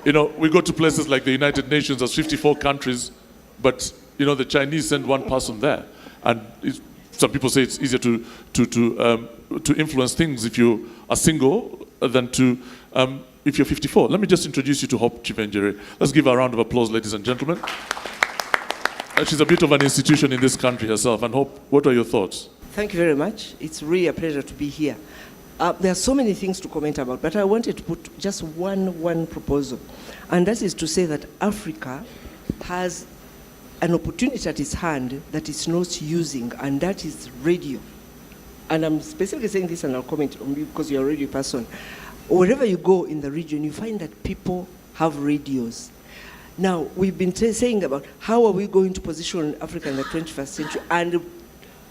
we go to places like the United Nations, there's 54 countries, but, the Chinese send one person there. And some people say it's easier to influence things if you are single than if you're 54. Let me just introduce you to Hope Chivenjere. Let's give her a round of applause, ladies and gentlemen. She's a bit of an institution in this country herself. And Hope, what are your thoughts? Thank you very much. It's really a pleasure to be here. There are so many things to comment about, but I wanted to put just one proposal. And that is to say that Africa has an opportunity at its hand that it's not using, and that is radio. And I'm specifically saying this, and I'll comment on you because you're a radio person. Wherever you go in the region, you find that people have radios. Now, we've been saying about how are we going to position Africa in the 21st century and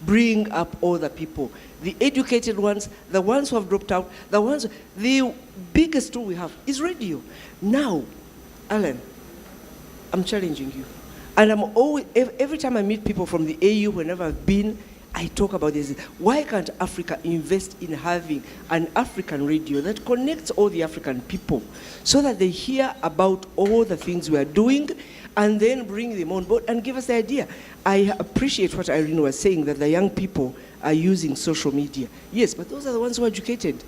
bring up all the people, the educated ones, the ones who have dropped out, the biggest tool we have is radio. Now, Alan, I'm challenging you. And I'm always, every time I meet people from the AU, whenever I've been, I talk about this. Why can't Africa invest in having an African radio that connects all the African people so that they hear about all the things we are doing and then bring them on board and give us the idea? I appreciate what Irene was saying, that the young people are using social media. Yes, but those are the ones who are educated.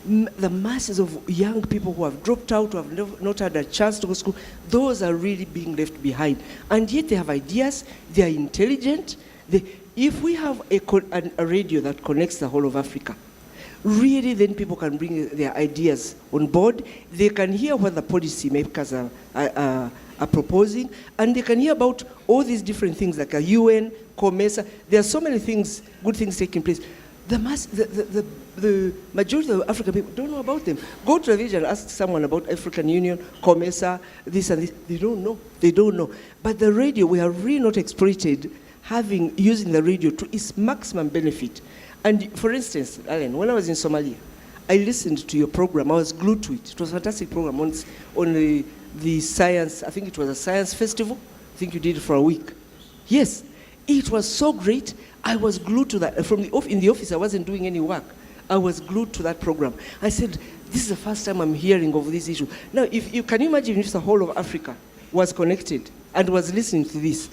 The masses of young people who have dropped out, who have not had a chance to go to school, those are really being left behind. And yet they have ideas, they are intelligent. If we have a radio that connects the whole of Africa, really then people can bring their ideas on board. They can hear what the policy makers are proposing, and they can hear about all these different things like a UN, COMESA. There are so many things, good things taking place. The majority of African people don't know about them. Go to the village and ask someone about African Union, COMESA, this and this. They don't know. They don't know. But the radio, we have really not exploited using the radio to its maximum benefit. And for instance, Alan, when I was in Somalia, I listened to your program. I was glued to it. It was a fantastic program on the science. I think it was a science festival. I think you did it for a week. Yes, it was so great. I was glued to that. In the office, I wasn't doing any work. I was glued to that program. I said, this is the first time I'm hearing of this issue. Now, can you imagine if the whole of Africa was connected and was listening to this?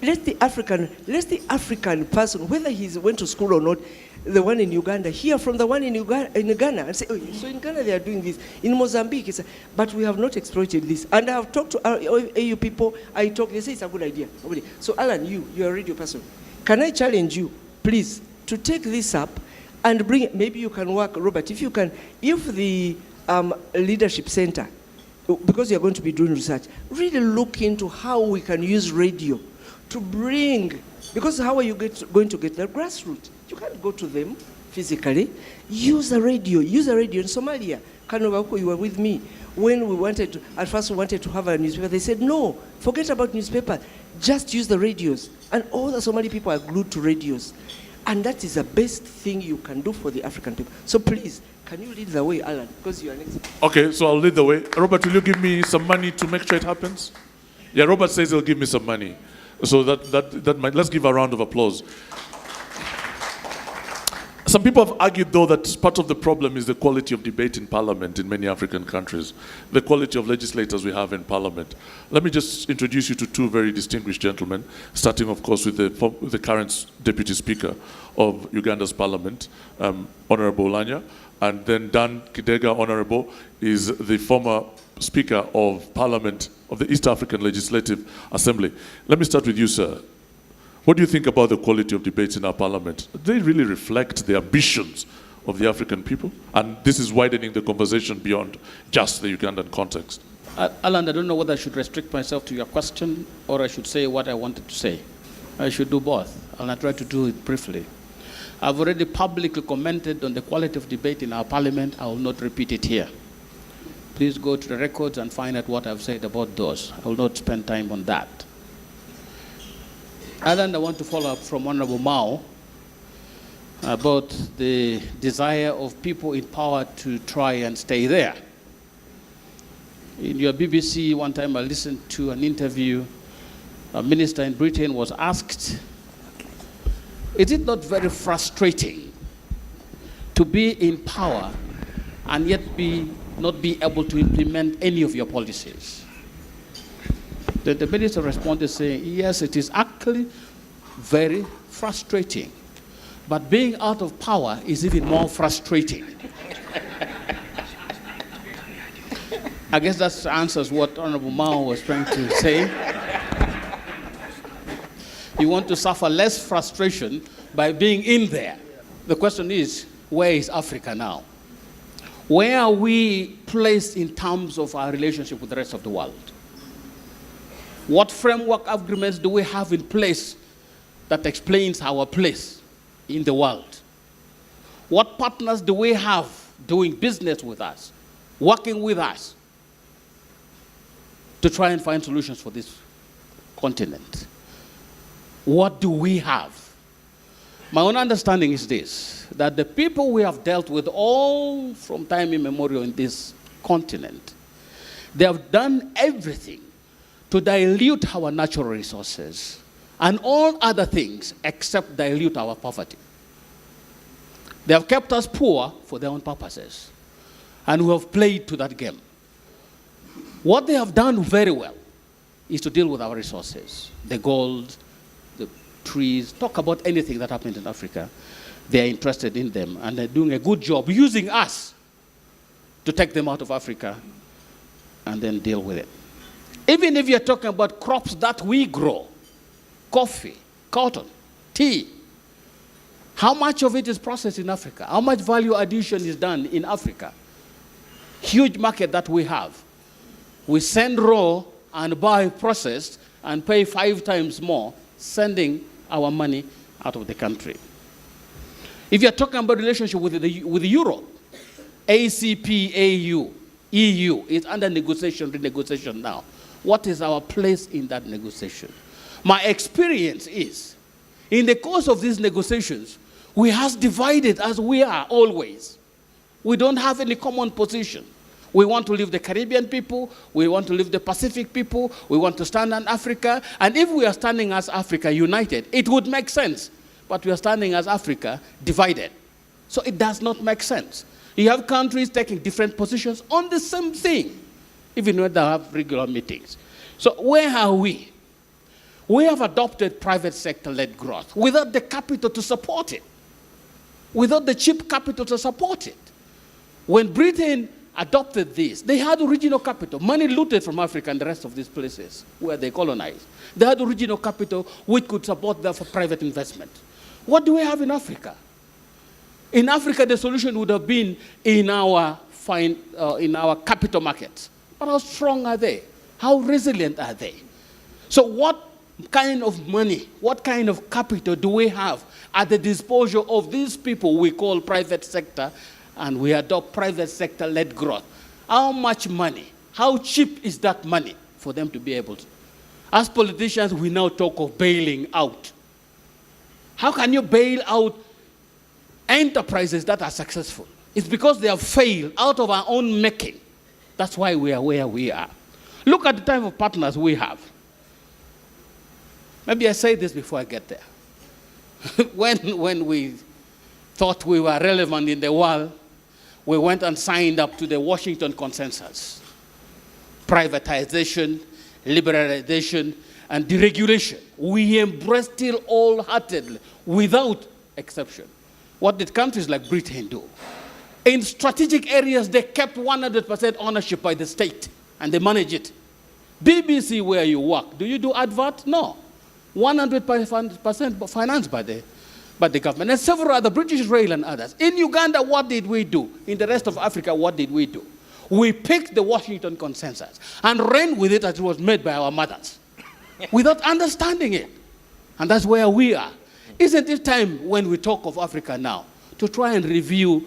Let the African person, whether he went to school or not, the one in Uganda, hear from the one in Ghana and say, oh, so in Ghana they are doing this. In Mozambique, but we have not exploited this. And I have talked to our AU people, they say it's a good idea. So Alan, you're a radio person. Can I challenge you, please, to take this up and bring it? Maybe you can work, Robert, if the Leadership Center, because you're going to be doing research, really look into how we can use radio to bring, because how are you going to get the grassroots? You can't go to them physically. Use a radio in Somalia. Kanobako, you were with me. When at first we wanted to have a newspaper, they said, no, forget about newspaper. Just use the radios. And all the Somali people are glued to radios. And that is the best thing you can do for the African people. So please, can you lead the way, Alan? Because you are next. Okay, so I'll lead the way. Robert, will you give me some money to make sure it happens? Yeah, Robert says he'll give me some money. So let's give a round of applause. Some people have argued, though, that part of the problem is the quality of debate in parliament in many African countries, the quality of legislators we have in parliament. Let me just introduce you to two very distinguished gentlemen, starting, of course, with the current deputy speaker of Uganda's parliament, Honorable Olanya, and then Dan Kidega, Honorable, is the former Speaker of Parliament of the East African Legislative Assembly. Let me start with you, sir. What do you think about the quality of debates in our parliament? Do they really reflect the ambitions of the African people? And this is widening the conversation beyond just the Ugandan context. Alan, I don't know whether I should restrict myself to your question or I should say what I wanted to say. I should do both, and I try to do it briefly. I've already publicly commented on the quality of debate in our parliament. I will not repeat it here. Please go to the records and find out what I've said about those. I will not spend time on that. And I want to follow up from Honorable Mao about the desire of people in power to try and stay there. In your BBC, one time I listened to an interview, a minister in Britain was asked, is it not very frustrating to be in power and yet not be able to implement any of your policies? The minister responded saying, yes, it is actually very frustrating. But being out of power is even more frustrating. I guess that answers what Honorable Mao was trying to say. You want to suffer less frustration by being in there. The question is, where is Africa now? Where are we placed in terms of our relationship with the rest of the world? What framework agreements do we have in place that explains our place in the world? What partners do we have doing business with us, working with us, to try and find solutions for this continent. What do we have? My own understanding is this, that the people we have dealt with all from time immemorial in this continent, they have done everything to dilute our natural resources and all other things except dilute our poverty. They have kept us poor for their own purposes, and we have played to that game. What they have done very well is to deal with our resources, the gold, the trees, talk about anything that happened in Africa. They are interested in them, and they're doing a good job using us to take them out of Africa and then deal with it. Even if you're talking about crops that we grow, coffee, cotton, tea, how much of it is processed in Africa? How much value addition is done in Africa? Huge market that we have. We send raw and buy processed and pay 5 times more, sending our money out of the country. If you're talking about relationship with Europe, ACP, AU, EU is under renegotiation now. What is our place in that negotiation? My experience is, in the course of these negotiations, we have divided as we are always. We don't have any common position. We want to leave the Caribbean people, we want to leave the Pacific people, we want to stand on Africa, and if we are standing as Africa united, it would make sense. But we are standing as Africa divided. So it does not make sense. You have countries taking different positions on the same thing, even when they have regular meetings. So where are we? We have adopted private sector-led growth without the capital to support it, without the cheap capital to support it. When Britain adopted this, they had original capital, money looted from Africa and the rest of these places where they colonized. They had original capital which could support them for private investment. What do we have in Africa? In Africa, the solution would have been in our capital markets. But how strong are they? How resilient are they? So what kind of money, what kind of capital do we have at the disposal of these people we call private sector, and we adopt private sector-led growth? How much money? How cheap is that money for them to be able to? As politicians, we now talk of bailing out. How can you bail out enterprises that are successful? It's because they have failed out of our own making. That's why we are where we are. Look at the type of partners we have. Maybe I say this before I get there. When we thought we were relevant in the world, we went and signed up to the Washington Consensus. Privatization, liberalization, and deregulation. We embraced it wholeheartedly, without exception. What did countries like Britain do? In strategic areas, they kept 100% ownership by the state, and they manage it. BBC, where you work, do you do advert? No. 100% financed by the government. And several other, British Rail and others. In Uganda, what did we do? In the rest of Africa, what did we do? We picked the Washington Consensus and ran with it as it was made by our mothers, without understanding it. And that's where we are. Isn't it time, when we talk of Africa now, to try and review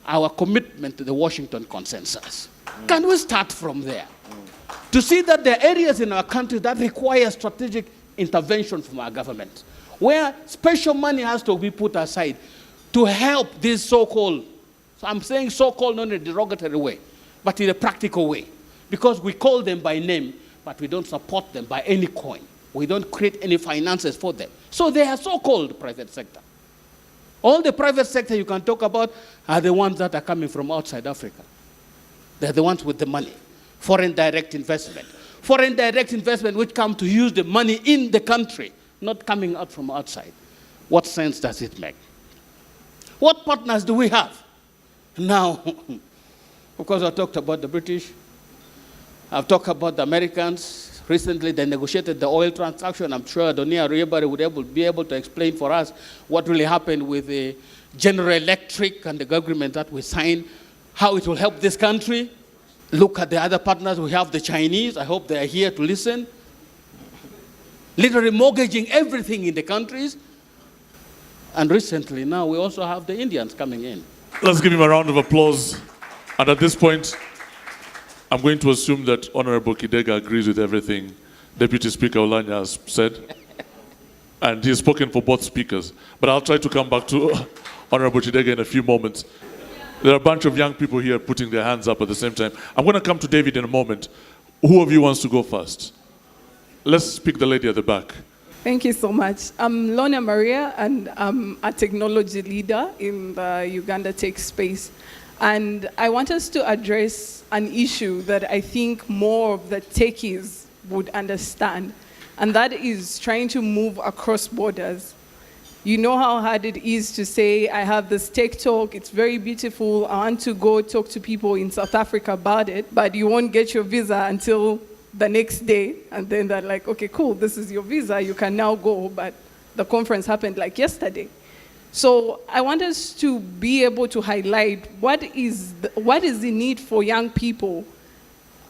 our commitment to the Washington Consensus? Can we start from there? To see that there are areas in our country that require strategic intervention from our government, where special money has to be put aside to help these so-called, so I'm saying so-called not in a derogatory way, but in a practical way, because we call them by name, but we don't support them by any coin. We don't create any finances for them. So they are so-called private sector. All the private sector you can talk about are the ones that are coming from outside Africa. They're the ones with the money. Foreign direct investment. Foreign direct investment which come to use the money in the country, not coming out from outside. What sense does it make? What partners do we have? Now, of course, I talked about the British. I've talked about the Americans. Recently, they negotiated the oil transaction. I'm sure Donia Riebari would be able to explain for us what really happened with the General Electric and the agreement that we signed, how it will help this country. Look at the other partners. We have the Chinese. I hope they are here to listen. Literally mortgaging everything in the countries. And recently, now we also have the Indians coming in. Let's give him a round of applause. And at this point, I'm going to assume that Honorable Kidega agrees with everything Deputy Speaker Olanya has said. And he has spoken for both speakers. But I'll try to come back to Honorable Kidega in a few moments. There are a bunch of young people here putting their hands up at the same time. I'm going to come to David in a moment. Who of you wants to go first? Let's pick the lady at the back. Thank you so much. I'm Lona Maria, and I'm a technology leader in the Uganda tech space. And I want us to address an issue that I think more of the techies would understand, and that is trying to move across borders. You know how hard it is to say, I have this tech talk, it's very beautiful, I want to go talk to people in South Africa about it, but you won't get your visa until the next day, and then they're like, okay, cool, this is your visa, you can now go, but the conference happened like yesterday. So I want us to be able to highlight what is the need for young people.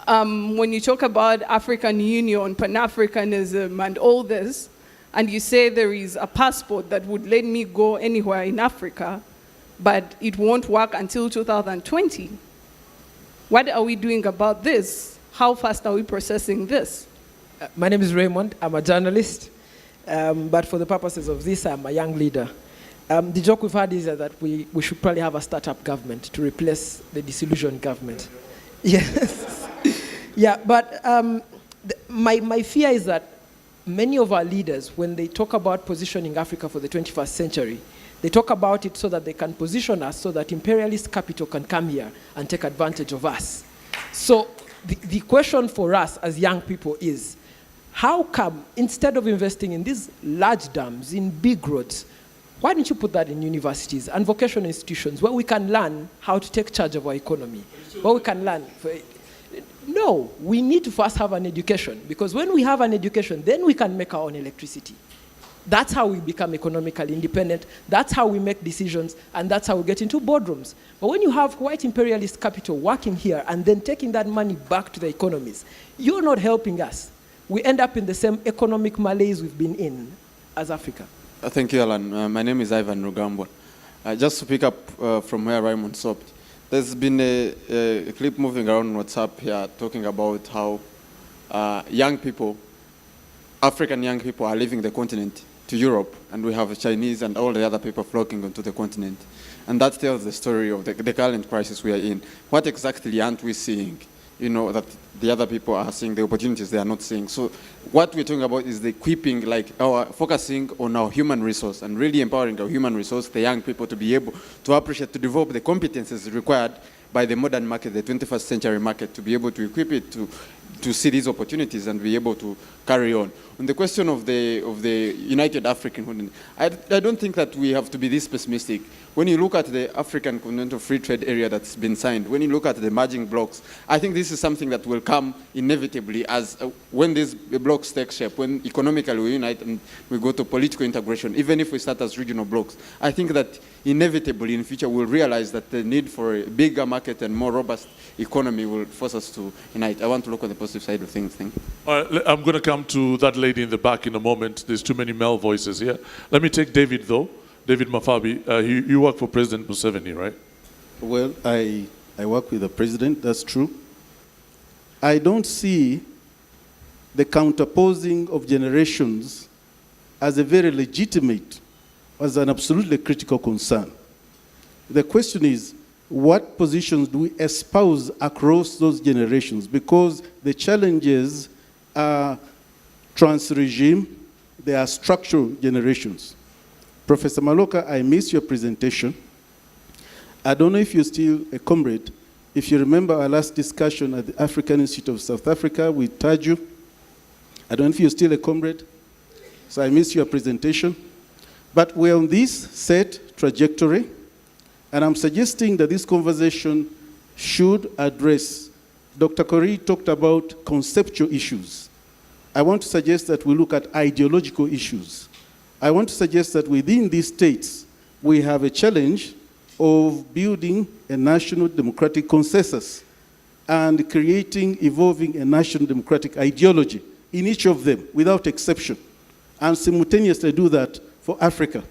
When you talk about African Union, Pan-Africanism, and all this, and you say there is a passport that would let me go anywhere in Africa, but it won't work until 2020. What are we doing about this? How fast are we processing this? My name is Raymond. I'm a journalist, but for the purposes of this, I'm a young leader. The joke we've had is that we should probably have a startup government to replace the disillusioned government. Yes. Yeah, but my fear is that many of our leaders, when they talk about positioning Africa for the 21st century, they talk about it so that they can position us so that imperialist capital can come here and take advantage of us. So the question for us as young people is, how come, instead of investing in these large dams, in big roads, why don't you put that in universities and vocational institutions where we can learn how to take charge of our economy, where we can learn? No, we need to first have an education, because when we have an education, then we can make our own electricity. That's how we become economically independent, that's how we make decisions, and that's how we get into boardrooms. But when you have white imperialist capital working here and then taking that money back to the economies, you're not helping us. We end up in the same economic malaise we've been in as Africa. Thank you, Alan. My name is Ivan Rugambwa. Just to pick up from where Raymond stopped, there's been a clip moving around on WhatsApp here talking about how young people, African young people, are leaving the continent to Europe, and we have Chinese and all the other people flocking onto the continent. And that tells the story of the current crisis we are in. What exactly aren't we seeing? You know, that the other people are seeing, the opportunities they are not seeing. So what we're talking about is the equipping, like our focusing on our human resource and really empowering our human resource, the young people, to be able to appreciate, to develop the competences required by the modern market, the 21st century market, to be able to equip it to see these opportunities and be able to carry on. On the question of the United African Continent, I don't think that we have to be this pessimistic. When you look at the African Continental Free Trade Area that's been signed, when you look at the merging blocks, I think this is something that will come inevitably as when these blocks take shape, when economically we unite and we go to political integration, even if we start as regional blocks. I think that inevitably in the future we'll realize that the need for a bigger market and more robust economy will force us to unite. I want to look on the positive side of things. Thank you. All right, I'm going to come to that lady in the back in a moment. There's too many male voices here. Let me take David, though. David Mafabi, you work for President Museveni, right? Well, I work with the president, that's true. I don't see the counterposing of generations as a very legitimate, as an absolutely critical concern. The question is, what positions do we espouse across those generations? Because the challenges are trans-regime, they are structural generations. Professor Maloka, I missed your presentation. I don't know if you're still a comrade. If you remember our last discussion at the African Institute of South Africa with Taju, I don't know if you're still a comrade. So I missed your presentation. But we're on this set trajectory, and I'm suggesting that this conversation should address, Dr. Corrie talked about conceptual issues. I want to suggest that we look at ideological issues. I want to suggest that within these states, we have a challenge of building a national democratic consensus and creating, evolving a national democratic ideology in each of them, without exception, and simultaneously do that for Africa.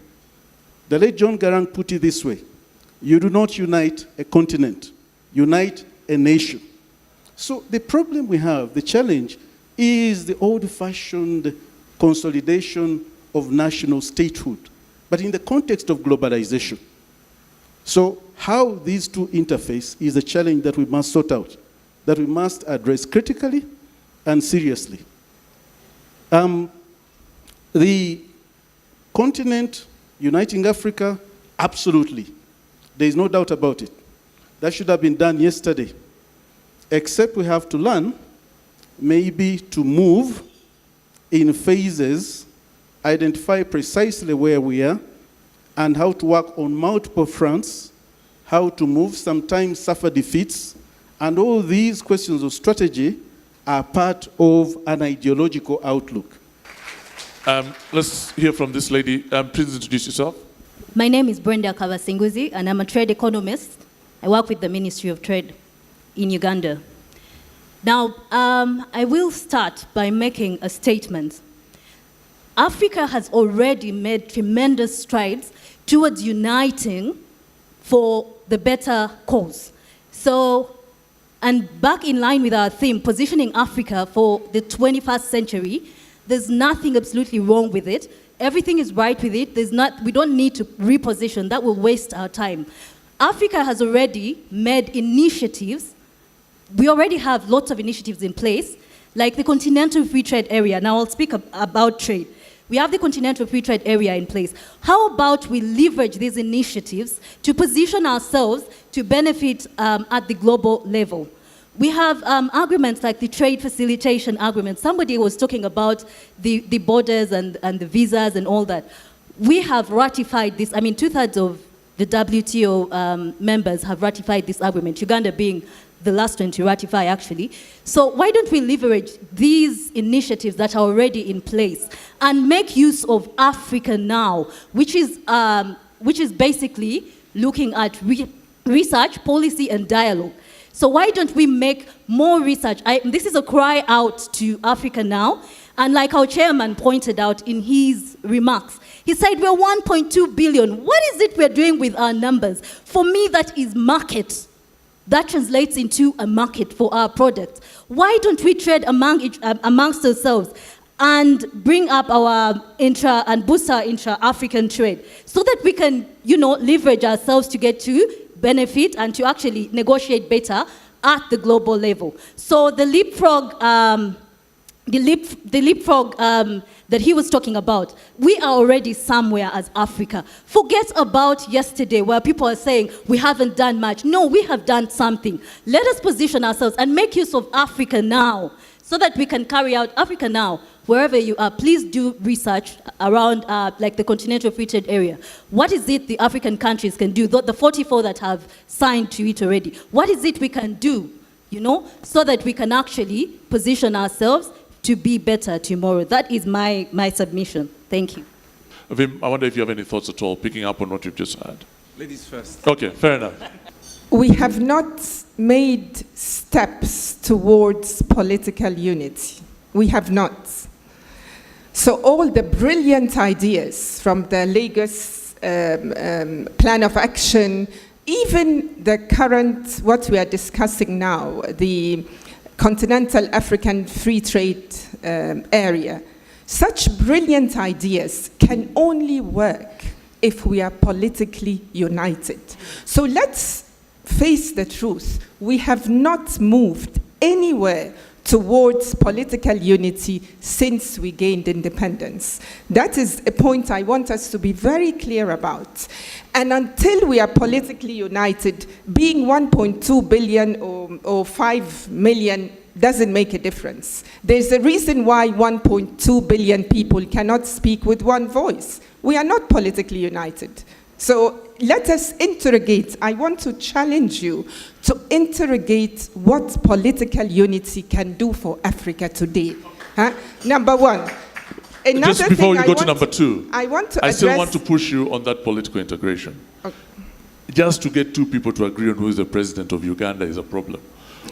The late John Garang put it this way: you do not unite a continent, unite a nation. So the problem we have, the challenge, is the old-fashioned consolidation of national statehood, but in the context of globalization. So how these two interface is a challenge that we must sort out, that we must address critically and seriously. The continent uniting Africa, absolutely. There is no doubt about it. That should have been done yesterday. Except we have to learn maybe to move in phases, identify precisely where we are, and how to work on multiple fronts, how to move, sometimes suffer defeats, and all these questions of strategy are part of an ideological outlook. Let's hear from this lady. Please introduce yourself. My name is Brenda Kabasinguzi, and I'm a trade economist. I work with the Ministry of Trade in Uganda. Now, I will start by making a statement. Africa has already made tremendous strides towards uniting for the better cause. So, and back in line with our theme, positioning Africa for the 21st century, there's nothing absolutely wrong with it. Everything is right with it. We don't need to reposition. That will waste our time. Africa has already made initiatives. We already have lots of initiatives in place, like the Continental Free Trade Area. Now I'll speak about trade. We have the Continental Free Trade Area in place. How about we leverage these initiatives to position ourselves to benefit at the global level? We have agreements like the trade facilitation agreement. Somebody was talking about the borders and the visas and all that. We have ratified this. I mean, 2/3 of the WTO members have ratified this agreement, Uganda being the last one to ratify, actually. So why don't we leverage these initiatives that are already in place and make use of Africa Now, which is basically looking at research, policy, and dialogue. So why don't we make more research? This is a cry out to Africa Now. And like our chairman pointed out in his remarks, he said we're 1.2 billion. What is it we're doing with our numbers? For me, that is market. That translates into a market for our products. Why don't we trade amongst ourselves and bring up our and boost our intra-African trade so that we can, leverage ourselves to get to benefit and to actually negotiate better at the global level. So the leapfrog, that he was talking about, we are already somewhere as Africa. Forget about yesterday where people are saying we haven't done much. No, we have done something. Let us position ourselves and make use of Africa Now so that we can carry out Africa Now wherever you are. Please do research around like the Continental Free Trade Area. What is it the African countries can do, the 44 that have signed to it already? What is it we can do, so that we can actually position ourselves to be better tomorrow? That is my submission. Thank you. Vim, I wonder if you have any thoughts at all, picking up on what you've just said. Ladies first. Okay, fair enough. We have not made steps towards political unity. We have not. So all the brilliant ideas from the Lagos Plan of Action, even the current, what we are discussing now, the Continental African Free Trade Area, such brilliant ideas can only work if we are politically united. So let's face the truth. We have not moved anywhere towards political unity since we gained independence. That is a point I want us to be very clear about. And until we are politically united, being 1.2 billion or 5 million doesn't make a difference. There's a reason why 1.2 billion people cannot speak with one voice. We are not politically united. So let us interrogate. I want to challenge you to interrogate what political unity can do for Africa today. Number one. Just before you go to number two, I still want to push you on that political integration. Okay. Just to get two people to agree on who is the president of Uganda is a problem,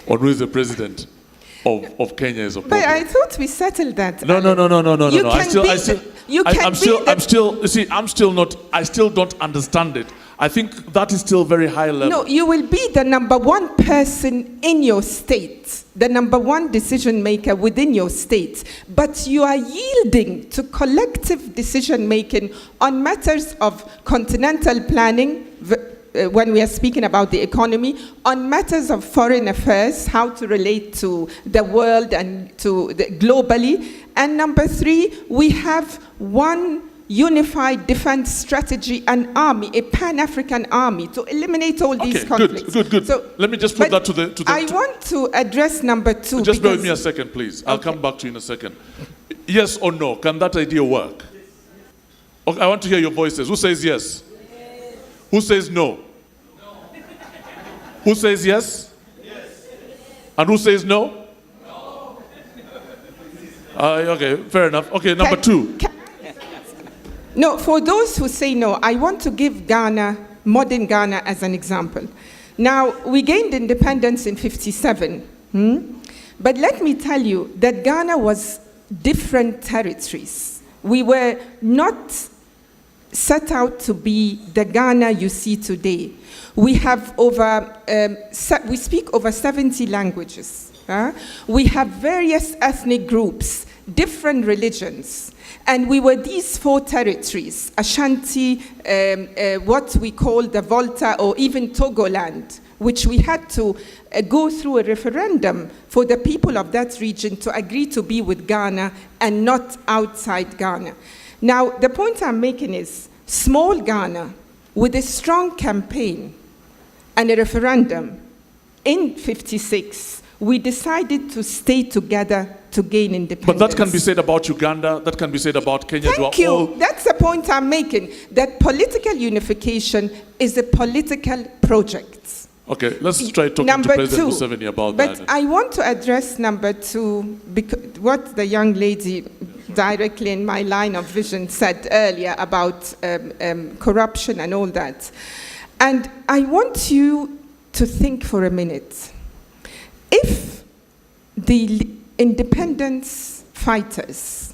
or who is the president of Kenya is a problem. But I thought we settled that. No. I still don't understand it. I think that is still very high level. No, you will be the number one person in your state, the number one decision maker within your state, but you are yielding to collective decision making on matters of continental planning, when we are speaking about the economy, on matters of foreign affairs, how to relate to the world and globally. And number three, we have one unified defense strategy and army, a Pan-African army, to eliminate all these conflicts. Good. So, let me just put that to the... I want to address number two. Just bear with me a second, please. I'll come back to you in a second. Yes or no? Can that idea work? Okay, I want to hear your voices. Who says yes? Who says no? Who says yes? And who says no? Okay, fair enough. Okay, number two. No, for those who say no, I want to give Ghana, modern Ghana, as an example. Now, we gained independence in 1957, but let me tell you that Ghana was different territories. We were not set out to be the Ghana you see today. We have we speak over 70 languages. We have various ethnic groups, different religions. And we were these four territories, Ashanti, what we call the Volta, or even Togoland, which we had to go through a referendum for the people of that region to agree to be with Ghana and not outside Ghana. Now, the point I'm making is, small Ghana, with a strong campaign and a referendum, in 1956, we decided to stay together to gain independence. But that can be said about Uganda, that can be said about Kenya. Thank you. That's the point I'm making, that political unification is a political project. Okay, let's try talking to President Museveni about that. But I want to address number two, because what the young lady directly in my line of vision said earlier about corruption and all that. And I want you to think for a minute. If the independence fighters,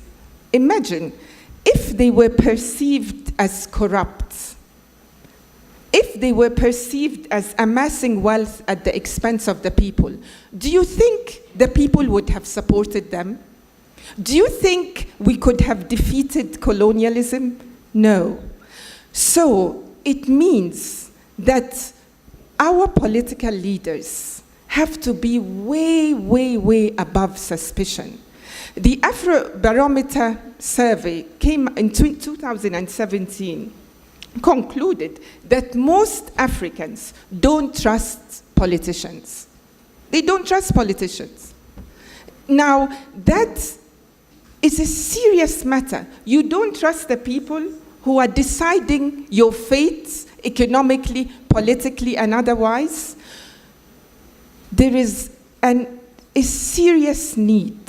imagine if they were perceived as corrupt, if they were perceived as amassing wealth at the expense of the people, do you think the people would have supported them? Do you think we could have defeated colonialism? No. So it means that our political leaders have to be way, way, way above suspicion. The Afrobarometer survey came in 2017, concluded that most Africans don't trust politicians. They don't trust politicians. Now, that is a serious matter. You don't trust the people who are deciding your fate economically, politically, and otherwise. There is a serious need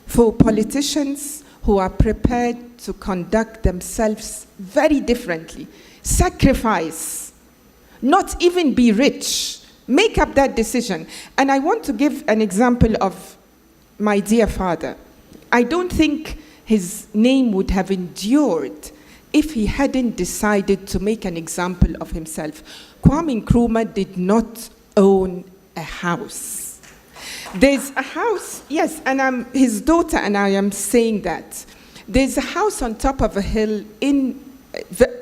for politicians who are prepared to conduct themselves very differently, sacrifice, not even be rich, make up that decision. And I want to give an example of my dear father. I don't think his name would have endured if he hadn't decided to make an example of himself. Kwame Nkrumah did not own a house. There's a house, yes, and I'm his daughter, and I am saying that. There's a house on top of a hill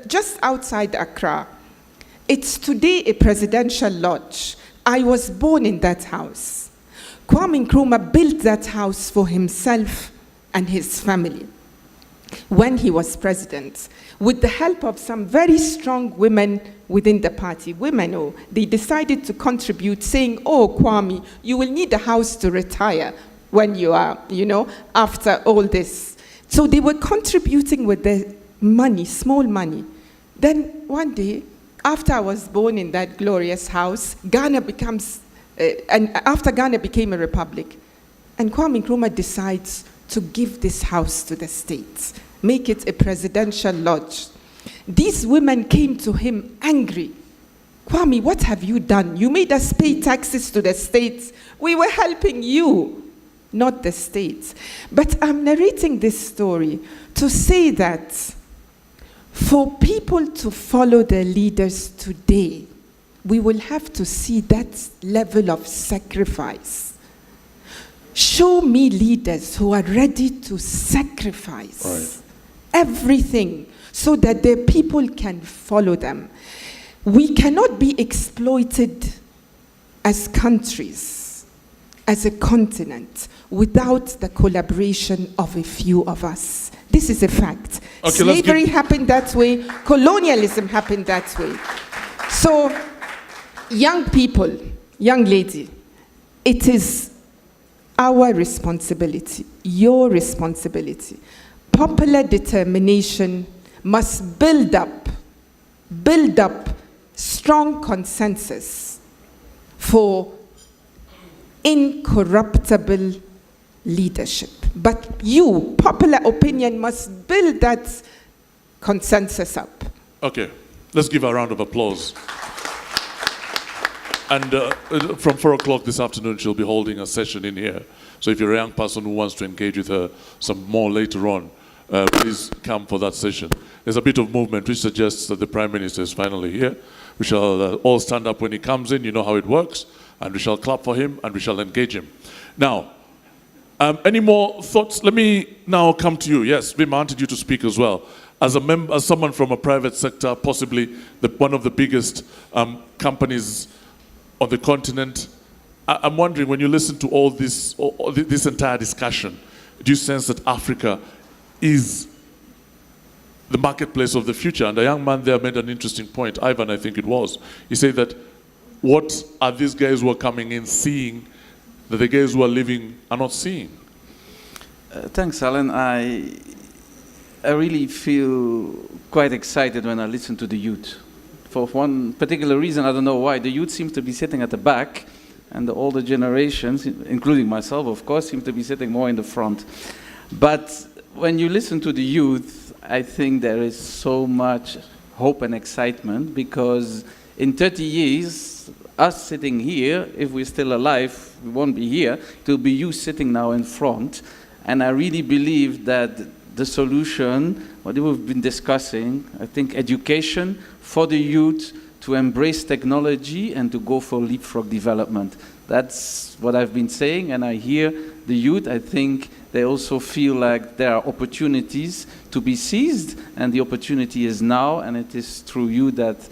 just outside Accra. It's today a presidential lodge. I was born in that house. Kwame Nkrumah built that house for himself and his family when he was president, with the help of some very strong women within the party. Women, they decided to contribute, saying, oh, Kwame, you will need a house to retire when you are, after all this. So they were contributing with their money, small money. Then one day, after I was born in that glorious house, Ghana after Ghana became a republic, and Kwame Nkrumah decides to give this house to the state, make it a presidential lodge. These women came to him angry. Kwame, what have you done? You made us pay taxes to the states. We were helping you, not the states. But I'm narrating this story to say that For people to follow their leaders today, we will have to see that level of sacrifice. Show me leaders who are ready to sacrifice everything so that their people can follow them. We cannot be exploited as countries, as a continent, without the collaboration of a few of us. This is a fact. Okay, Slavery happened that way, colonialism happened that way. So, young people, young lady, it is our responsibility, your responsibility. Popular determination must build up strong consensus for incorruptible leadership. But you, popular opinion, must build that consensus up. Okay, let's give a round of applause. And from 4 o'clock this afternoon, she'll be holding a session in here. So if you're a young person who wants to engage with her some more later on, please come for that session. There's a bit of movement which suggests that the Prime Minister is finally here. We shall all stand up when he comes in, you know how it works, and we shall clap for him and we shall engage him. Now, any more thoughts? Let me now come to you. Yes, we wanted you to speak as well. As someone from a private sector, possibly one of the biggest companies on the continent, I'm wondering, when you listen to all this entire discussion, do you sense that Africa is the marketplace of the future? And a young man there made an interesting point, Ivan, I think it was. He said that what are these guys who are coming in seeing that the guys who are living are not seeing? Thanks, Alan. I really feel quite excited when I listen to the youth. For one particular reason, I don't know why, the youth seems to be sitting at the back, and the older generations, including myself, of course, seem to be sitting more in the front. But when you listen to the youth, I think there is so much hope and excitement, because in 30 years, us sitting here, if we're still alive, we won't be here, it will be you sitting now in front. And I really believe that the solution, what we've been discussing, I think education for the youth to embrace technology and to go for leapfrog development. That's what I've been saying, and I hear the youth, I think they also feel like there are opportunities to be seized, and the opportunity is now, and it is through you that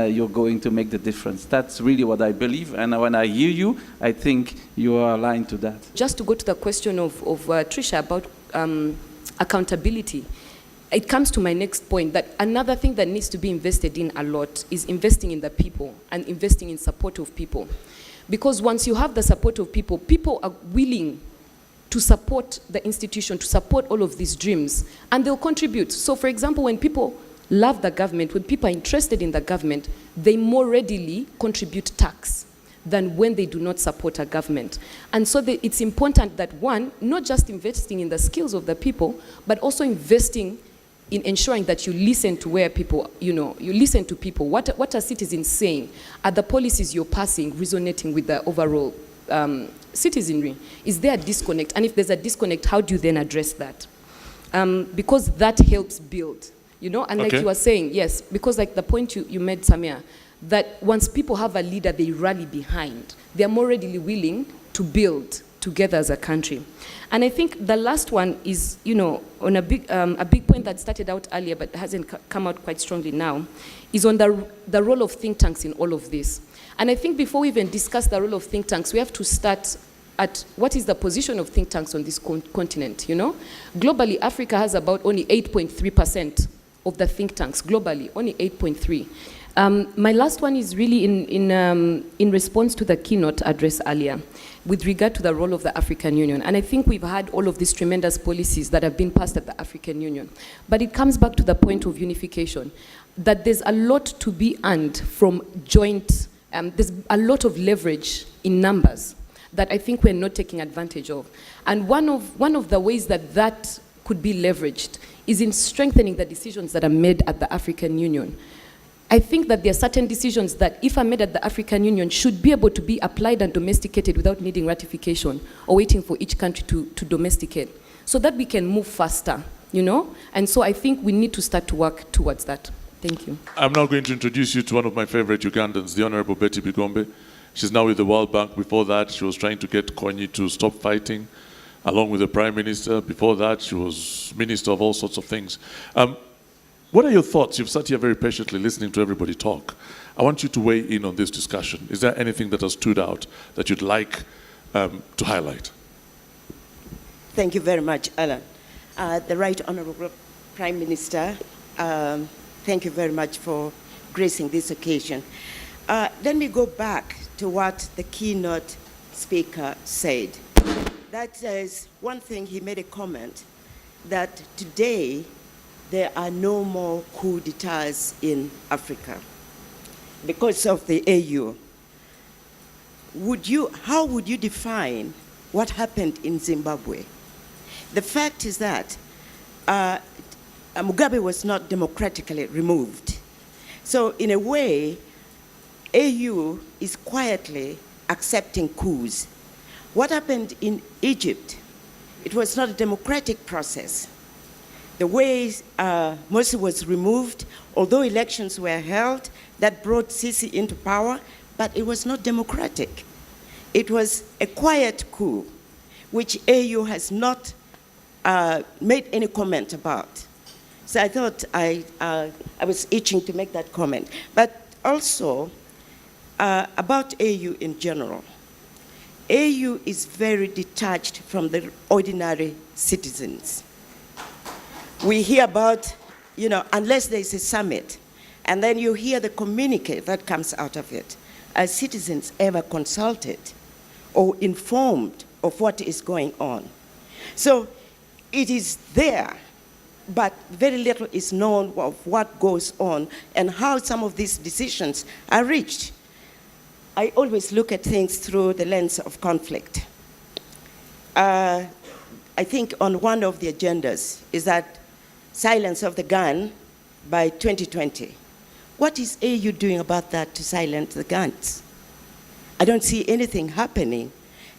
you're going to make the difference. That's really what I believe, and when I hear you, I think you are aligned to that. Just to go to the question of Trisha about accountability, it comes to my next point, that another thing that needs to be invested in a lot is investing in the people and investing in support of people. Because once you have the support of people, people are willing to support the institution, to support all of these dreams, and they'll contribute. So for example, when people love the government, when people are interested in the government, they more readily contribute tax than when they do not support a government. And so it's important that, one, not just investing in the skills of the people, but also investing in ensuring that you listen to where people, you listen to people. What are citizens saying? Are the policies you're passing resonating with the overall citizenry? Is there a disconnect? And if there's a disconnect, how do you then address that? Because that helps build, and like you were saying, yes, because like the point you made, Samia, that once people have a leader they rally behind, they're more readily willing to build together as a country. And I think the last one is, on a big point that started out earlier but hasn't come out quite strongly now, is on the role of think tanks in all of this. And I think before we even discuss the role of think tanks, we have to start at what is the position of think tanks on this continent, Globally, Africa has about only 8.3% of the think tanks, globally, only 8.3%. My last one is really in response to the keynote address earlier with regard to the role of the African Union. And I think we've had all of these tremendous policies that have been passed at the African Union. But it comes back to the point of unification, that there's a lot to be earned from joint, there's a lot of leverage in numbers that I think we're not taking advantage of. And one of the ways that could be leveraged is in strengthening the decisions that are made at the African Union. I think that there are certain decisions that, if are made at the African Union, should be able to be applied and domesticated without needing ratification or waiting for each country to domesticate, so that we can move faster you know? And so I think we need to start to work towards that. Thank you. I'm now going to introduce you to one of my favorite Ugandans, the Honorable Betty Bigombe. She's now with the World Bank. Before that, she was trying to get Konyi to stop fighting, along with the Prime Minister. Before that, she was Minister of all sorts of things. What are your thoughts? You've sat here very patiently listening to everybody talk. I want you to weigh in on this discussion. Is there anything that has stood out that you'd like to highlight? Thank you very much, Alan. The Right Honourable Prime Minister, thank you very much for gracing this occasion. Let me go back to what the keynote speaker said. That is one thing, he made a comment that today there are no more coup d'etats in Africa because of the AU. How would you define what happened in Zimbabwe? The fact is that Mugabe was not democratically removed. So in a way, AU is quietly accepting coups. What happened in Egypt? It was not a democratic process. The way Morsi was removed, although elections were held, that brought Sisi into power, but it was not democratic. It was a quiet coup, which AU has not made any comment about. So I thought I was itching to make that comment. But also, about AU in general. AU is very detached from the ordinary citizens. We hear about, unless there is a summit, and then you hear the communique that comes out of it. Are citizens ever consulted or informed of what is going on? So it is there, but very little is known of what goes on and how some of these decisions are reached. I always look at things through the lens of conflict. I think on one of the agendas is that silence of the gun by 2020. What is AU doing about that to silence the guns? I don't see anything happening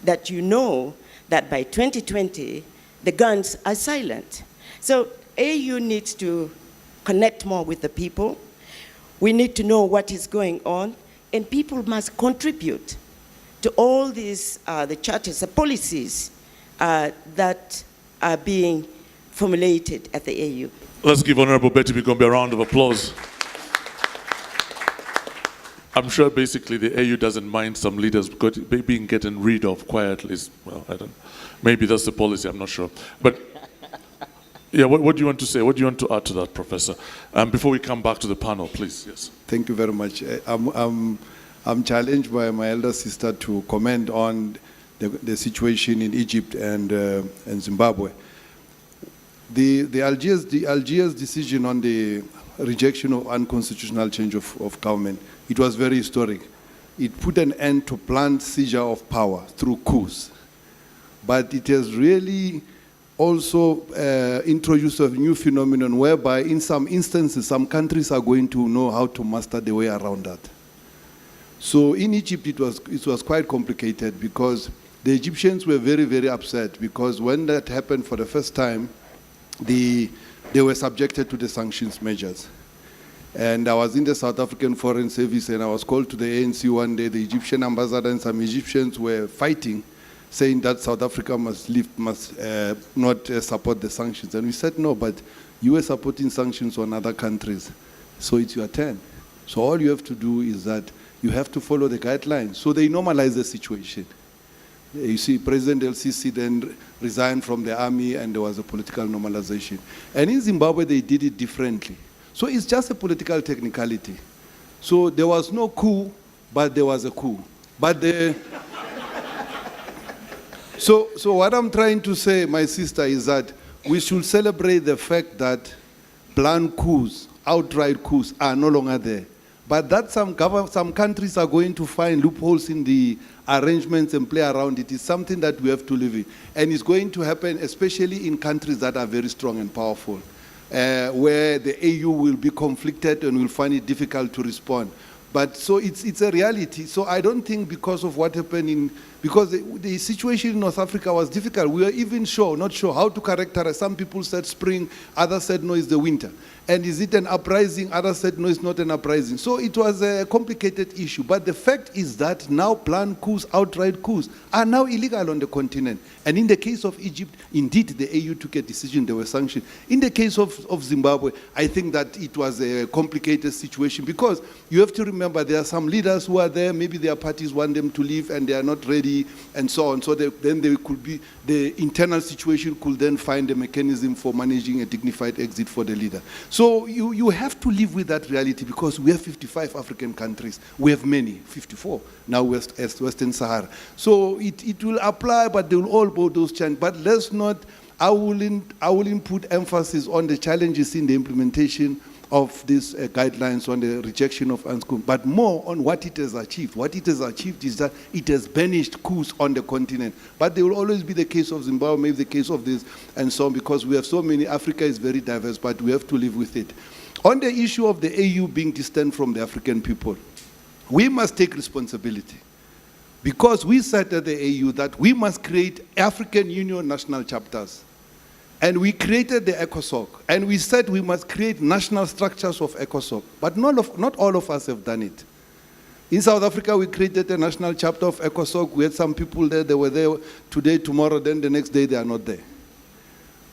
that you know that by 2020, the guns are silent. So AU needs to connect more with the people. We need to know what is going on, and people must contribute to all these, the charters, the policies that are being formulated at the AU. Let's give Honorable Betty Bigombe a round of applause. I'm sure basically the AU doesn't mind some leaders being getting rid of quietly. Well, I don't. Maybe that's the policy. I'm not sure. But yeah, what do you want to say? What do you want to add to that, Professor? Before we come back to the panel, please. Yes. Thank you very much. I'm challenged by my elder sister to comment on the situation in Egypt and Zimbabwe. The Algiers decision on the rejection of unconstitutional change of government, it was very historic. It put an end to planned seizure of power through coups. But it has really also introduced a new phenomenon whereby in some instances, some countries are going to know how to master the way around that. So in Egypt, it was quite complicated because the Egyptians were very, very upset because when that happened for the first time, they were subjected to the sanctions measures. And I was in the South African Foreign Service and I was called to the ANC one day. The Egyptian ambassador and some Egyptians were fighting, saying that South Africa must not support the sanctions. And we said, no, but you were supporting sanctions on other countries, so it's your turn. So all you have to do is that you have to follow the guidelines. So they normalize the situation. You see, President El-Sisi then resigned from the army and there was a political normalization. And in Zimbabwe, they did it differently. So it's just a political technicality. So there was no coup, but there was a coup. But so what I'm trying to say, my sister, is that we should celebrate the fact that blunt coups, outright coups, are no longer there. But that some countries are going to find loopholes in the arrangements and play around it is something that we have to live with. And it's going to happen especially in countries that are very strong and powerful, where the AU will be conflicted and will find it difficult to respond. But so it's a reality. So I don't think because of what happened in because the situation in North Africa was difficult. We were even not sure how to characterize. Some people said spring, others said no, it's the winter. And is it an uprising? Others said no, it's not an uprising. So it was a complicated issue. But the fact is that now planned coups, outright coups, are now illegal on the continent. And in the case of Egypt, indeed, the AU took a decision, they were sanctioned. In the case of Zimbabwe, I think that it was a complicated situation because you have to remember there are some leaders who are there, maybe their parties want them to leave and they are not ready and so on. So then there could be, the internal situation could then find a mechanism for managing a dignified exit for the leader. So you have to live with that reality because we have 55 African countries. We have many, 54, now Western Sahara. So it will apply, but they will all both those challenges. But let's not, I wouldn't put emphasis on the challenges in the implementation of these guidelines on the rejection of UNSCOM, but more on what it has achieved. What it has achieved is that it has banished coups on the continent. But there will always be the case of Zimbabwe, maybe the case of this, and so on, because we have so many. Africa is very diverse, but we have to live with it. On the issue of the AU being distant from the African people, we must take responsibility. Because we said at the AU that we must create African Union national chapters. And we created the ECOSOC, and we said we must create national structures of ECOSOC, but not all of us have done it. In South Africa, we created a national chapter of ECOSOC. We had some people there, they were there today, tomorrow, then the next day they are not there.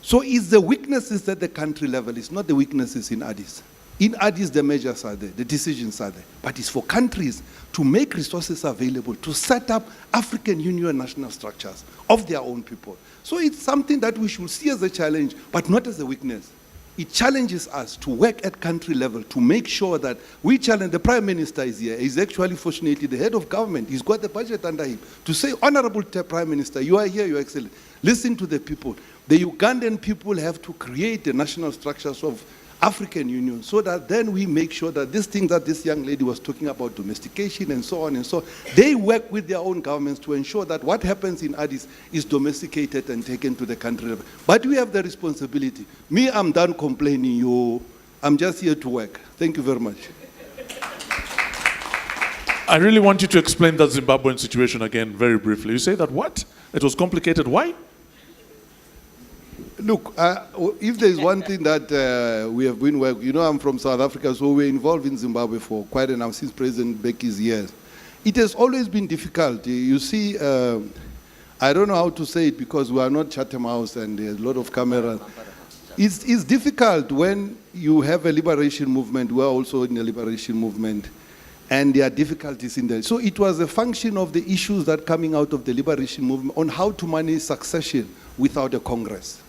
So it's the weaknesses at the country level, it's not the weaknesses in Addis. In Addis, the measures are there, the decisions are there, but it's for countries to make resources available to set up African Union national structures of their own people. So it's something that we should see as a challenge, but not as a weakness. It challenges us to work at country level to make sure that we challenge. The Prime Minister is here. He's actually, fortunately, the head of government. He's got the budget under him to say, Honorable Prime Minister, you are here, you are excellent. Listen to the people. The Ugandan people have to create the national structures of African Union so that then we make sure that this thing that this young lady was talking about, domestication and so on and so on, they work with their own governments to ensure that what happens in Addis is domesticated and taken to the country level. But we have the responsibility. Me, I'm done complaining. I'm just here to work. Thank you very much. I really want you to explain that Zimbabwean situation again very briefly. You say that what? It was complicated. Why? Look, if there is one thing that we have been working, I'm from South Africa, so we're involved in Zimbabwe for quite enough, since President Mbeki's years. It has always been difficult. You see, I don't know how to say it because we are not Chatham House and there's a lot of cameras. It's difficult when you have a liberation movement. We are also in a liberation movement, and there are difficulties in there. So it was a function of the issues that coming out of the liberation movement on how to manage succession without a Congress.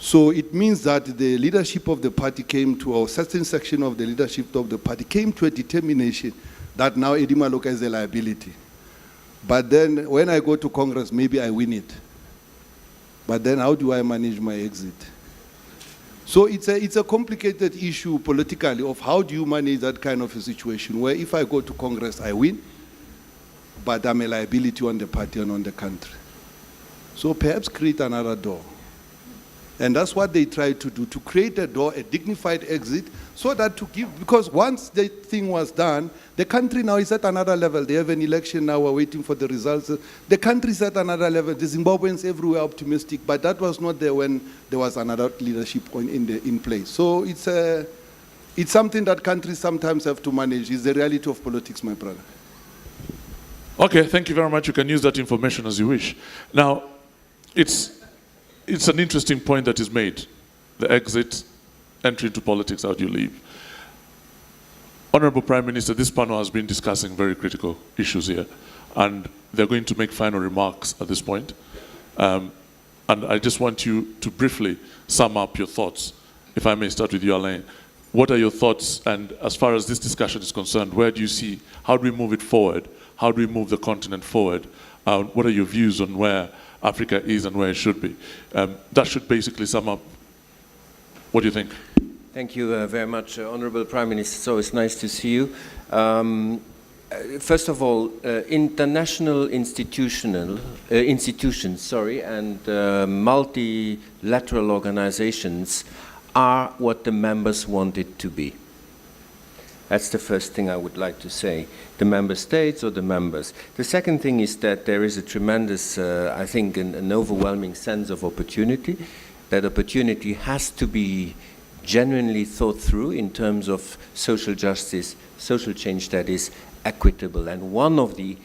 So it means that the leadership of the party came to, or a certain section of the leadership of the party came to a determination that now Eddie Maloka is a liability. But then when I go to Congress, maybe I win it. But then how do I manage my exit? So it's a complicated issue politically of how do you manage that kind of a situation where if I go to Congress, I win, but I'm a liability on the party and on the country. So perhaps create another door. And that's what they tried to do, to create a door, a dignified exit, so that to give, because once the thing was done, the country now is at another level. They have an election now, we're waiting for the results. The country is at another level. The Zimbabweans everywhere optimistic, but that was not there when there was another leadership in place. So it's something that countries sometimes have to manage. It's the reality of politics, my brother. Okay, thank you very much. You can use that information as you wish. Now, it's an interesting point that is made, the exit, entry into politics, how do you leave? Honorable Prime Minister, this panel has been discussing very critical issues here, and they're going to make final remarks at this point. And I just want you to briefly sum up your thoughts. If I may start with you, Alain. What are your thoughts, and as far as this discussion is concerned, where do you see, how do we move it forward? How do we move the continent forward? What are your views on where Africa is and where it should be? That should basically sum up. What do you think? Thank you very much, Honorable Prime Minister. So it's nice to see you. First of all, international institutions, and multilateral organizations are what the members want it to be. That's the first thing I would like to say. The member states or the members. The second thing is that there is a tremendous, I think, an overwhelming sense of opportunity. That opportunity has to be genuinely thought through in terms of social justice, social change that is equitable. And one of the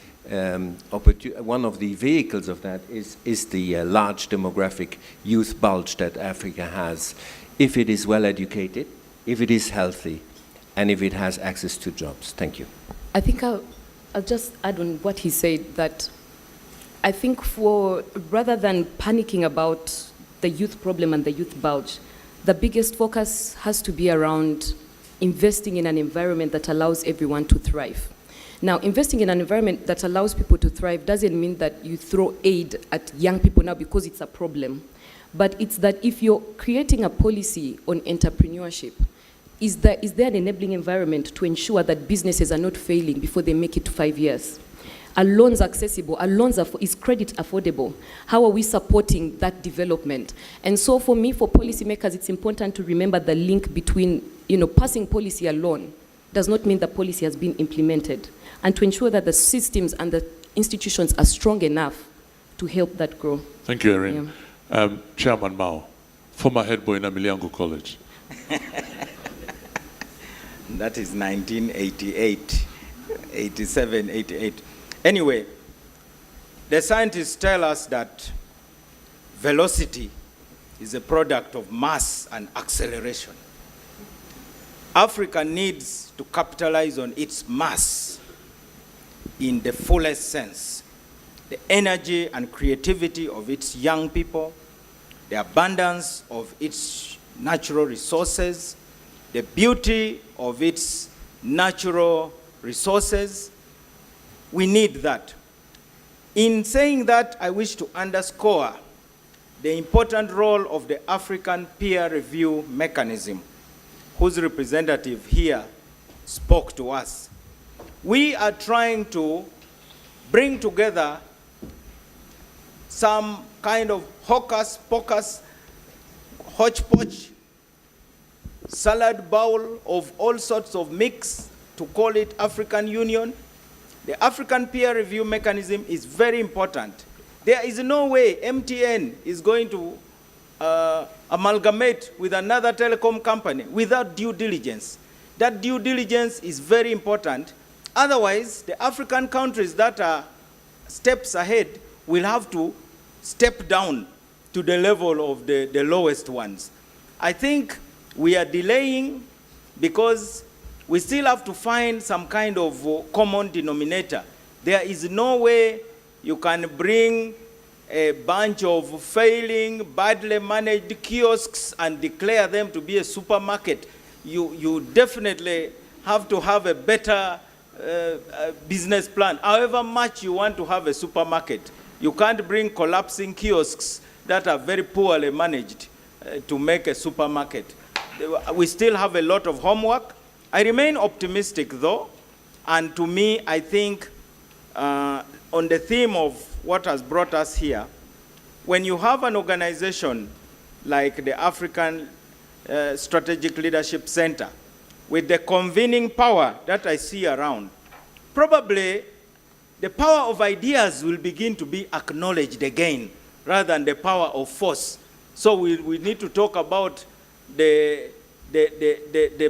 vehicles of that is the large demographic youth bulge that Africa has, if it is well educated, if it is healthy, and if it has access to jobs. Thank you. I think I'll just add on what he said, that I think rather than panicking about the youth problem and the youth bulge, the biggest focus has to be around investing in an environment that allows everyone to thrive. Now, investing in an environment that allows people to thrive doesn't mean that you throw aid at young people now because it's a problem. But it's that if you're creating a policy on entrepreneurship, is there an enabling environment to ensure that businesses are not failing before they make it to 5 years? Are loans accessible? Is credit affordable? How are we supporting that development? And so for me, for policymakers, it's important to remember the link between, passing policy alone does not mean the policy has been implemented, and to ensure that the systems and the institutions are strong enough to help that grow. Thank you, Erin. Yeah. Chairman Mao, former head boy in Amiliango College. That is 1988, 87, 88. Anyway, the scientists tell us that velocity is a product of mass and acceleration. Africa needs to capitalize on its mass in the fullest sense. The energy and creativity of its young people, the abundance of its natural resources, the beauty of its natural resources. We need that. In saying that, I wish to underscore the important role of the African peer review mechanism, whose representative here spoke to us. We are trying to bring together some kind of hocus pocus, hodgepodge, salad bowl of all sorts of mix to call it African Union. The African peer review mechanism is very important. There is no way MTN is going to amalgamate with another telecom company without due diligence. That due diligence is very important. Otherwise, the African countries that are steps ahead will have to step down to the level of the lowest ones. I think we are delaying because we still have to find some kind of common denominator. There is no way you can bring a bunch of failing, badly managed kiosks and declare them to be a supermarket. You definitely have to have a better business plan. However much you want to have a supermarket, you can't bring collapsing kiosks that are very poorly managed to make a supermarket. We still have a lot of homework. I remain optimistic though, and to me, I think on the theme of what has brought us here, when you have an organization like the African Strategic Leadership Center, with the convening power that I see around, probably the power of ideas will begin to be acknowledged again, rather than the power of force. So we need to talk about the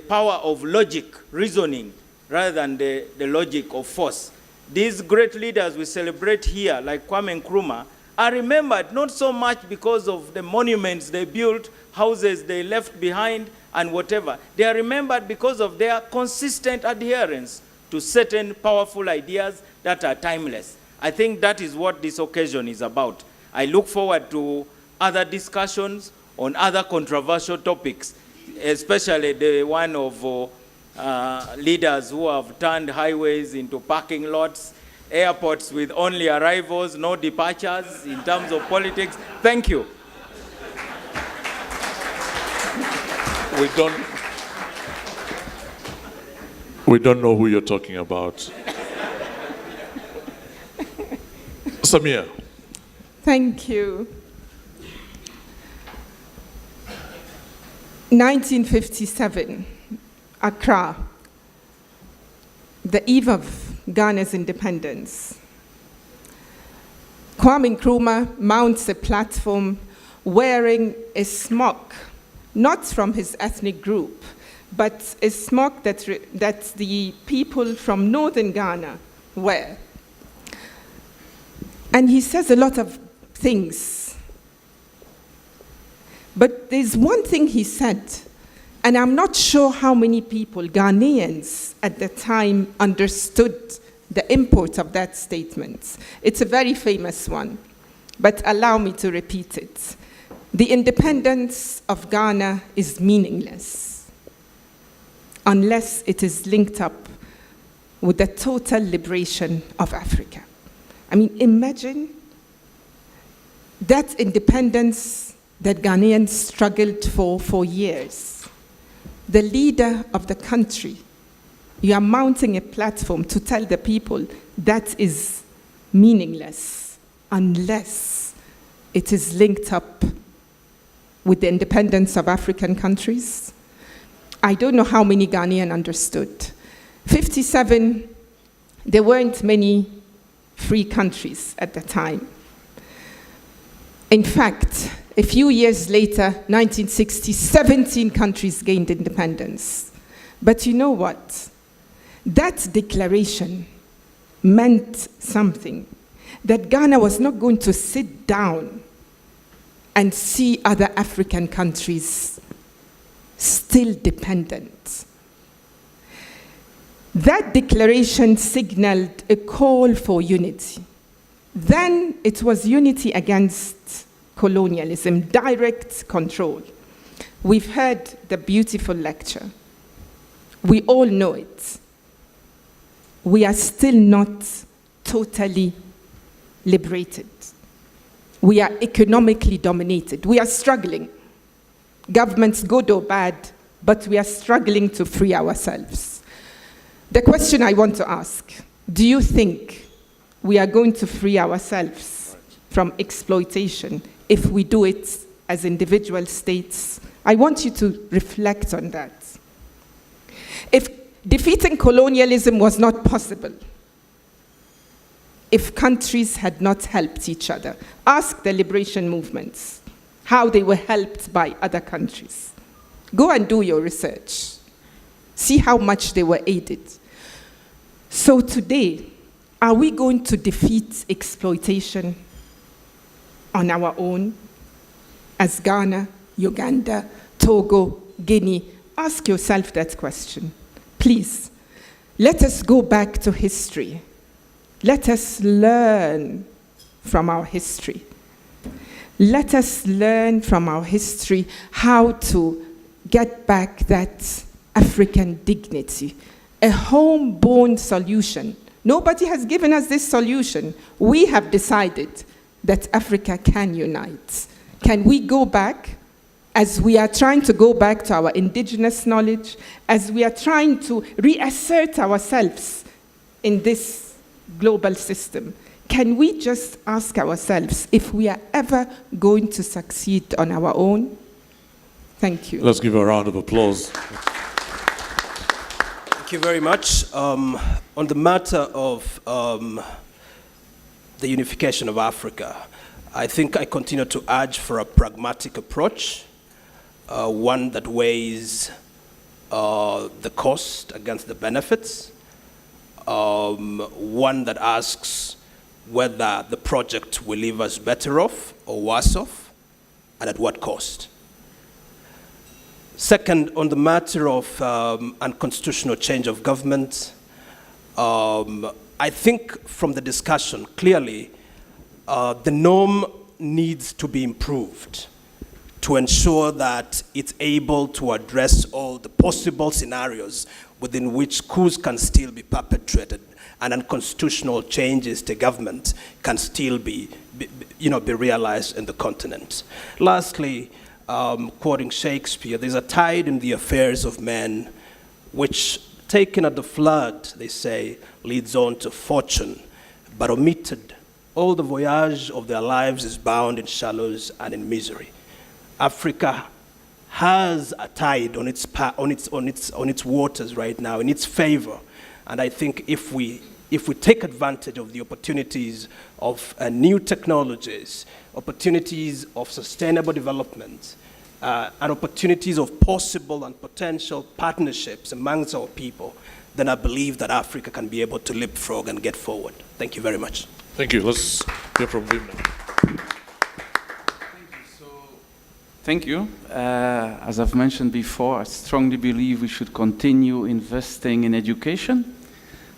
power of logic, reasoning, rather than the logic of force. These great leaders we celebrate here, like Kwame Nkrumah, are remembered not so much because of the monuments they built, houses they left behind, and whatever. They are remembered because of their consistent adherence to certain powerful ideas that are timeless. I think that is what this occasion is about. I look forward to other discussions on other controversial topics, especially the one of leaders who have turned highways into parking lots, airports with only arrivals, no departures in terms of politics. Thank you. We don't know who you're talking about. Samia. Thank you. 1957, Accra. the eve of Ghana's independence, Kwame Nkrumah mounts a platform wearing a smock, not from his ethnic group, but a smock that the people from northern Ghana wear. And he says a lot of things. But there's one thing he said, and I'm not sure how many people, Ghanaians at the time, understood the import of that statement. It's a very famous one, but allow me to repeat it. The independence of Ghana is meaningless unless it is linked up with the total liberation of Africa. I mean, imagine that independence that Ghanaians struggled for years. The leader of the country, you are mounting a platform to tell the people that is meaningless unless it is linked up with the independence of African countries. I don't know how many Ghanaians understood. 57, there weren't many free countries at the time. In fact, a few years later, 1960, 17 countries gained independence. But you know what? That declaration meant something, that Ghana was not going to sit down and see other African countries still dependent. That declaration signaled a call for unity. Then it was unity against colonialism, direct control. We've heard the beautiful lecture. We all know it. We are still not totally liberated. We are economically dominated. We are struggling. Governments, good or bad, but we are struggling to free ourselves. The question I want to ask, do you think we are going to free ourselves from exploitation if we do it as individual states? I want you to reflect on that. If defeating colonialism was not possible, if countries had not helped each other, ask the liberation movements how they were helped by other countries. Go and do your research. See how much they were aided. So today, are we going to defeat exploitation on our own as Ghana, Uganda, Togo, Guinea? Ask yourself that question. Please, let us go back to history. Let us learn from our history. Let us learn from our history how to get back that African dignity, a home-born solution. Nobody has given us this solution. We have decided that Africa can unite. Can we go back, as we are trying to go back to our indigenous knowledge, as we are trying to reassert ourselves in this global system? Can we just ask ourselves if we are ever going to succeed on our own? Thank you. Let's give a round of applause. Thank you very much. On the matter of the unification of Africa, I think I continue to urge for a pragmatic approach, one that weighs the cost against the benefits, one that asks whether the project will leave us better off or worse off, and at what cost. Second, on the matter of unconstitutional change of government, I think from the discussion, clearly, the norm needs to be improved to ensure that it's able to address all the possible scenarios within which coups can still be perpetrated and unconstitutional changes to government can still be realized in the continent. Lastly, quoting Shakespeare, there's a tide in the affairs of men which, taken at the flood, they say, leads on to fortune, but omitted, all the voyage of their lives is bound in shallows and in misery. Africa has a tide on its waters right now in its favor, And I think if we take advantage of the opportunities of new technologies, opportunities of sustainable development, and opportunities of possible and potential partnerships amongst our people, then I believe that Africa can be able to leapfrog and get forward. Thank you very much. Thank you. Let's hear from Wim now. Thank you. As I've mentioned before, I strongly believe we should continue investing in education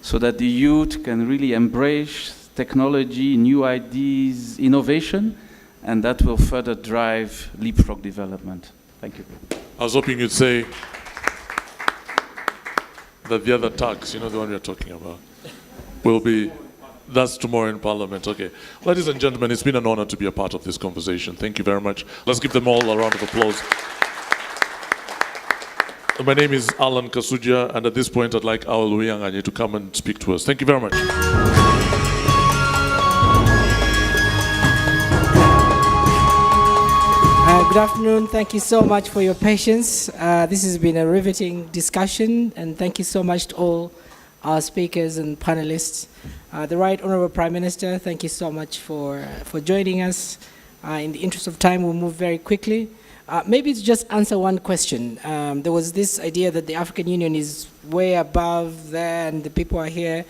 so that the youth can really embrace technology, new ideas, innovation, and that will further drive leapfrog development. Thank you. I was hoping you'd say that the other tax, you know, the one we're talking about, will be, that's tomorrow in Parliament. Okay. Ladies and gentlemen, it's been an honor to be a part of this conversation. Thank you very much. Let's give them all a round of applause. My name is Alan Kasuja, and at this point, I'd like Awa Luyanganye to come and speak to us. Thank you very much. Good afternoon. Thank you so much for your patience. This has been a riveting discussion, and thank you so much to all our speakers and panelists. The Right Honourable Prime Minister, thank you so much for joining us. In the interest of time, we'll move very quickly. Maybe to just answer one question. There was this idea that the African Union is way above there and the people are here.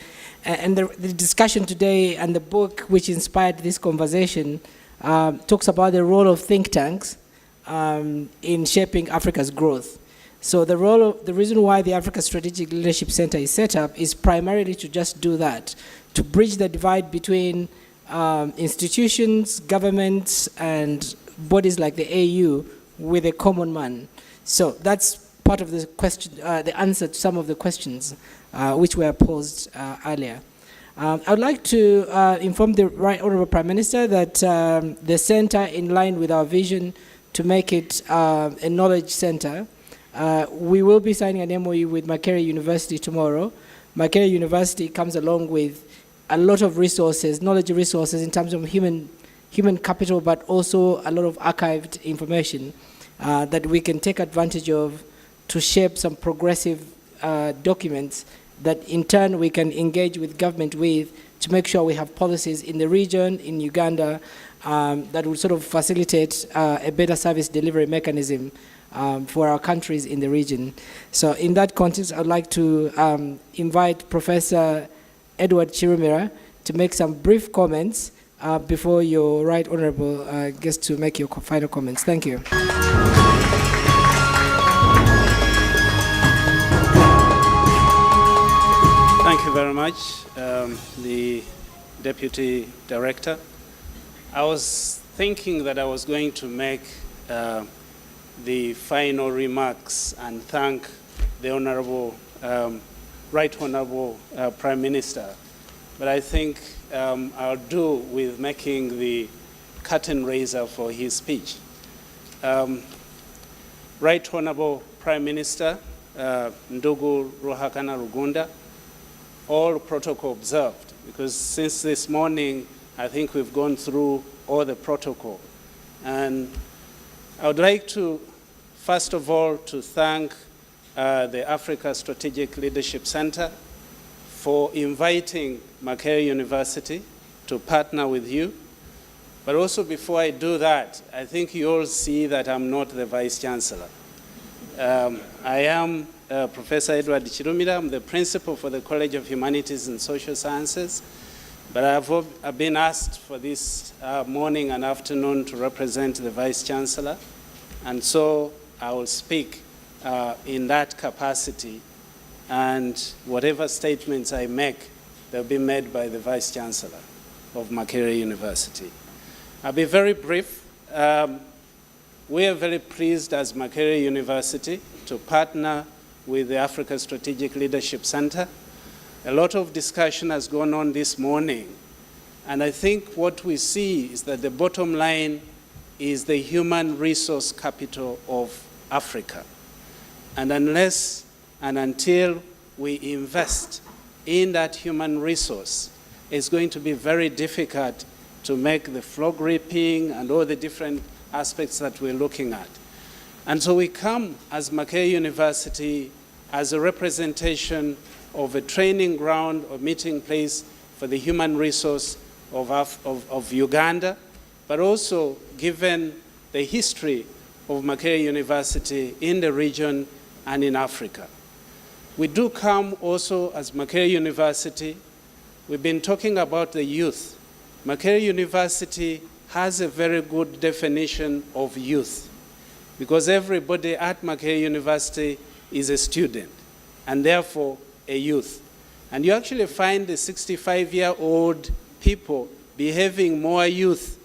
And the discussion today and the book which inspired this conversation talks about the role of think tanks in shaping Africa's growth. So the reason why the Africa Strategic Leadership Center is set up is primarily to just do that, to bridge the divide between institutions, governments, and bodies like the AU with a common man. So that's part of the question, the answer to some of the questions which were posed earlier. I would like to inform the Right Honourable Prime Minister that the center, in line with our vision to make it a knowledge center, we will be signing an MOU with Makerere University tomorrow. Makerere University comes along with a lot of resources, knowledge resources in terms of human capital, but also a lot of archived information that we can take advantage of to shape some progressive documents that in turn we can engage with government with to make sure we have policies in the region, in Uganda, that will sort of facilitate a better service delivery mechanism for our countries in the region. So in that context, I'd like to invite Professor Edward Chirumira to make some brief comments before your Right Honourable gets to make your final comments. Thank you. Thank you very much, the Deputy Director. I was thinking that I was going to make the final remarks and thank the Honourable, Right Honourable Prime Minister, but I think I'll do with making the curtain raiser for his speech. Right Honourable Prime Minister, Ndugu Ruhakana Rugunda, all protocol observed, because since this morning, I think we've gone through all the protocol. And I would like to, first of all, to thank the Africa Strategic Leadership Center for inviting Makerere University to partner with you. But also before I do that, I think you all see that I'm not the Vice Chancellor. I am Professor Edward Chirumira. I'm the principal for the College of Humanities and Social Sciences, but I've been asked for this morning and afternoon to represent the Vice Chancellor, and so I will speak in that capacity, and whatever statements I make, they'll be made by the Vice Chancellor of Makerere University. I'll be very brief. We are very pleased as Makerere University to partner with the Africa Strategic Leadership Center. A lot of discussion has gone on this morning, and I think what we see is that the bottom line is the human resource capital of Africa. And unless and until we invest in that human resource, it's going to be very difficult to make the frog reaping and all the different aspects that we're looking at. And so we come as Makerere University as a representation of a training ground or meeting place for the human resource of Uganda, but also given the history of Makerere University in the region and in Africa. We do come also as Makerere University. We've been talking about the youth. Makerere University has a very good definition of youth because everybody at Makerere University is a student and therefore a youth. And you actually find the 65-year-old people behaving more youth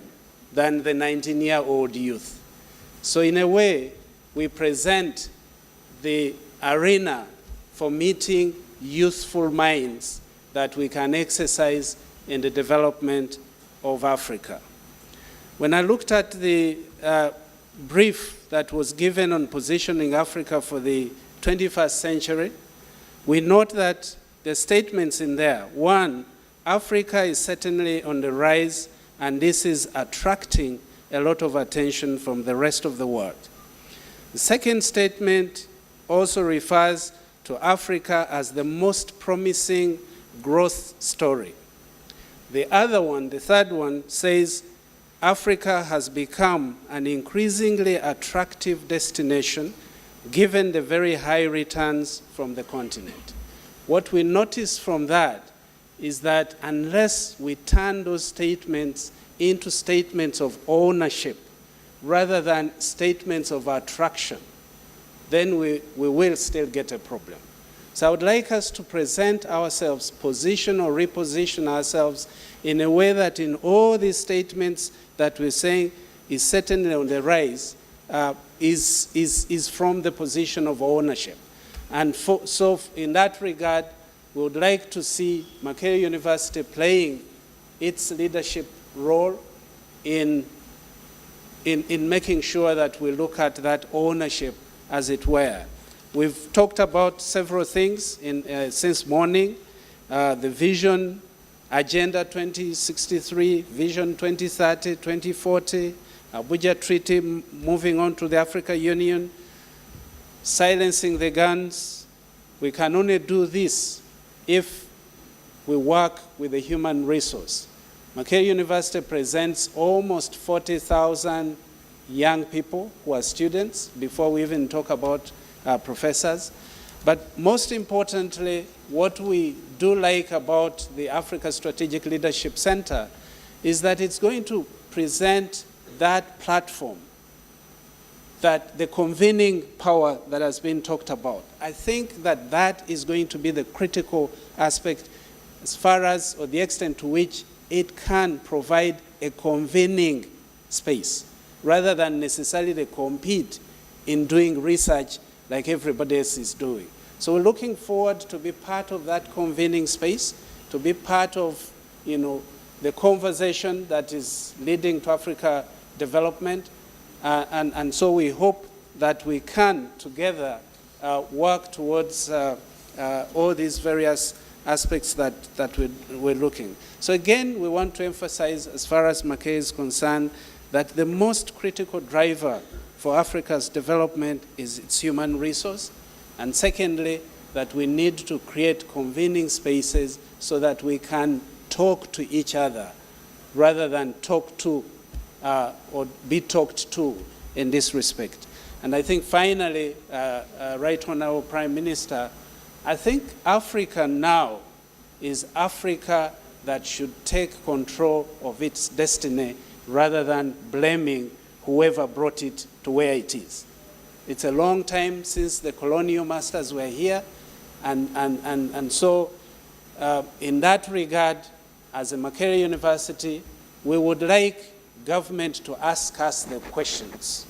than the 19-year-old youth. So in a way, we present the arena for meeting youthful minds that we can exercise in the development of Africa. When I looked at the brief that was given on positioning Africa for the 21st century, we note that the statements in there. One, Africa is certainly on the rise, and this is attracting a lot of attention from the rest of the world. The second statement also refers to Africa as the most promising growth story. The other one, the third one, says Africa has become an increasingly attractive destination given the very high returns from the continent. What we notice from that is that unless we turn those statements into statements of ownership rather than statements of attraction, then we will still get a problem. So I would like us to present ourselves, position or reposition ourselves in a way that in all these statements that we're saying is certainly on the rise, is from the position of ownership. And so in that regard, we would like to see Makerere University playing its leadership role in making sure that we look at that ownership as it were. We've talked about several things since morning, the vision, Agenda 2063, Vision 2030, 2040, Abuja Treaty, moving on to the Africa Union, silencing the guns. We can only do this if we work with the human resource. Makerere University presents almost 40,000 young people who are students before we even talk about professors. But most importantly, what we do like about the Africa Strategic Leadership Center is that it's going to present that platform, that the convening power that has been talked about. I think that that is going to be the critical aspect as far as, or the extent to which it can provide a convening space rather than necessarily compete in doing research like everybody else is doing. So we're looking forward to be part of that convening space, to be part of, the conversation that is leading to Africa development. And so we hope that we can together work towards all these various aspects that we're looking. So again, we want to emphasize, as far as Makerere is concerned, that the most critical driver for Africa's development is its human resource. And secondly, that we need to create convening spaces so that we can talk to each other rather than talk to or be talked to in this respect. And I think finally, Right Honorable Prime Minister, I think Africa now is Africa that should take control of its destiny rather than blaming whoever brought it to where it is. It's a long time since the colonial masters were here, and so in that regard, as a Makerere University, we would like government to ask us the questions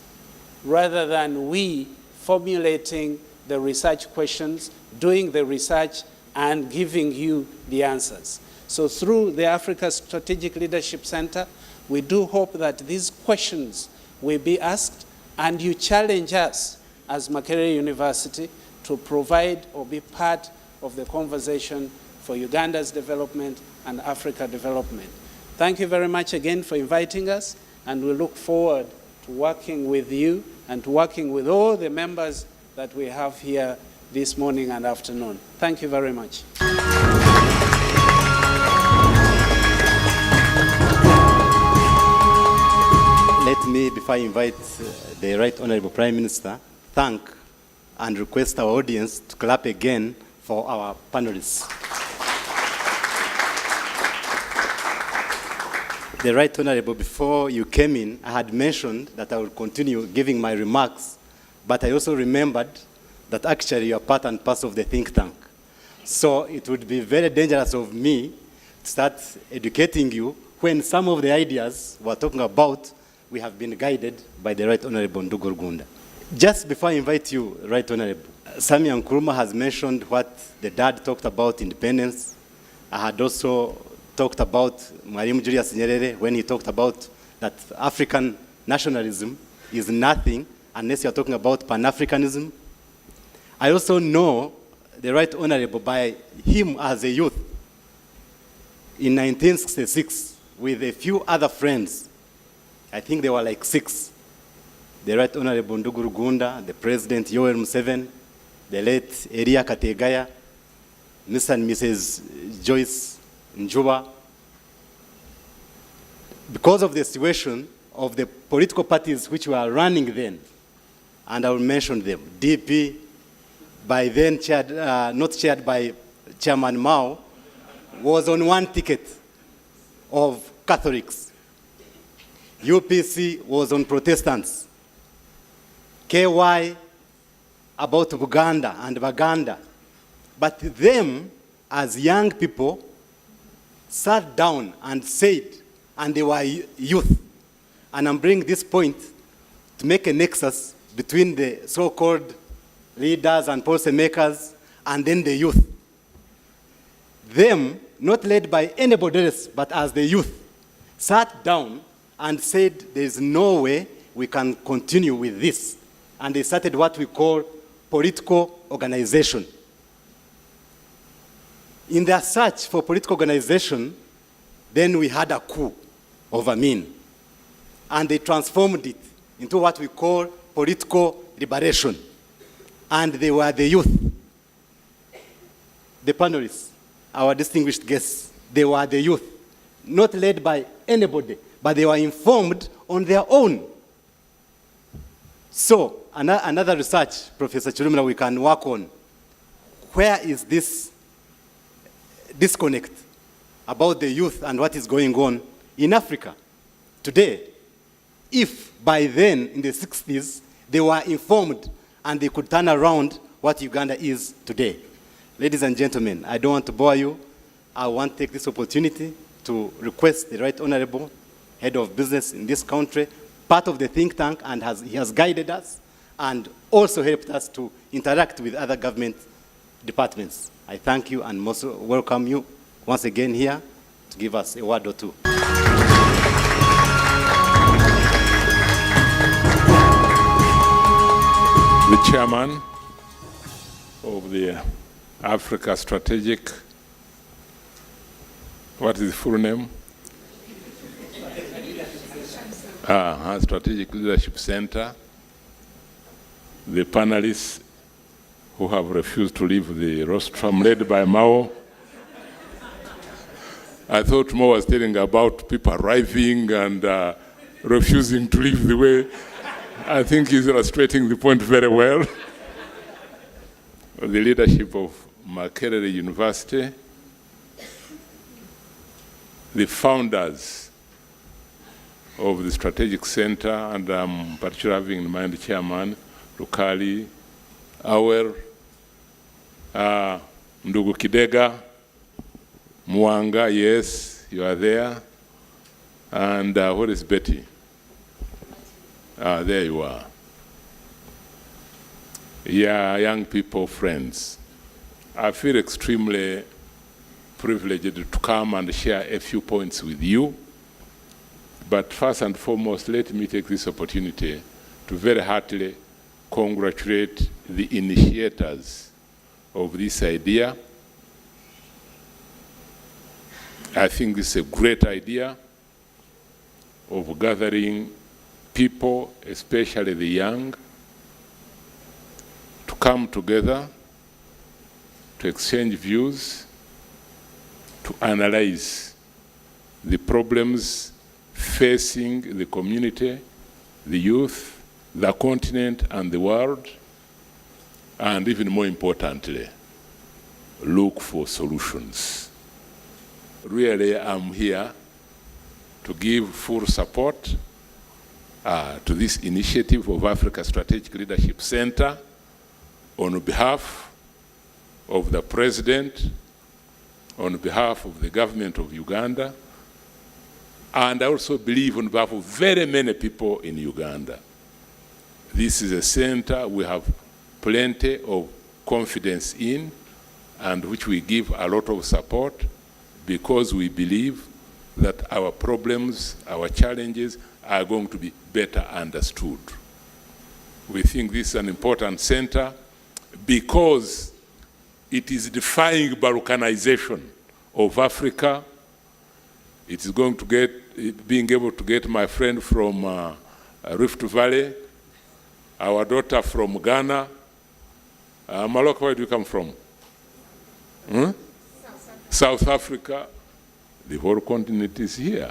rather than we formulating the research questions, doing the research, and giving you the answers. So through the Africa Strategic Leadership Center, we do hope that these questions will be asked, and you challenge us as Makerere University to provide or be part of the conversation for Uganda's development and Africa development. Thank you very much again for inviting us, and we look forward to working with you and to working with all the members that we have here this morning and afternoon. Thank you very much. Let me, before I invite the Right Honorable Prime Minister, thank and request our audience to clap again for our panelists. The Right Honorable, before you came in, I had mentioned that I would continue giving my remarks, but I also remembered that actually you are part and parcel of the think tank. So it would be very dangerous of me to start educating you when some of the ideas we're talking about, we have been guided by the Right Honorable Ndugu Rugunda. Just before I invite you, Right Honorable, Samia Nkrumah has mentioned what the dad talked about, independence. I had also talked about Mwalimu Julius Nyerere when he talked about that African nationalism is nothing unless you're talking about Pan-Africanism. I also know the Right Honorable by him as a youth in 1966 with a few other friends. I think they were like 6. The Right Honorable Ndugu Rugunda, the President Yoweri Museveni, the late Elia Kategaya, Mr. and Mrs. Joyce Njuba. Because of the situation of the political parties which were running then, and I will mention them, DP, by then chaired, not chaired by Chairman Mao, was on one ticket of Catholics. UPC was on Protestants. KY about Buganda and Baganda. But them, as young people, sat down and said, and they were youth, and I'm bringing this point to make a nexus between the so-called leaders and policymakers and then the youth. Them, not led by anybody else, but as the youth, sat down and said there is no way we can continue with this. And they started what we call political organization. In their search for political organization, then we had a coup of Amin. And they transformed it into what we call political liberation. And they were the youth. The panelists, our distinguished guests, they were the youth, not led by anybody, but they were informed on their own. So, another research, Professor Chirumira, we can work on. Where is this disconnect about the youth and what is going on in Africa today? If by then, in the 60s, they were informed and they could turn around what Uganda is today. Ladies and gentlemen, I don't want to bore you. I want to take this opportunity to request the Right Honorable Head of Business in this country, part of the think tank, and he has guided us and also helped us to interact with other government departments. I thank you and most welcome you once again here to give us a word or two. The chairman of the Africa Strategic, what is the full name? Strategic Leadership Center, the panelists who have refused to leave the rostrum led by Mao. I thought Mao was telling about people arriving and refusing to leave the way. I think he's illustrating the point very well. The leadership of Makerere University, the founders of the Strategic Center, and I'm particularly having in mind the chairman, Lukali, Awer, Ndugu Kidega, Mwanga, yes, you are there. And where is Betty? There you are. Yeah, young people, friends. I feel extremely privileged to come and share a few points with you. But first and foremost, let me take this opportunity to very heartily congratulate the initiators of this idea. I think this is a great idea of gathering people, especially the young, to come together to exchange views, to analyze the problems facing the community, the youth, the continent, and the world, and even more importantly, look for solutions. Really, I'm here to give full support to this initiative of Africa Strategic Leadership Center on behalf of the President, on behalf of the government of Uganda, and I also believe on behalf of very many people in Uganda. This is a center we have plenty of confidence in and which we give a lot of support because we believe that our problems, our challenges are going to be better understood. We think this is an important center because it is defying Balkanization of Africa. It is going to being able to get my friend from Rift Valley, our daughter from Ghana. Maloka, where do you come from? South Africa. The whole continent is here.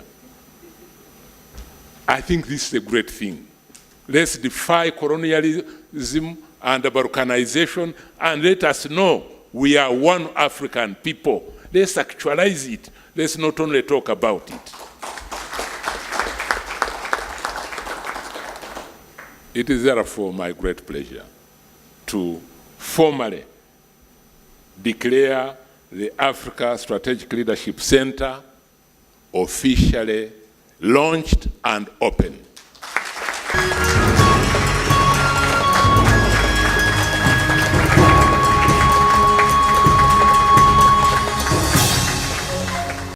I think this is a great thing. Let's defy colonialism and Balkanization, and let us know we are one African people. Let's actualize it. Let's not only talk about it. It is therefore my great pleasure to formally declare the Africa Strategic Leadership Center officially launched and open.